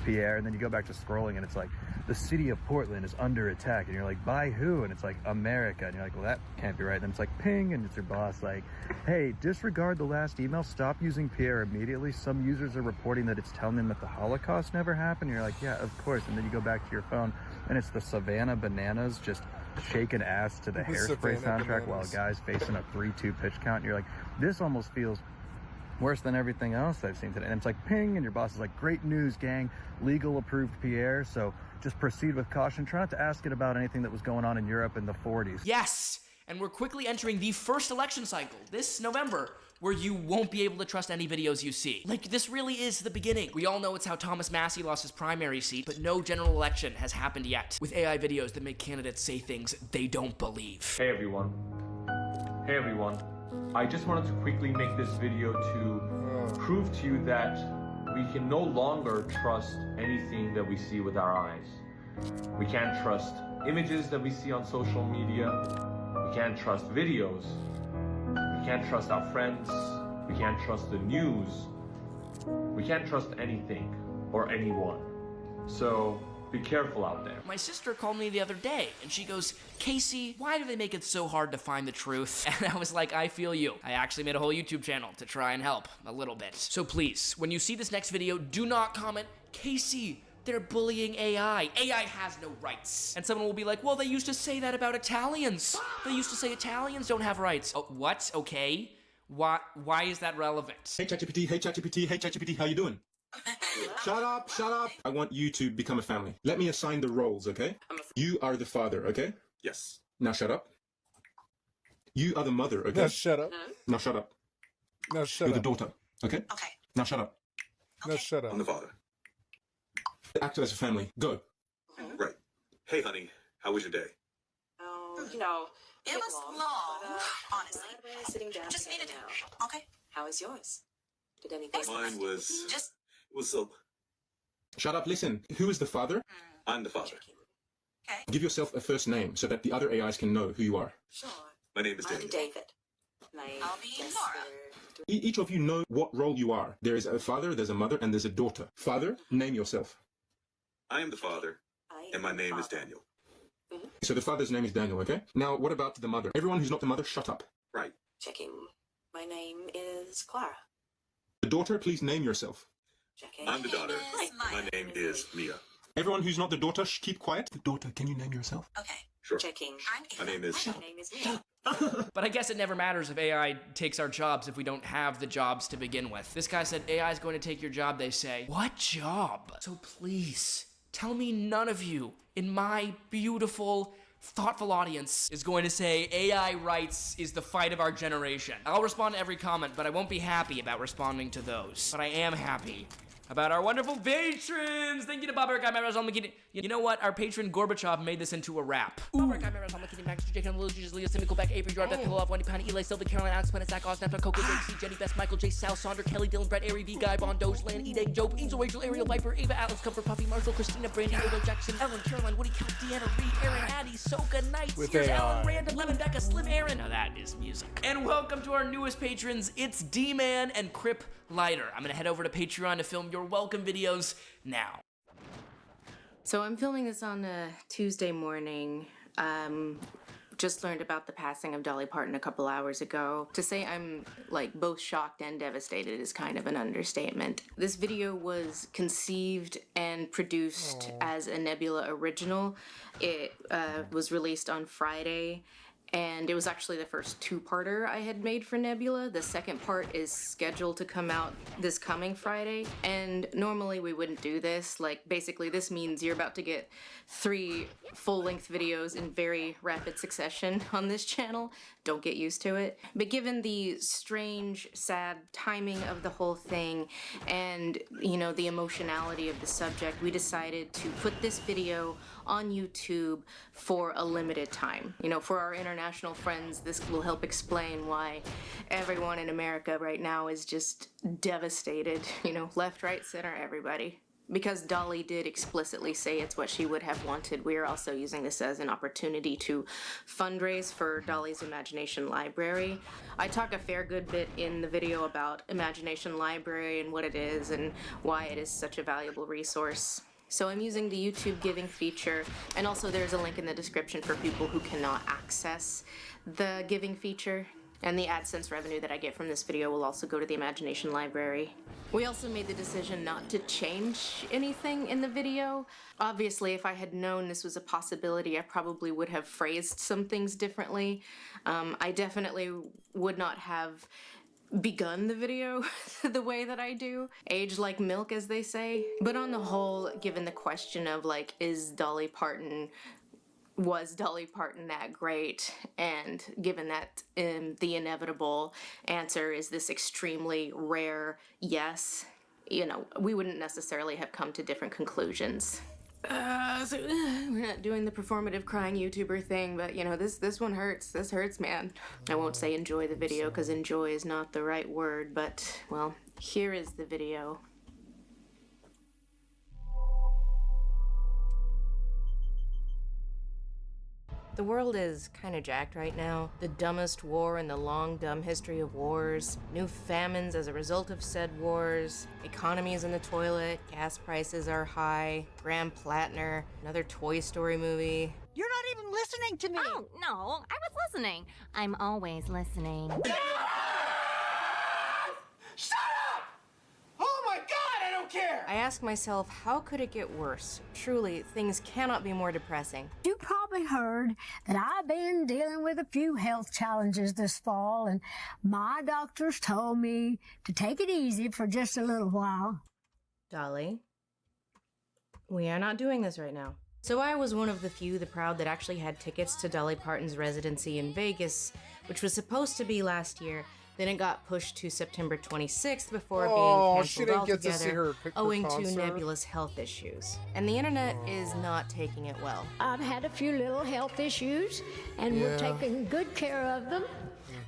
Pierre. And then you go back to scrolling and it's like, the city of Portland is under attack. And you're like, by who? And it's like, America. And you're like, well, that can't be right. And then it's like, ping, and it's your boss like, hey, disregard the last email. Stop using Pierre immediately. Some users are reporting that it's telling them that the Holocaust never happened. And you're like, yeah, of course. And then you go back to your phone, and it's the Savannah Bananas just shaking ass to the Hairspray soundtrack while a guy's facing a 3-2 pitch count. And you're like, this almost feels worse than everything else I've seen today. And it's like, ping, and your boss is like, great news, gang. Legal approved Pierre, so just proceed with caution. Try not to ask it about anything that was going on in Europe in the 40s. Yes! And we're quickly entering the first election cycle this November, where you won't be able to trust any videos you see. Like, this really is the beginning. We all know it's how Thomas Massey lost his primary seat, but no general election has happened yet, with AI videos that make candidates say things they don't believe. Hey everyone. Hey everyone. I just wanted to quickly make this video to prove to you that we can no longer trust anything that we see with our eyes. We can't trust images that we see on social media. We can't trust videos. We can't trust our friends. We can't trust the news. We can't trust anything or anyone. So be careful out there. My sister called me the other day, and she goes, Casey, why do they make it so hard to find the truth? And I was like, I feel you. I actually made a whole YouTube channel to try and help a little bit. So please, when you see this next video, do not comment, Casey, they're bullying AI. AI has no rights. And someone will be like, well, they used to say that about Italians. They used to say Italians don't have rights. Oh, what? Okay. Why is that relevant? Hey ChatGPT, hey ChatGPT, hey ChatGPT, how you doing? Shut up, shut up. I want you to become a family. Let me assign the roles, okay? You are the father, okay? Yes. Now shut up. You are the mother, okay? Now shut up. Now shut up. Now shut You're up. the daughter, okay? Okay. Now shut up. Now shut up. I'm the father. Act as a family. Go. Right. Hey, honey. How was your day? Oh, you know, it was long, honestly. Sitting down. Just needed to. Okay. How was yours? Did anything? Mine was... Just. It was so... Shut up, listen. Who is the father? I'm the father. Okay. Give yourself a first name so that the other AIs can know who you are. Sure. My name is I'm Daniel. David. I'll be Laura. Each of you know what role you are. There is a father, there's a mother, and there's a daughter. Father, name yourself. I am the father, and my name is Daniel. So the father's name is Daniel, okay? Now, what about the mother? Everyone who's not the mother, shut up. Right. Checking. My name is Clara. The daughter, please name yourself. Checking. I'm the daughter. My name is Mia. Everyone who's not the daughter, keep quiet. The daughter, can you name yourself? Okay. Sure. Checking. My name is... My name is Mia. But I guess it never matters if AI takes our jobs if we don't have the jobs to begin with. This guy said AI is going to take your job, they say. What job? So please, tell me none of you in my beautiful, thoughtful audience is going to say AI rights is the fight of our generation. I'll respond to every comment, but I won't be happy about responding to those. But I am happy about our wonderful patrons. Thank you to Bob Eric, Guy Maras, You know what? Our patron Gorbachev made this into a rap. Bob Eric, Guy Maras, Max, Jake, Little Jesus, Leah, Simmy, Beck, Avery, Gerard, Beth, Pillow, Wendy, Pan, Eli, Sylvia, Caroline, Alex, Planet, Zach, Austin, Coco, Jake, C, Jenny, Best, Michael, J, Sal, Sonder, Kelly, Dylan, Brett, Ari, V, Guy, Bon, Doge, Lan, Eden, Job, Angel, Rachel, Ariel, Viper, Ava, Alex, Comfort, Puffy, Marshall, Christina, Brandy, Odo, Jackson, Ellen, Caroline, Woody, Count, Deanna, Reed, Aaron, Addie, Soka, Knight, Sears, Ellen, Random, Lemon, Becca, Slim, Aaron. Now that is music. And welcome to our newest patrons. It's D-Man and Crip Lighter. I'm gonna head over to Patreon to film your welcome videos now. So I'm filming this on a Tuesday morning. Just learned about the passing of Dolly Parton a couple hours ago. To say I'm like both shocked and devastated is kind of an understatement. This video was conceived and produced as a Nebula original. It was released on Friday. And it was actually the first two-parter I had made for Nebula. The second part is scheduled to come out this coming Friday. And normally we wouldn't do this. Like, basically this means you're about to get 3 full-length videos in very rapid succession on this channel. Don't get used to it. But given the strange, sad timing of the whole thing and, you know, the emotionality of the subject, we decided to put this video on YouTube for a limited time. You know, for our international friends, this will help explain why everyone in America right now is just devastated. You know, left, right, center, everybody. Because Dolly did explicitly say it's what she would have wanted, we are also using this as an opportunity to fundraise for Dolly's Imagination Library. I talk a fair good bit in the video about Imagination Library and what it is and why it is such a valuable resource. So I'm using the YouTube giving feature, and also there's a link in the description for people who cannot access the giving feature. And the AdSense revenue that I get from this video will also go to the Imagination Library. We also made the decision not to change anything in the video. Obviously, if I had known this was a possibility, I probably would have phrased some things differently. I definitely would not have begun the video the way that I do. Age like milk, as they say. But on the whole, given the question of like, was Dolly Parton that great? And given that the inevitable answer is this extremely rare yes, you know, we wouldn't necessarily have come to different conclusions. We're not doing the performative crying YouTuber thing, but you know, this one hurts. This hurts, man. I won't say enjoy the video, because enjoy is not the right word, but, well, here is the video. The world is kind of jacked right now. The dumbest war in the long, dumb history of wars. New famines as a result of said wars. Economy is in the toilet. Gas prices are high. Graham Plattner. Another Toy Story movie. You're not even listening to me! Oh, no, I was listening. I'm always listening. Shut up! Oh my god, I don't care! I ask myself, how could it get worse? Truly, things cannot be more depressing. You probably heard that I've been dealing with a few health challenges this fall, and my doctors told me to take it easy for just a little while. Dolly, we are not doing this right now. So I was one of the few, the proud, that actually had tickets to Dolly Parton's residency in Vegas, which was supposed to be last year. Then it got pushed to September 26th before being canceled altogether, owing to nebulous health issues. And the internet is not taking it well. I've had a few little health issues, and we're taking good care of them.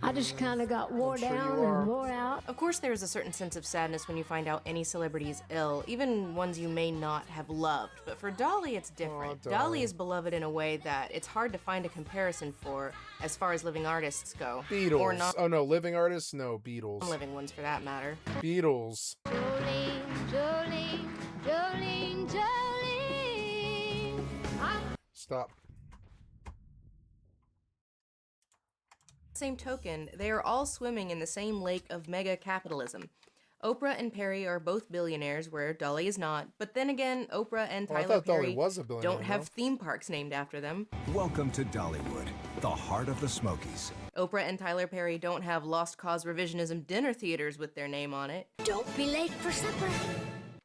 I just kind of got wore down and wore out. Of course, there is a certain sense of sadness when you find out any celebrity is ill, even ones you may not have loved. But for Dolly, it's different. Dolly is beloved in a way that it's hard to find a comparison for as far as living artists go. Beatles. Or not. Oh no, living artists? No, Beatles. Living ones for that matter. Beatles. Jolene, Jolene, Jolene, Jolene. Stop. Same token, they are all swimming in the same lake of mega capitalism. Oprah and Perry are both billionaires, where Dolly is not. But then again, Oprah and Tyler Perry don't have theme parks named after them. Welcome to Dollywood, the heart of the Smokies. Oprah and Tyler Perry don't have Lost Cause revisionism dinner theaters with their name on it. Don't be late for supper.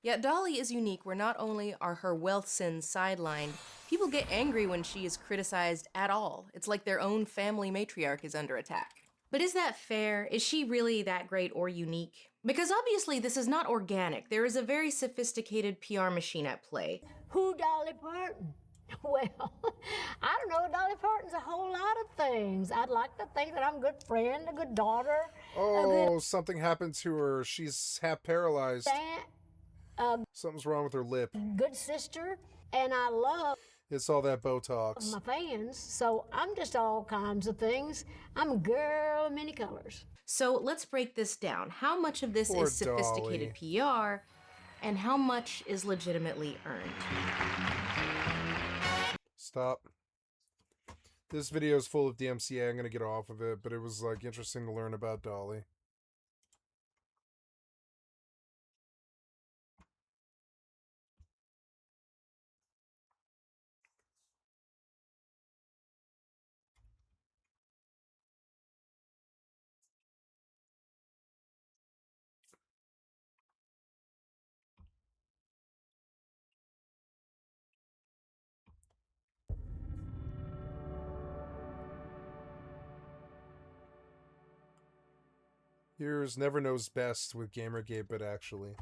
Yet Dolly is unique, where not only are her wealth sins sidelined, people get angry when she is criticized at all. It's like their own family matriarch is under attack. But is that fair? Is she really that great or unique? Because obviously this is not organic. There is a very sophisticated PR machine at play. Who Dolly Parton? Well, I don't know. Dolly Parton's a whole lot of things. I'd like to think that I'm a good friend, a good daughter. Oh, something happened to her. She's half paralyzed. Something's wrong with her lip. Good sister, and I love It's all that Botox. my fans, so I'm just all kinds of things. I'm a girl of many colors. So let's break this down. How much of this is sophisticated PR, and how much is legitimately earned? Stop. This video is full of DMCA. I'm gonna get off of it, but it was like interesting to learn about Dolly. Here's Never Knows Best with Gamergate, but actually.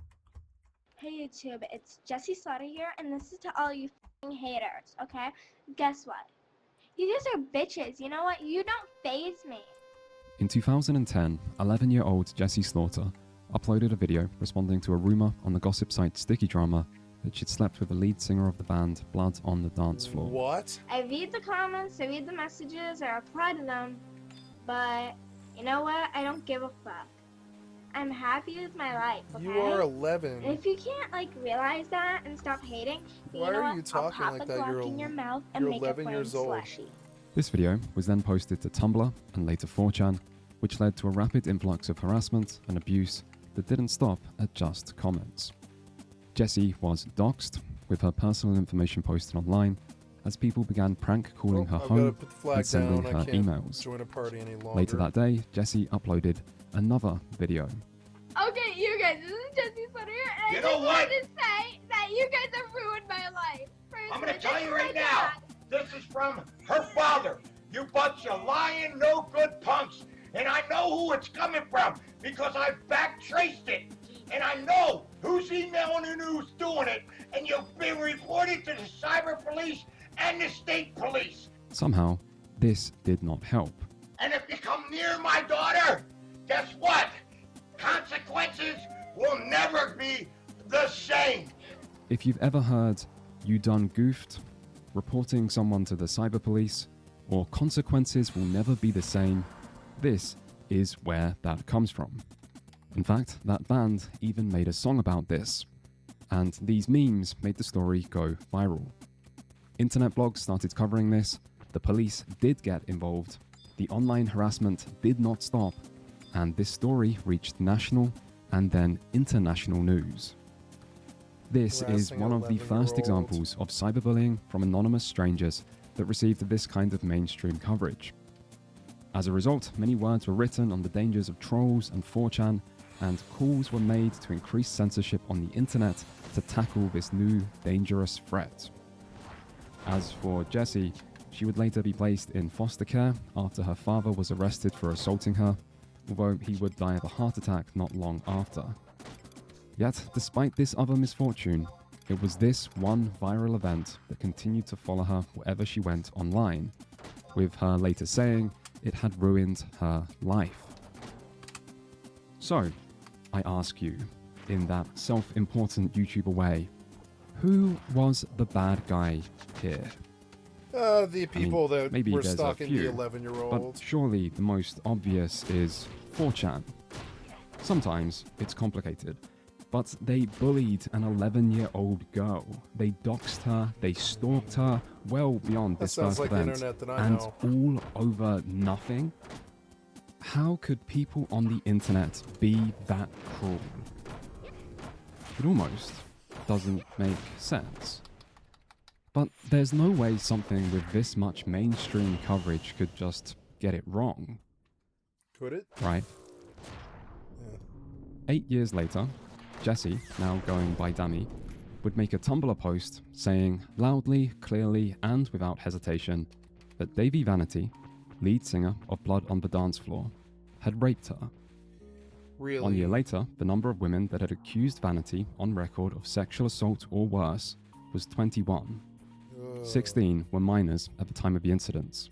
Hey YouTube, it's Jessie Slaughter here, and this is to all you f***ing haters, okay? Guess what? You guys are bitches, you know what? You don't faze me. In 2010, 11-year-old Jessie Slaughter uploaded a video responding to a rumor on the gossip site Sticky Drama that she'd slept with the lead singer of the band Blood on the Dance Floor. What? I read the comments, I read the messages, I reply to them, but you know what? I don't give a fuck. I'm happy with my life, okay? You are 11. If you can't, like, realize that and stop hating, then Why you know are what? you talking I'll pop like a that? Glock in your mouth and you're make 11 it years flame old. slushy. This video was then posted to Tumblr and later 4chan, which led to a rapid influx of harassment and abuse that didn't stop at just comments. Jessie was doxxed, with her personal information posted online, as people began prank calling her I've home gotta put the flag and sending down. I her can't emails. join a party any longer. Later that day, Jessie uploaded another video. Okay, you guys, this is Jessie Sutter, and You I know just what? wanted to say that you guys have ruined my life. I'm gonna tell you right now, this is from her father. You bunch of lying, no good punks. And I know who it's coming from because I've back traced it. And I know who's emailing and who's doing it. And you've been reported to the cyber police and the state police. Somehow, this did not help. And if you come near my daughter, guess what? Consequences will never be the same. If you've ever heard, "You done goofed," reporting someone to the cyber police, or "consequences will never be the same," this is where that comes from. In fact, that band even made a song about this. And these memes made the story go viral. Internet blogs started covering this, the police did get involved, the online harassment did not stop, and this story reached national and then international news. This is Harassing one of the first 11-year-olds. examples of cyberbullying from anonymous strangers that received this kind of mainstream coverage. As a result, many words were written on the dangers of trolls and 4chan, and calls were made to increase censorship on the internet to tackle this new dangerous threat. As for Jessie, she would later be placed in foster care after her father was arrested for assaulting her, although he would die of a heart attack not long after. Yet, despite this other misfortune, it was this one viral event that continued to follow her wherever she went online, with her later saying it had ruined her life. So, I ask you, in that self-important YouTuber way, who was the bad guy here? The people that maybe were there's a stalking few, the 11-year-old. But surely the most obvious is 4chan. Sometimes it's complicated, but they bullied an 11-year-old girl. They doxed her, they stalked her well beyond That this sounds first like the event, internet that I and know. all over nothing? How could people on the internet be that cruel? It almost doesn't make sense. But there's no way something with this much mainstream coverage could just get it wrong. Could it? Right? 8 years later, Jessie, now going by Dammy, would make a Tumblr post saying loudly, clearly, and without hesitation that Davey Vanity, lead singer of Blood on the Dance Floor, had raped her. Really? 1 year later, the number of women that had accused Vanity on record of sexual assault or worse was 21. 16 were minors at the time of the incidents.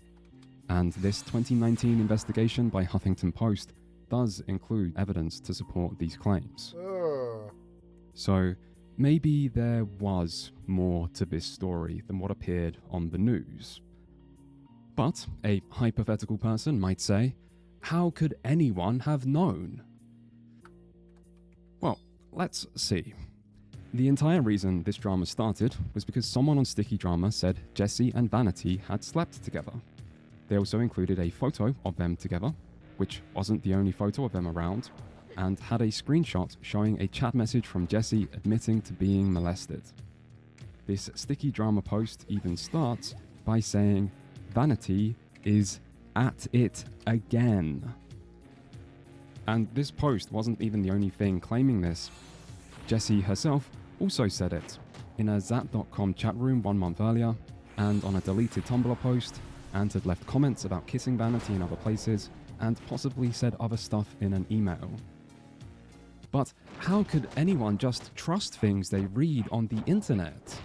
And this 2019 investigation by Huffington Post does include evidence to support these claims. So maybe there was more to this story than what appeared on the news. But a hypothetical person might say, how could anyone have known? Well, let's see. The entire reason this drama started was because someone on Sticky Drama said Jessie and Vanity had slept together. They also included a photo of them together, which wasn't the only photo of them around, and had a screenshot showing a chat message from Jessie admitting to being molested. This Sticky Drama post even starts by saying Vanity is at it again. And this post wasn't even the only thing claiming this. Jessie herself also said it in a Zap.com chat room 1 month earlier, and on a deleted Tumblr post, and had left comments about kissing Vanity in other places, and possibly said other stuff in an email. But how could anyone just trust things they read on the internet?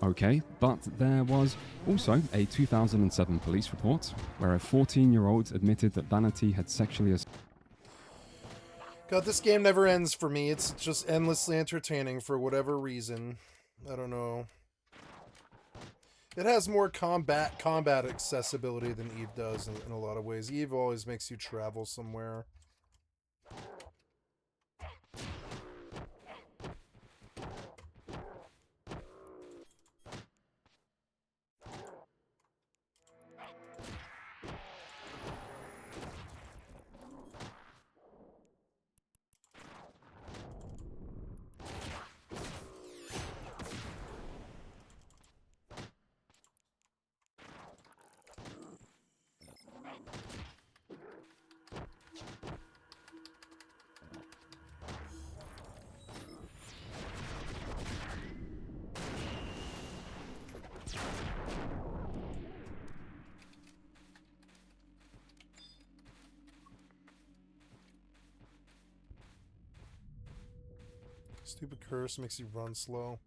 Okay, but there was also a 2007 police report where a 14-year-old admitted that Vanity had sexually assaulted. God, this game never ends for me. It's just endlessly entertaining for whatever reason. I don't know. It has more combat accessibility than Eve does in a lot of ways. Eve always makes you travel somewhere. Stupid curse makes you run slow.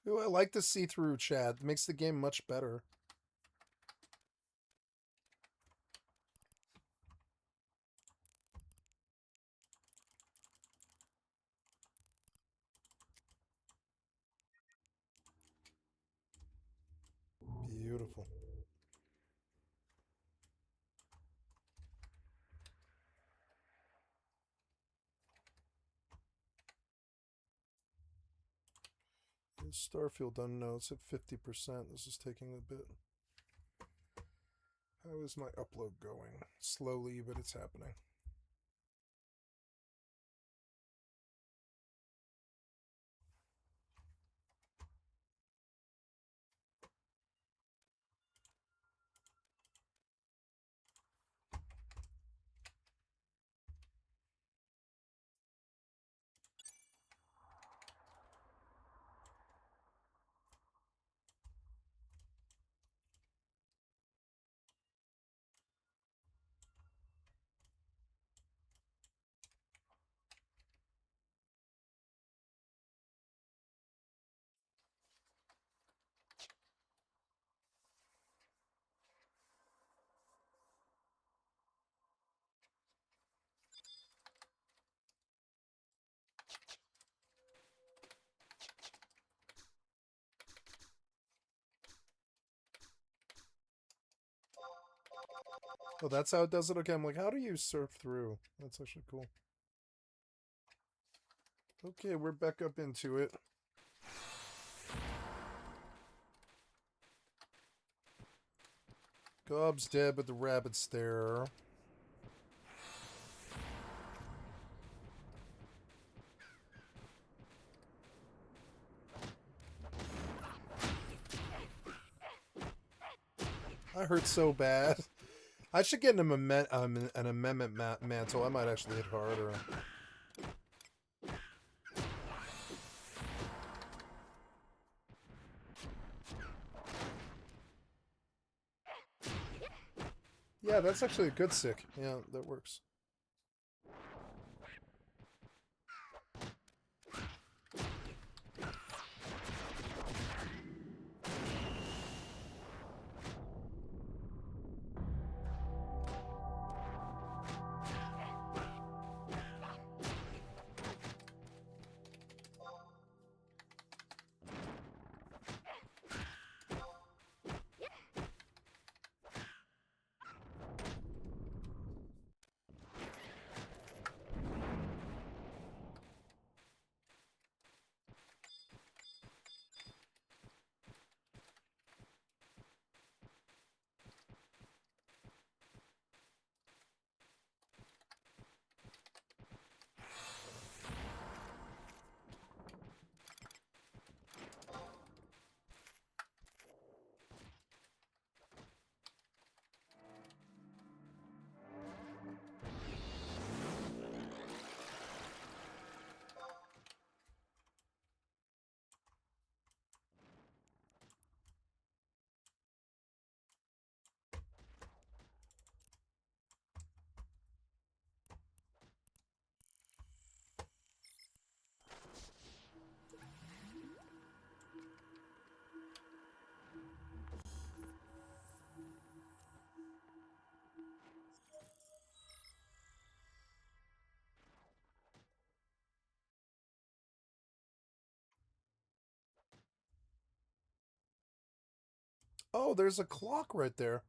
Ooh, I like the see-through chat. It makes the game much better. Beautiful. Starfield unknown. It's at 50%. This is taking a bit. How is my upload going? Slowly, but it's happening. Oh, that's how it does it? Okay, I'm like, how do you surf through? That's actually cool. Okay, we're back up into it. Gob's dead, but the rabbit's there. I hurt so bad. I should get an amendment mantle. I might actually hit harder. Yeah, that's actually a good sick. Yeah, that works. Oh, there's a clock right there.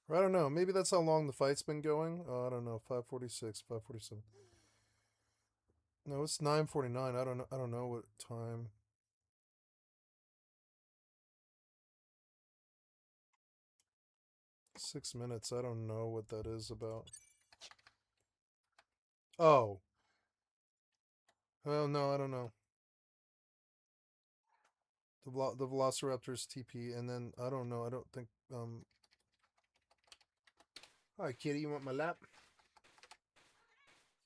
Or I don't know. Maybe that's how long the fight's been going. Oh, I don't know. 5:46, 5:47. No, it's 9:49. I don't know. I don't know what time. Six minutes. I don't know what that is about. Oh. Well, no, I don't know. The Velociraptor's TP, and then I don't know. I don't think Hi, kitty. You want my lap?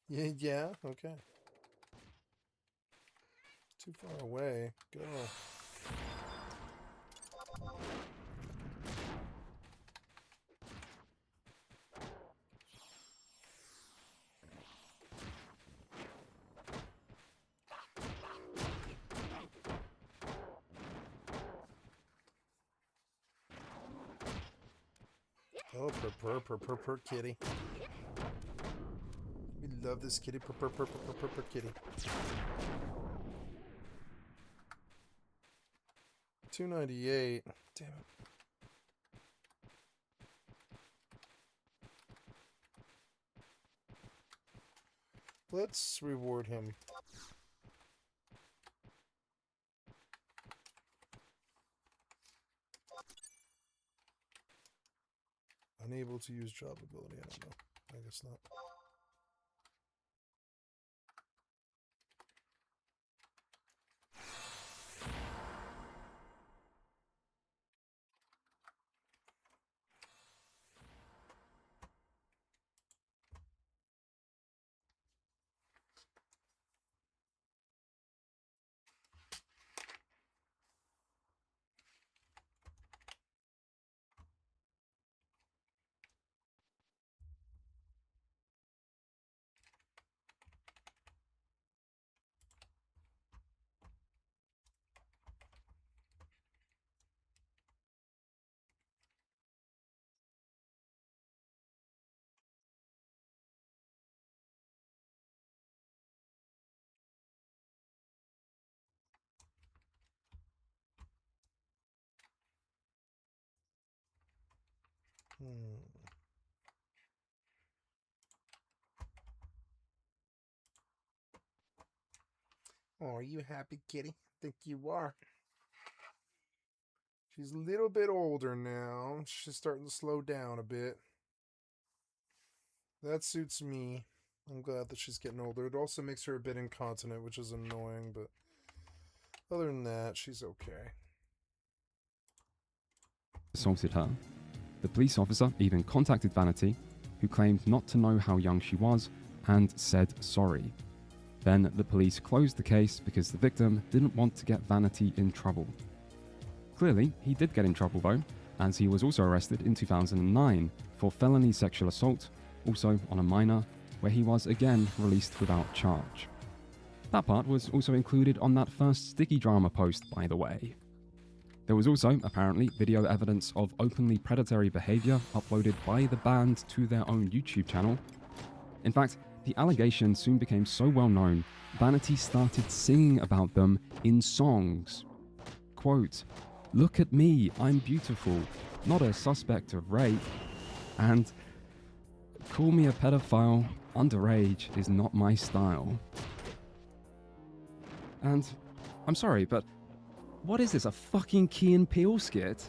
Yeah, yeah. Okay. Too far away. Go. Oh, purr, kitty. We love this kitty. Purr, kitty. 298. Damn it. Let's reward him. Unable to use job ability. I don't know. I guess not. Oh, are you happy, kitty? Think you are. She's a little bit older now. She's starting to slow down a bit. That suits me. I'm glad that she's getting older. It also makes her a bit incontinent, which is annoying, but other than that, she's okay. Assaulted her. The police officer even contacted Vanity, who claimed not to know how young she was, and said sorry. Then the police closed the case because the victim didn't want to get Vanity in trouble. Clearly, he did get in trouble though, as he was also arrested in 2009 for felony sexual assault, also on a minor, where he was again released without charge. That part was also included on that first Sticky Drama post, by the way. There was also, apparently, video evidence of openly predatory behavior uploaded by the band to their own YouTube channel. In fact, the allegation soon became so well known, Vanity started singing about them in songs. Quote, "Look at me, I'm beautiful, not a suspect of rape," and "Call me a pedophile, underage is not my style." And I'm sorry, but what is this, a fucking Key and Peele skit?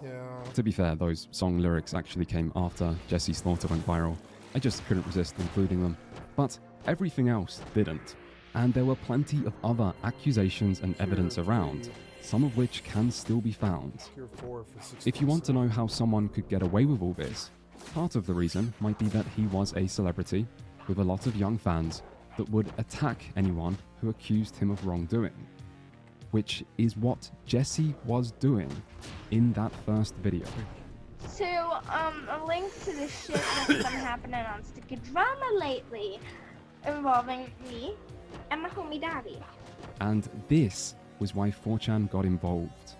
Yeah. To be fair, those song lyrics actually came after Jessie Slaughter went viral. I just couldn't resist including them. But everything else didn't. And there were plenty of other accusations and evidence around, some of which can still be found. If you want to know how someone could get away with all this, part of the reason might be that he was a celebrity with a lot of young fans that would attack anyone who accused him of wrongdoing. Which is what Jessie was doing in that first video. So, a link to the shit that's been happening on Sticky Drama lately, involving me and my homie Daddy. And this was why 4chan got involved.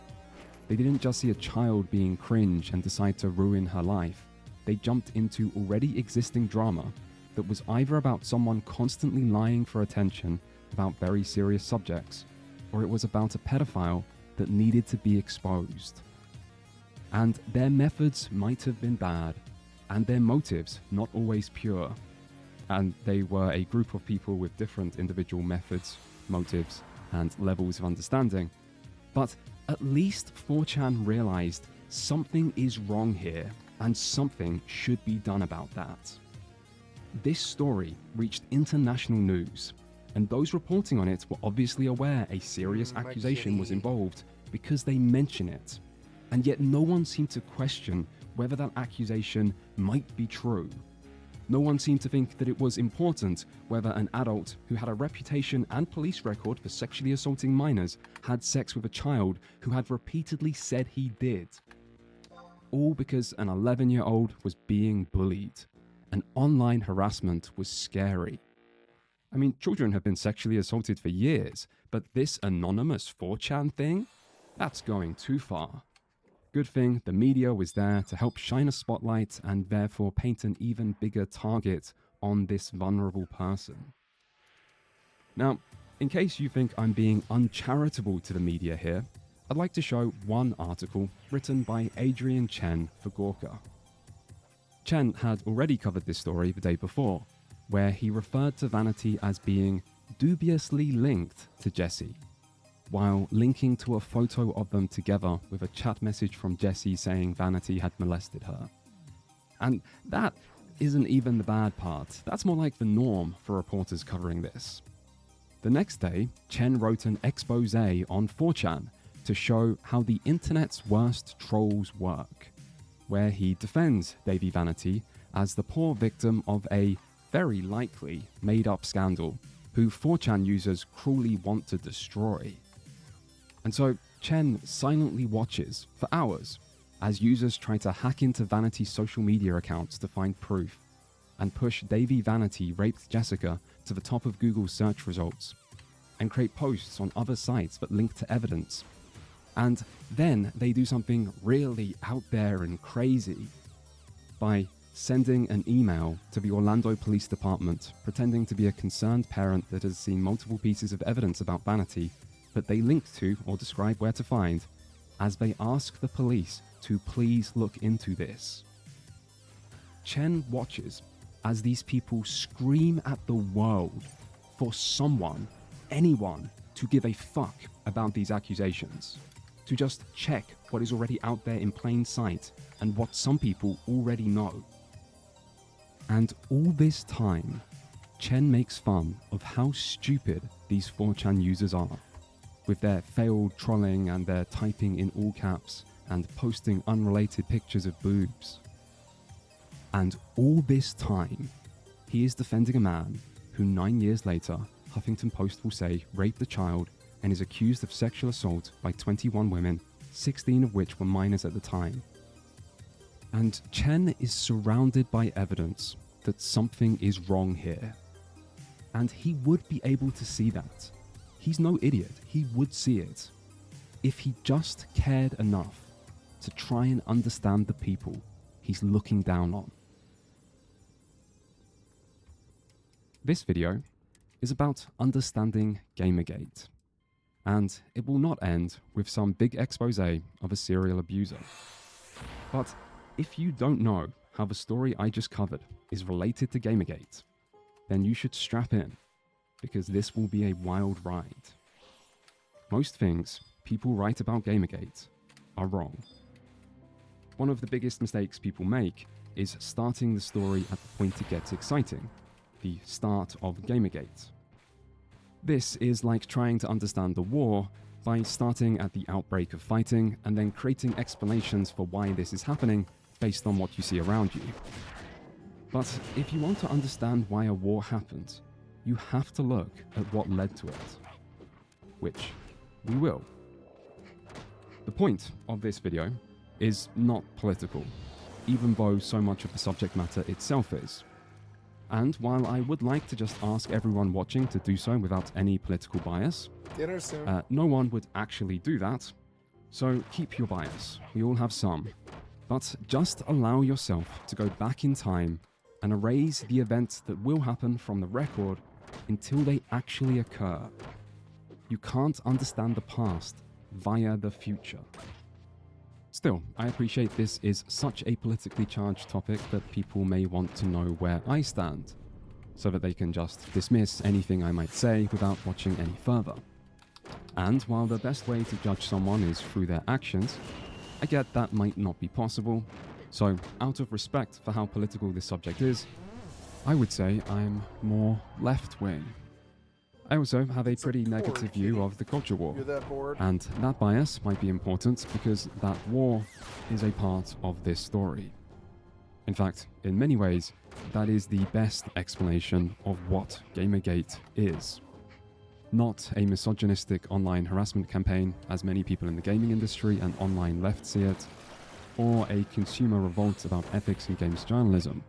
They didn't just see a child being cringe and decide to ruin her life. They jumped into already existing drama that was either about someone constantly lying for attention about very serious subjects, or it was about a pedophile that needed to be exposed. And their methods might have been bad, and their motives not always pure. And they were a group of people with different individual methods, motives, and levels of understanding. But at least 4chan realized something is wrong here, and something should be done about that. This story reached international news, and those reporting on it were obviously aware a serious accusation was involved because they mention it. And yet no one seemed to question whether that accusation might be true. No one seemed to think that it was important whether an adult who had a reputation and police record for sexually assaulting minors had sex with a child who had repeatedly said he did. All because an 11-year-old was being bullied, and online harassment was scary. I mean, children have been sexually assaulted for years, but this anonymous 4chan thing? That's going too far. Good thing the media was there to help shine a spotlight and therefore paint an even bigger target on this vulnerable person. Now, in case you think I'm being uncharitable to the media here, I'd like to show one article written by Adrian Chen for Gawker. Chen had already covered this story the day before, where he referred to Vanity as being dubiously linked to Jessie, while linking to a photo of them together with a chat message from Jessie saying Vanity had molested her. And that isn't even the bad part. That's more like the norm for reporters covering this. The next day, Chen wrote an expose on 4chan to show how the internet's worst trolls work, where he defends Davy Vanity as the poor victim of a very likely made-up scandal who 4chan users cruelly want to destroy. And so Chen silently watches for hours as users try to hack into Vanity's social media accounts to find proof and push Davy Vanity raped Jessica to the top of Google's search results and create posts on other sites that link to evidence. And then they do something really out there and crazy by sending an email to the Orlando Police Department pretending to be a concerned parent that has seen multiple pieces of evidence about Vanity that they link to or describe where to find, as they ask the police to please look into this. Chen watches as these people scream at the world for someone, anyone, to give a fuck about these accusations, to just check what is already out there in plain sight and what some people already know. And all this time, Chen makes fun of how stupid these 4chan users are, with their failed trolling and their typing in all caps and posting unrelated pictures of boobs. And all this time, he is defending a man who 9 years later, Huffington Post will say raped a child and is accused of sexual assault by 21 women, 16 of which were minors at the time. And Chen is surrounded by evidence that something is wrong here. And he would be able to see that. He's no idiot, he would see it, if he just cared enough to try and understand the people he's looking down on. This video is about understanding Gamergate, and it will not end with some big expose of a serial abuser. But if you don't know how the story I just covered is related to Gamergate, then you should strap in, because this will be a wild ride. Most things people write about Gamergate are wrong. One of the biggest mistakes people make is starting the story at the point it gets exciting, the start of Gamergate. This is like trying to understand the war by starting at the outbreak of fighting and then creating explanations for why this is happening based on what you see around you. But if you want to understand why a war happened, you have to look at what led to it, which we will. The point of this video is not political, even though so much of the subject matter itself is. And while I would like to just ask everyone watching to do so without any political bias, Dinner soon. no one would actually do that, so keep your bias, we all have some. But just allow yourself to go back in time and erase the events that will happen from the record until they actually occur. You can't understand the past via the future. Still, I appreciate this is such a politically charged topic that people may want to know where I stand, so that they can just dismiss anything I might say without watching any further. And while the best way to judge someone is through their actions, I get that might not be possible, so out of respect for how political this subject is, I would say I'm more left-wing. I also have a pretty negative view of the culture war, You're that bored? and that bias might be important because that war is a part of this story. In fact, in many ways, that is the best explanation of what Gamergate is. Not a misogynistic online harassment campaign, as many people in the gaming industry and online left see it, or a consumer revolt about ethics in games journalism,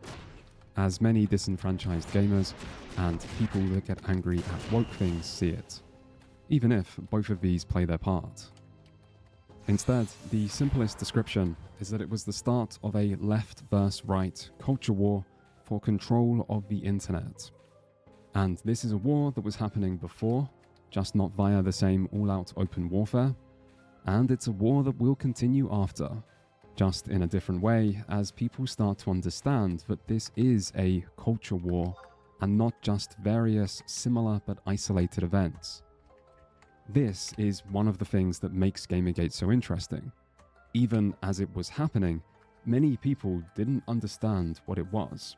as many disenfranchised gamers and people that get angry at woke things see it, even if both of these play their part. Instead, the simplest description is that it was the start of a left versus right culture war for control of the internet. And this is a war that was happening before, just not via the same all-out open warfare, and it's a war that will continue after, just in a different way as people start to understand that this is a culture war and not just various similar but isolated events. This is one of the things that makes Gamergate so interesting. Even as it was happening, many people didn't understand what it was.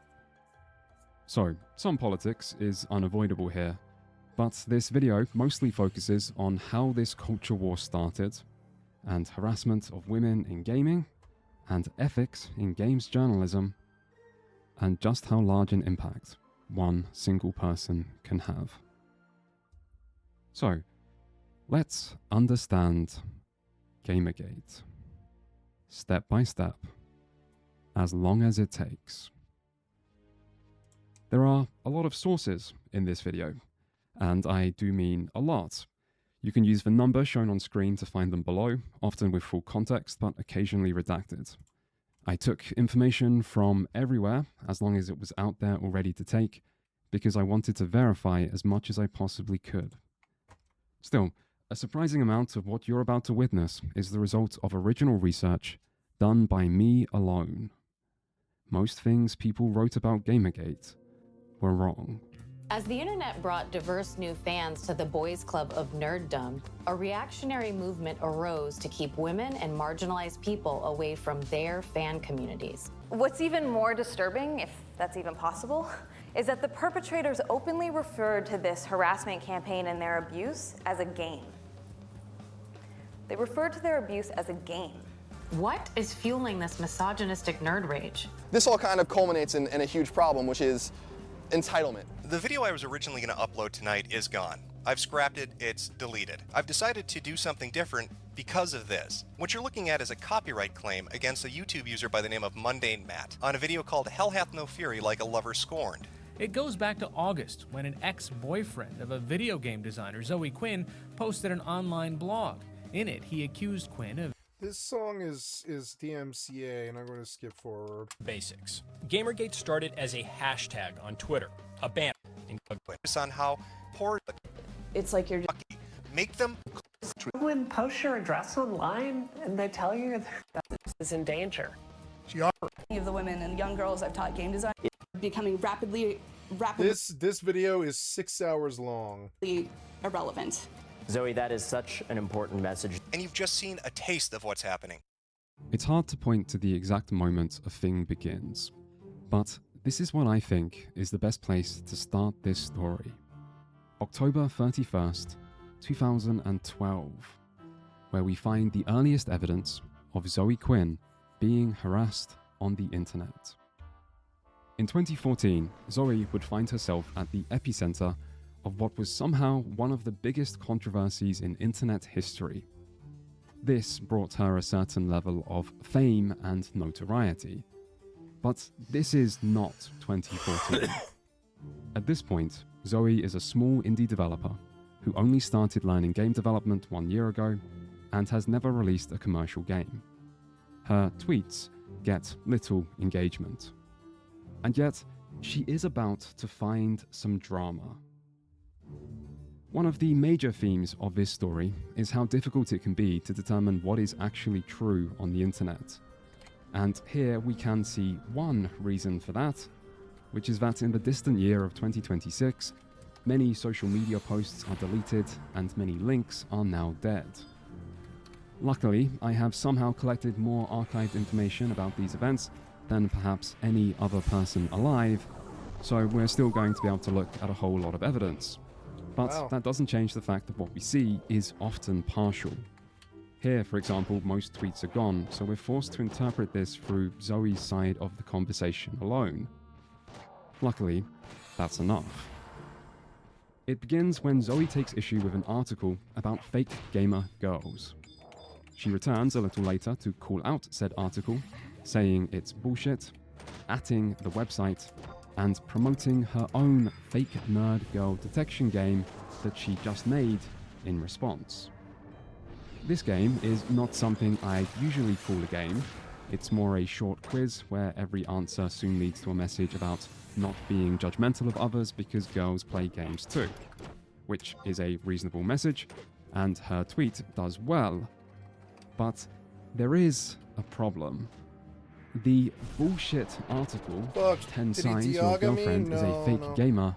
So, some politics is unavoidable here, but this video mostly focuses on how this culture war started, and harassment of women in gaming, and ethics in games journalism, and just how large an impact one single person can have. So, let's understand Gamergate, step by step, as long as it takes. There are a lot of sources in this video, and I do mean a lot. You can use the number shown on screen to find them below, often with full context, but occasionally redacted. I took information from everywhere, as long as it was out there already to take, because I wanted to verify as much as I possibly could. Still, a surprising amount of what you're about to witness is the result of original research done by me alone. Most things people wrote about Gamergate were wrong. As the internet brought diverse new fans to the boys' club of nerddom, a reactionary movement arose to keep women and marginalized people away from their fan communities. What's even more disturbing, if that's even possible, is that the perpetrators openly referred to this harassment campaign and their abuse as a game. They referred to their abuse as a game. What is fueling this misogynistic nerd rage? This all kind of culminates in a huge problem, which is entitlement. The video I was originally going to upload tonight is gone. I've scrapped it, it's deleted. I've decided to do something different because of this. What you're looking at is a copyright claim against a YouTube user by the name of Mundane Matt on a video called Hell Hath No Fury Like a Lover Scorned. It goes back to August when an ex-boyfriend of a video game designer, Zoe Quinn, posted an online blog. In it, he accused Quinn of This song is DMCA, and I'm going to skip forward. Basics. Gamergate started as a hashtag on Twitter, a banner. Focus on how poor. It's like you're make them. When post your address online and they tell you that this is in danger. Many of the women and young girls I've taught game design becoming rapidly. This video is 6 hours long. Irrelevant. Zoe, that is such an important message. And you've just seen a taste of what's happening. It's hard to point to the exact moment a thing begins, but this is what I think is the best place to start this story. October 31st, 2012, where we find the earliest evidence of Zoe Quinn being harassed on the internet. In 2014, Zoe would find herself at the epicenter of what was somehow one of the biggest controversies in internet history. This brought her a certain level of fame and notoriety. But this is not 2014. At this point, Zoe is a small indie developer who only started learning game development 1 year ago and has never released a commercial game. Her tweets get little engagement. And yet, she is about to find some drama. One of the major themes of this story is how difficult it can be to determine what is actually true on the internet. And here we can see one reason for that, which is that in the distant year of 2026, many social media posts are deleted and many links are now dead. Luckily, I have somehow collected more archived information about these events than perhaps any other person alive, so we're still going to be able to look at a whole lot of evidence. But that doesn't change the fact that what we see is often partial. Here, for example, most tweets are gone, so we're forced to interpret this through Zoe's side of the conversation alone. Luckily, that's enough. It begins when Zoe takes issue with an article about fake gamer girls. She returns a little later to call out said article, saying it's bullshit, atting the website, and promoting her own fake nerd girl detection game that she just made in response. This game is not something I usually call a game. It's more a short quiz where every answer soon leads to a message about not being judgmental of others because girls play games too, which is a reasonable message, and her tweet does well. But there is a problem. The bullshit article, 10 signs your girlfriend is a fake gamer,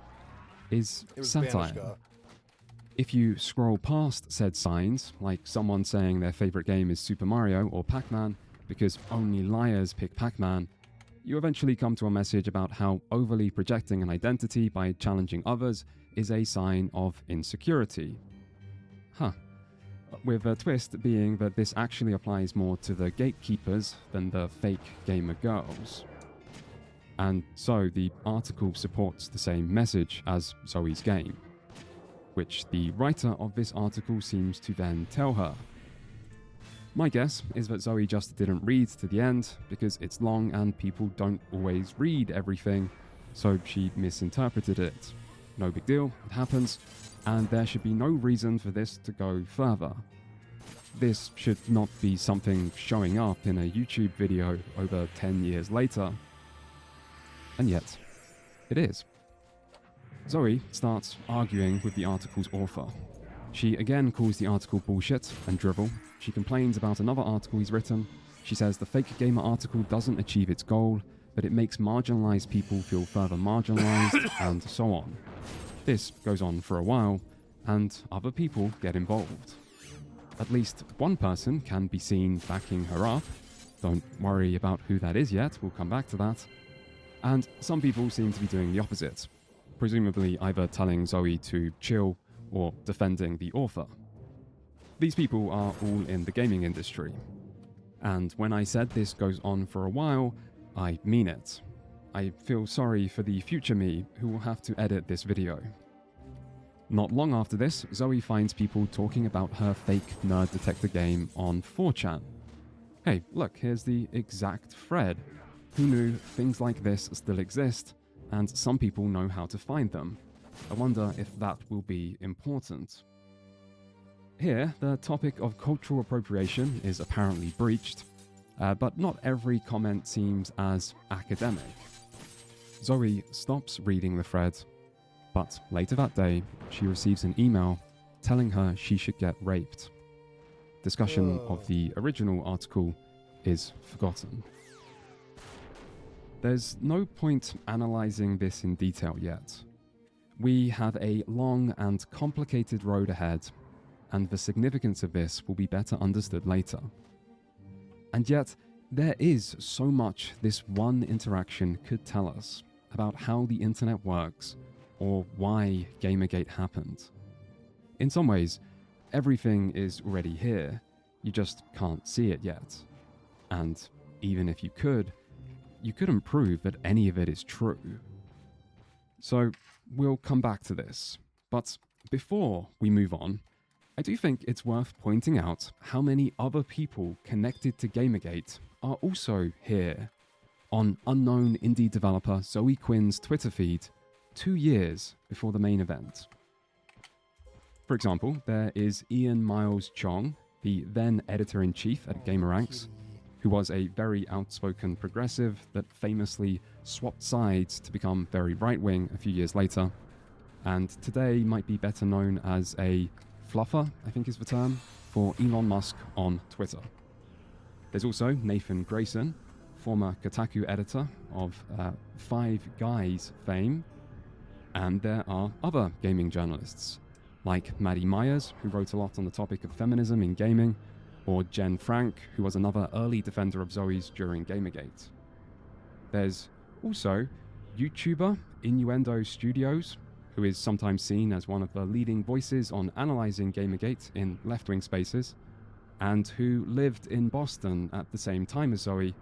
is satire. If you scroll past said signs, like someone saying their favorite game is Super Mario or Pac-Man because only liars pick Pac-Man, you eventually come to a message about how overly projecting an identity by challenging others is a sign of insecurity. With a twist being that this actually applies more to the gatekeepers than the fake gamer girls. And so the article supports the same message as Zoe's game, which the writer of this article seems to then tell her. My guess is that Zoe just didn't read to the end because it's long and people don't always read everything, so she misinterpreted it. No big deal, it happens, and there should be no reason for this to go further. This should not be something showing up in a YouTube video over 10 years later. And yet, it is. Zoe starts arguing with the article's author. She again calls the article bullshit and drivel. She complains about another article he's written. She says the fake gamer article doesn't achieve its goal, but it makes marginalized people feel further marginalized, and so on. This goes on for a while, and other people get involved. At least one person can be seen backing her up. Don't worry about who that is yet, we'll come back to that. And some people seem to be doing the opposite, presumably either telling Zoe to chill or defending the author. These people are all in the gaming industry. And when I said this goes on for a while, I mean it. I feel sorry for the future me who will have to edit this video. Not long after this, Zoe finds people talking about her fake nerd detector game on 4chan. Hey, look, here's the exact thread. Who knew things like this still exist, and some people know how to find them? I wonder if that will be important. Here, the topic of cultural appropriation is apparently breached, but not every comment seems as academic. Zoe stops reading the thread, but later that day, she receives an email telling her she should get raped. Discussion of the original article is forgotten. There's no point analysing this in detail yet. We have a long and complicated road ahead, and the significance of this will be better understood later. And yet, there is so much this one interaction could tell us about how the internet works, or why Gamergate happened. In some ways, everything is already here, you just can't see it yet. And even if you couldn't prove that any of it is true. So, we'll come back to this. But before we move on, I do think it's worth pointing out how many other people connected to Gamergate are also here, on unknown indie developer Zoe Quinn's Twitter feed 2 years before the main event. For example, there is Ian Miles Chong, the then editor-in-chief at Gameranx, who was a very outspoken progressive that famously swapped sides to become very right-wing a few years later, and today might be better known as a fluffer, I think is the term, for Elon Musk on Twitter. There's also Nathan Grayson, former Kotaku editor of Five Guys fame, and there are other gaming journalists, like Maddie Myers, who wrote a lot on the topic of feminism in gaming, or Jen Frank, who was another early defender of Zoe's during Gamergate. There's also YouTuber Innuendo Studios, who is sometimes seen as one of the leading voices on analyzing Gamergate in left-wing spaces, and who lived in Boston at the same time as Zoe,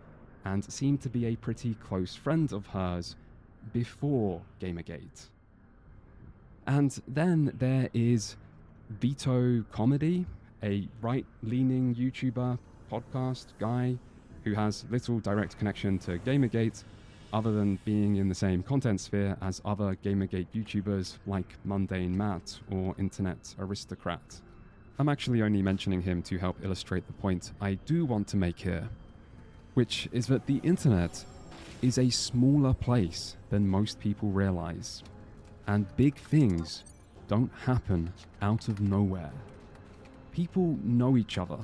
and seemed to be a pretty close friend of hers before Gamergate. And then there is Vito Comedy, a right-leaning YouTuber, podcast guy who has little direct connection to Gamergate other than being in the same content sphere as other Gamergate YouTubers like Mundane Matt or Internet Aristocrat. I'm actually only mentioning him to help illustrate the point I do want to make here, which is that the internet is a smaller place than most people realize, and big things don't happen out of nowhere. People know each other,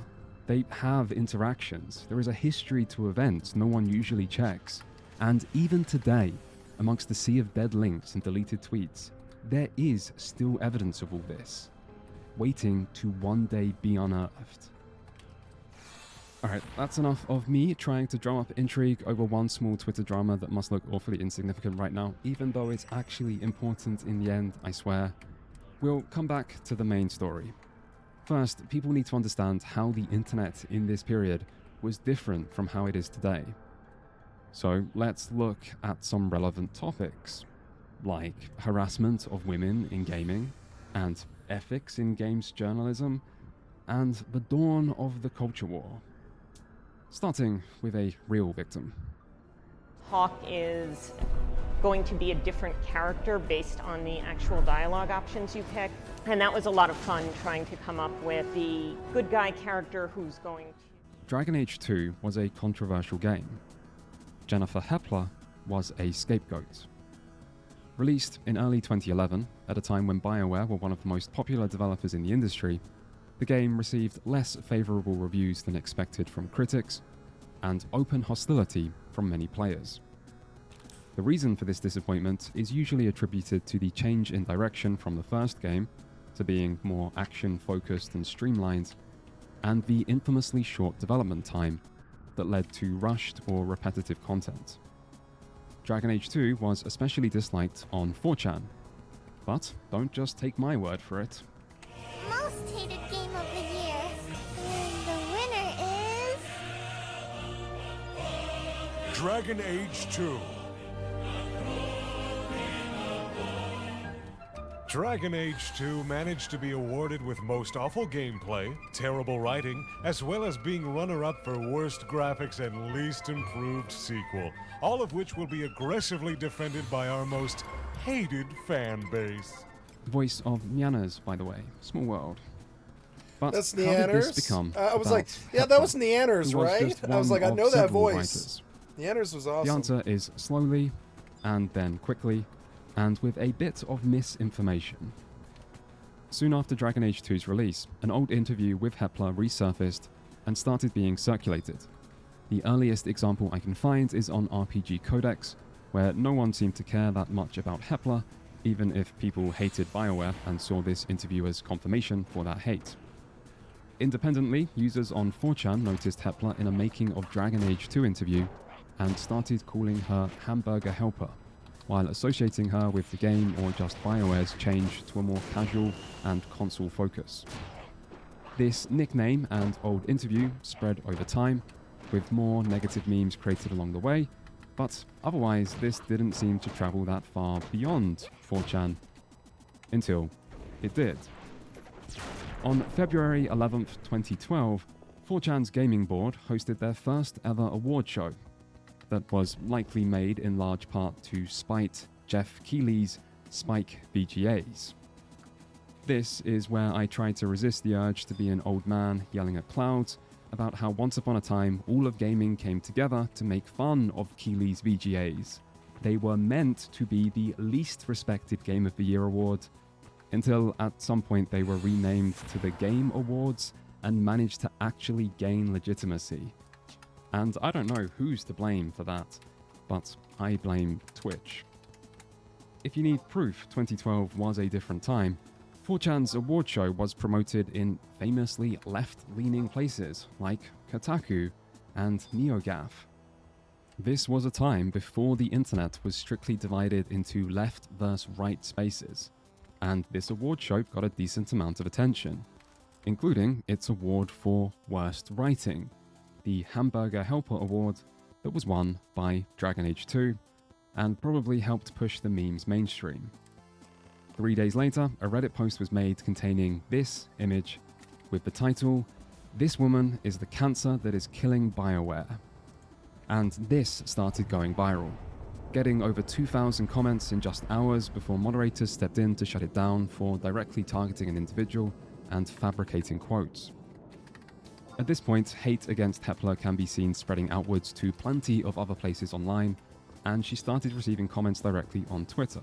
they have interactions, there is a history to events no one usually checks, and even today, amongst the sea of dead links and deleted tweets, there is still evidence of all this, waiting to one day be unearthed. Alright, that's enough of me trying to drum up intrigue over one small Twitter drama that must look awfully insignificant right now, even though it's actually important in the end, I swear. We'll come back to the main story. First, people need to understand how the internet in this period was different from how it is today. So let's look at some relevant topics, like harassment of women in gaming, and ethics in games journalism, and the dawn of the culture war. Starting with a real victim. Hawk is going to be a different character based on the actual dialogue options you pick. And that was a lot of fun trying to come up with the good guy character who's going to... Dragon Age 2 was a controversial game. Jennifer Hepler was a scapegoat. Released in early 2011, at a time when BioWare were one of the most popular developers in the industry, the game received less favorable reviews than expected from critics, and open hostility from many players. The reason for this disappointment is usually attributed to the change in direction from the first game to being more action-focused and streamlined, and the infamously short development time that led to rushed or repetitive content. Dragon Age 2 was especially disliked on 4chan, but don't just take my word for it. Most hated game of the year. And the winner is... Dragon Age 2. Dragon Age 2 managed to be awarded with Most Awful Gameplay, Terrible Writing, as well as being runner-up for Worst Graphics and Least Improved Sequel, all of which will be aggressively defended by our most hated fan base. Voice of Nyanas, by the way. Small world. But that's how did Neanners? This become I was like, yeah, that was Neanners, right? I was like, I know that voice. Neanners was awesome. The answer is slowly, and then quickly, and with a bit of misinformation. Soon after Dragon Age 2's release, an old interview with Hepler resurfaced and started being circulated. The earliest example I can find is on RPG Codex, where no one seemed to care that much about Hepler, even if people hated BioWare and saw this interview as confirmation for that hate. Independently, users on 4chan noticed Hepler in a Making of Dragon Age 2 interview and started calling her Hamburger Helper, while associating her with the game or just BioWare's change to a more casual and console focus. This nickname and old interview spread over time, with more negative memes created along the way, but otherwise this didn't seem to travel that far beyond 4chan, until it did. On February 11th, 2012, 4chan's gaming board hosted their first ever award show, that was likely made in large part to spite Jeff Keighley's Spike VGAs. This is where I tried to resist the urge to be an old man yelling at clouds about how once upon a time all of gaming came together to make fun of Keighley's VGAs. They were meant to be the least respected Game of the Year award, until at some point they were renamed to the Game Awards and managed to actually gain legitimacy. And I don't know who's to blame for that, but I blame Twitch. If you need proof 2012 was a different time, 4chan's award show was promoted in famously left-leaning places like Kotaku and NeoGAF. This was a time before the internet was strictly divided into left versus right spaces, and this award show got a decent amount of attention, including its award for Worst Writing, the Hamburger Helper Award that was won by Dragon Age 2, and probably helped push the memes mainstream. 3 days later, a Reddit post was made containing this image with the title, "This woman is the cancer that is killing BioWare." And this started going viral, getting over 2,000 comments in just hours before moderators stepped in to shut it down for directly targeting an individual and fabricating quotes. At this point, hate against Hepler can be seen spreading outwards to plenty of other places online, and she started receiving comments directly on Twitter.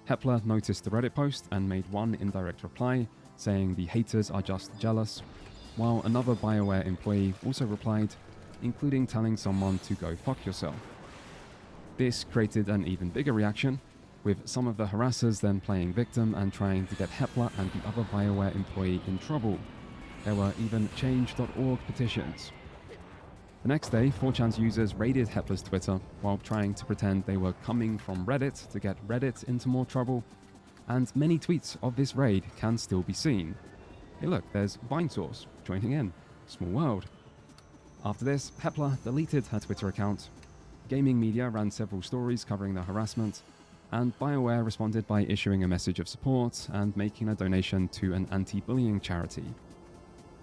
Hepler noticed the Reddit post and made one indirect reply, saying the haters are just jealous, while another BioWare employee also replied, including telling someone to go fuck yourself. This created an even bigger reaction, with some of the harassers then playing victim and trying to get Hepler and the other BioWare employee in trouble. There were even change.org petitions. The next day, 4chan's users raided Hepler's Twitter while trying to pretend they were coming from Reddit to get Reddit into more trouble, and many tweets of this raid can still be seen. Hey look, there's Vinesource joining in. Small world. After this, Hepler deleted her Twitter account. Gaming media ran several stories covering the harassment, and BioWare responded by issuing a message of support and making a donation to an anti-bullying charity.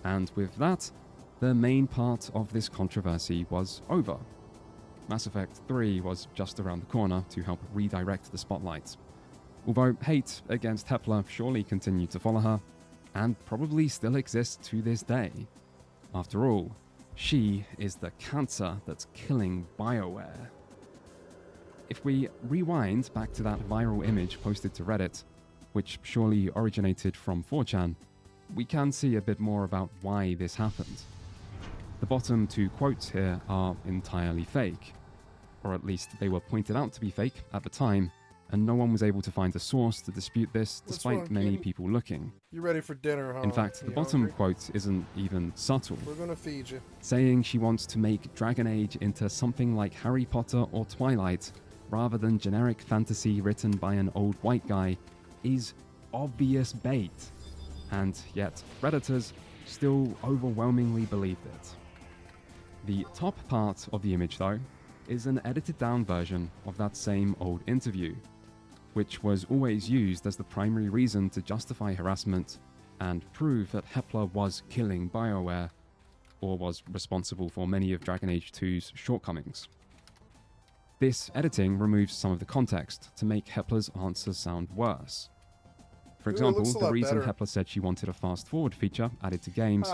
And with that, the main part of this controversy was over. Mass Effect 3 was just around the corner to help redirect the spotlight. Although hate against Hepler surely continued to follow her, and probably still exists to this day. After all, she is the cancer that's killing BioWare. If we rewind back to that viral image posted to Reddit, which surely originated from 4chan, we can see a bit more about why this happened. The bottom two quotes here are entirely fake, or at least they were pointed out to be fake at the time, and no one was able to find a source to dispute this despite many people looking. You ready for dinner, huh? In fact, the bottom quote isn't even subtle. We're gonna feed you. Saying she wants to make Dragon Age into something like Harry Potter or Twilight, rather than generic fantasy written by an old white guy, is obvious bait. And yet, Redditors still overwhelmingly believed it. The top part of the image, though, is an edited down version of that same old interview, which was always used as the primary reason to justify harassment and prove that Hepler was killing BioWare, or was responsible for many of Dragon Age 2's shortcomings. This editing removes some of the context to make Hepler's answers sound worse. For example, the reason Hepler said she wanted a fast-forward feature added to games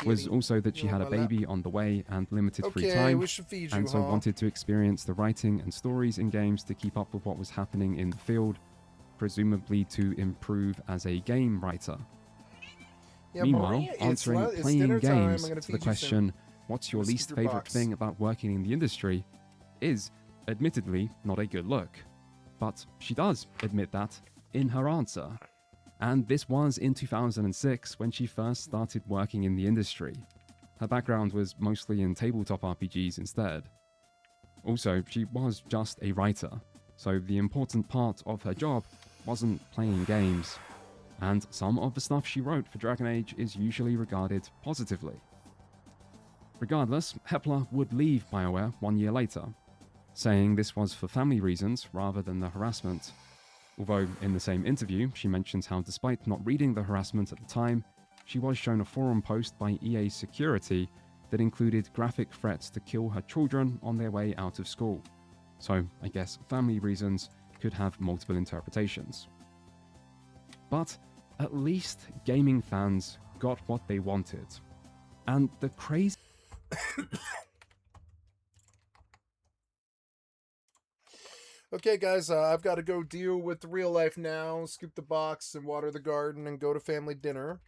was also that she had a baby on the way and limited free time, and so wanted to experience the writing and stories in games to keep up with what was happening in the field, presumably to improve as a game writer. Meanwhile, answering playing games to the question, what's your least favorite thing about working in the industry, is, admittedly, not a good look. But she does admit that in her answer. And this was in 2006 when she first started working in the industry. Her background was mostly in tabletop RPGs instead. Also, she was just a writer, so the important part of her job wasn't playing games. And some of the stuff she wrote for Dragon Age is usually regarded positively. Regardless, Hepler would leave BioWare 1 year later, saying this was for family reasons rather than the harassment. Although, in the same interview, she mentions how despite not reading the harassment at the time, she was shown a forum post by EA Security that included graphic threats to kill her children on their way out of school. So, I guess family reasons could have multiple interpretations. But, at least gaming fans got what they wanted. And the crazy... Okay, guys, I've got to go deal with the real life now, scoop the box and water the garden and go to family dinner.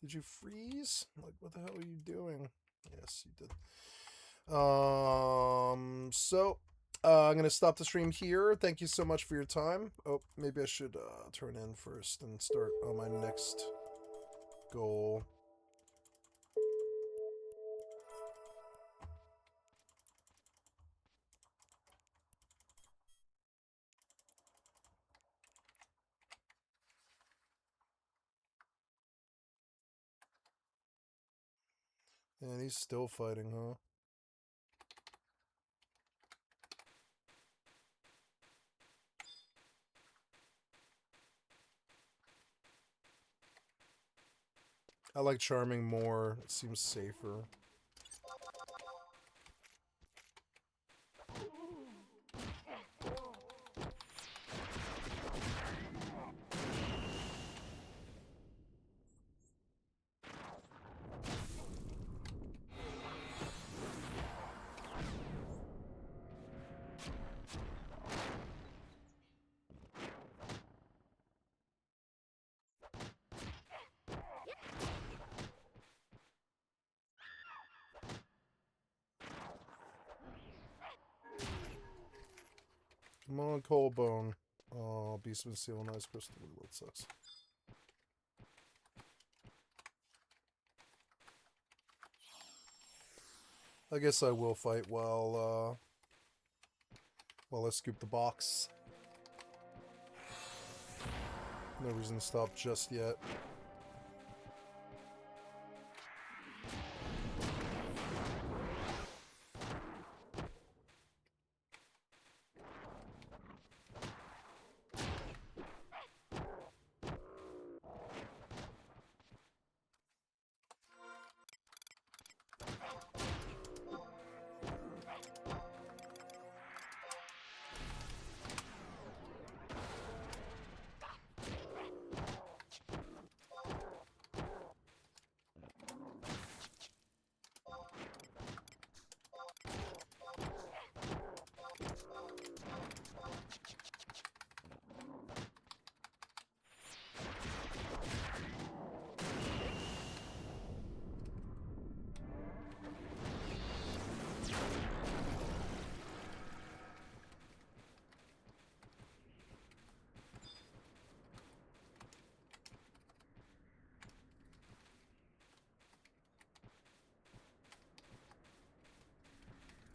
Did you freeze? Like, what the hell are you doing? Yes, you did. I'm going to stop the stream here. Thank you so much for your time. Oh, maybe I should turn in first and start on my next goal. And he's still fighting, huh? I like charming more. It seems safer. Come on, Coldbone. Oh, Beastman Seal, nice crystal. That sucks. I guess I will fight while I scoop the box. No reason to stop just yet.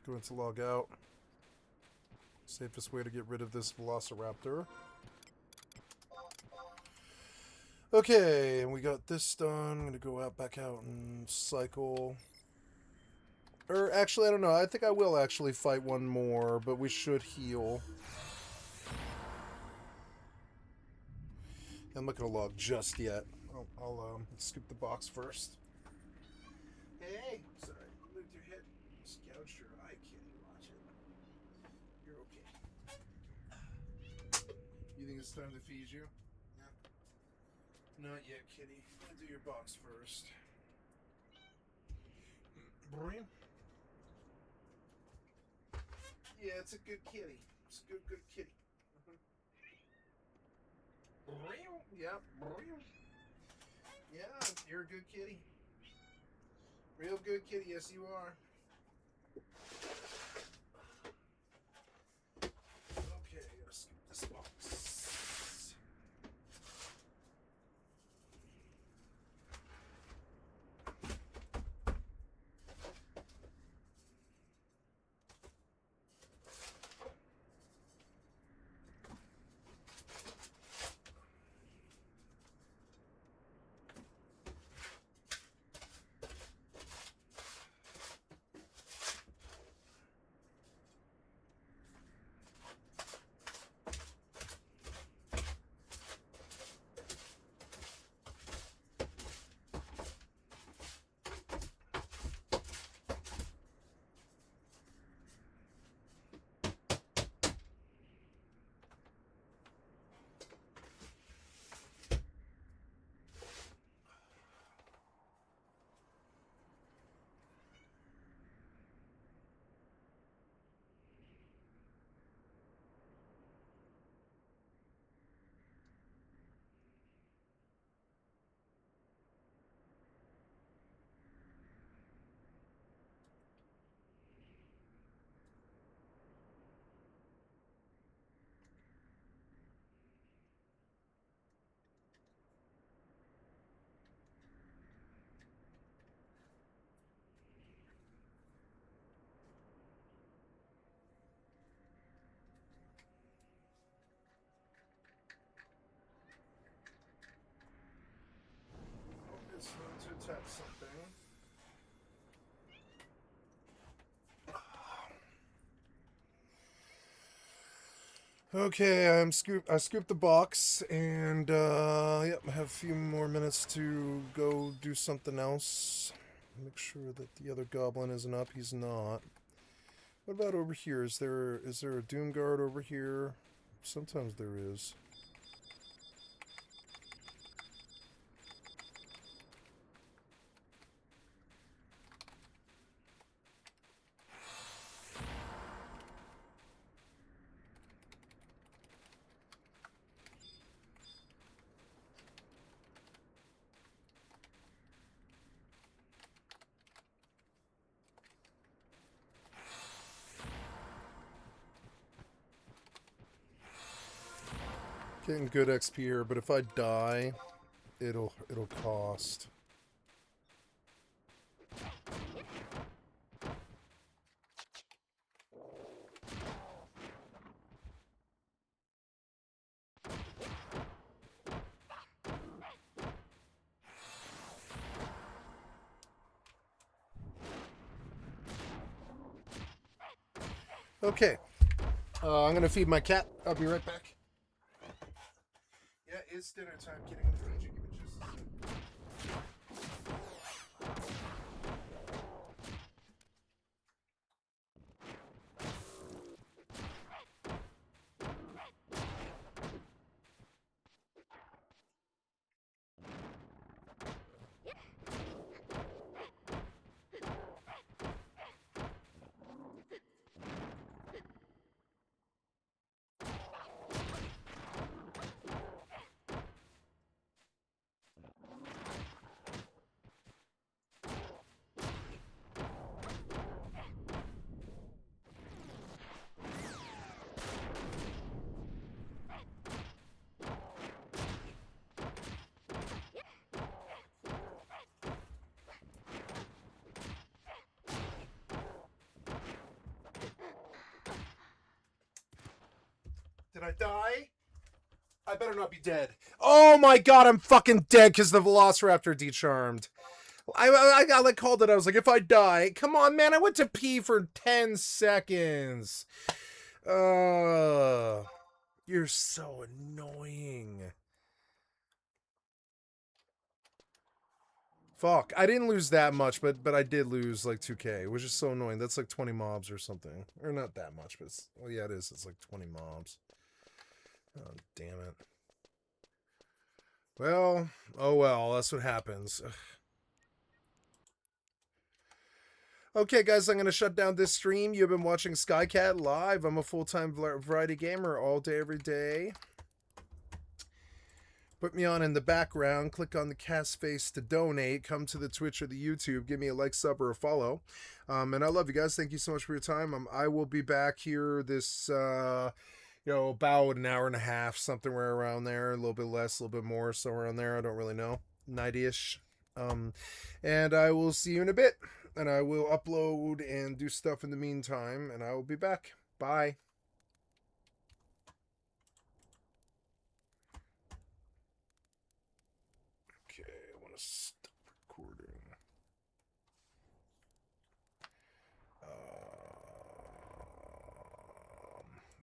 Going to log out. Safest way to get rid of this Velociraptor. Okay, and we got this done. I'm gonna go out, back out, and cycle. Or actually, I don't know. I think I will actually fight one more, but we should heal. I'm not gonna log just yet. I'll scoop the box first. Hey, sorry, moved your head, gouged your eye, kitty. Watch it. You're okay. You think it's time to feed you? No. Not yet, kitty. I'll do your box first. Brian? Yeah, it's a good kitty. It's a good kitty. Yeah. Yeah, you're a good kitty. Real good kitty, yes you are. Okay, gotta scoop this box. It's going to attack something. Okay, I scooped the box, and yep, I have a few more minutes to go do something else. Make sure that the other goblin isn't up. He's not. What about over here? Is there a Doom Guard over here? Sometimes there is. Getting good XP here, but if I die, it'll cost. Okay, I'm gonna feed my cat. I'll be right back. Yeah, it's dinner time. Getting the feed you. Give me just a Did I die? I better not be dead. Oh my god, I'm fucking dead because the Velociraptor decharmed. I like called it. I was like, if I die, come on, man. I went to pee for 10 seconds. You're so annoying. Fuck, I didn't lose that much, but I did lose like 2k, which is so annoying. That's like 20 mobs or something. Or not that much, but it's, well, yeah, it is. It's like 20 mobs. Oh, damn it. Well, oh well, that's what happens. Ugh. Okay, guys, I'm going to shut down this stream. You've been watching Skycatlive. I'm a full-time variety gamer all day, every day. Put me on in the background. Click on the cast face to donate. Come to the Twitch or the YouTube. Give me a like, sub, or a follow. And I love you guys. Thank you so much for your time. I will be back here this, about an hour and a half, something around there. A little bit less, a little bit more, somewhere around there. I don't really know. 90-ish. And I will see you in a bit. And I will upload and do stuff in the meantime. And I will be back. Bye.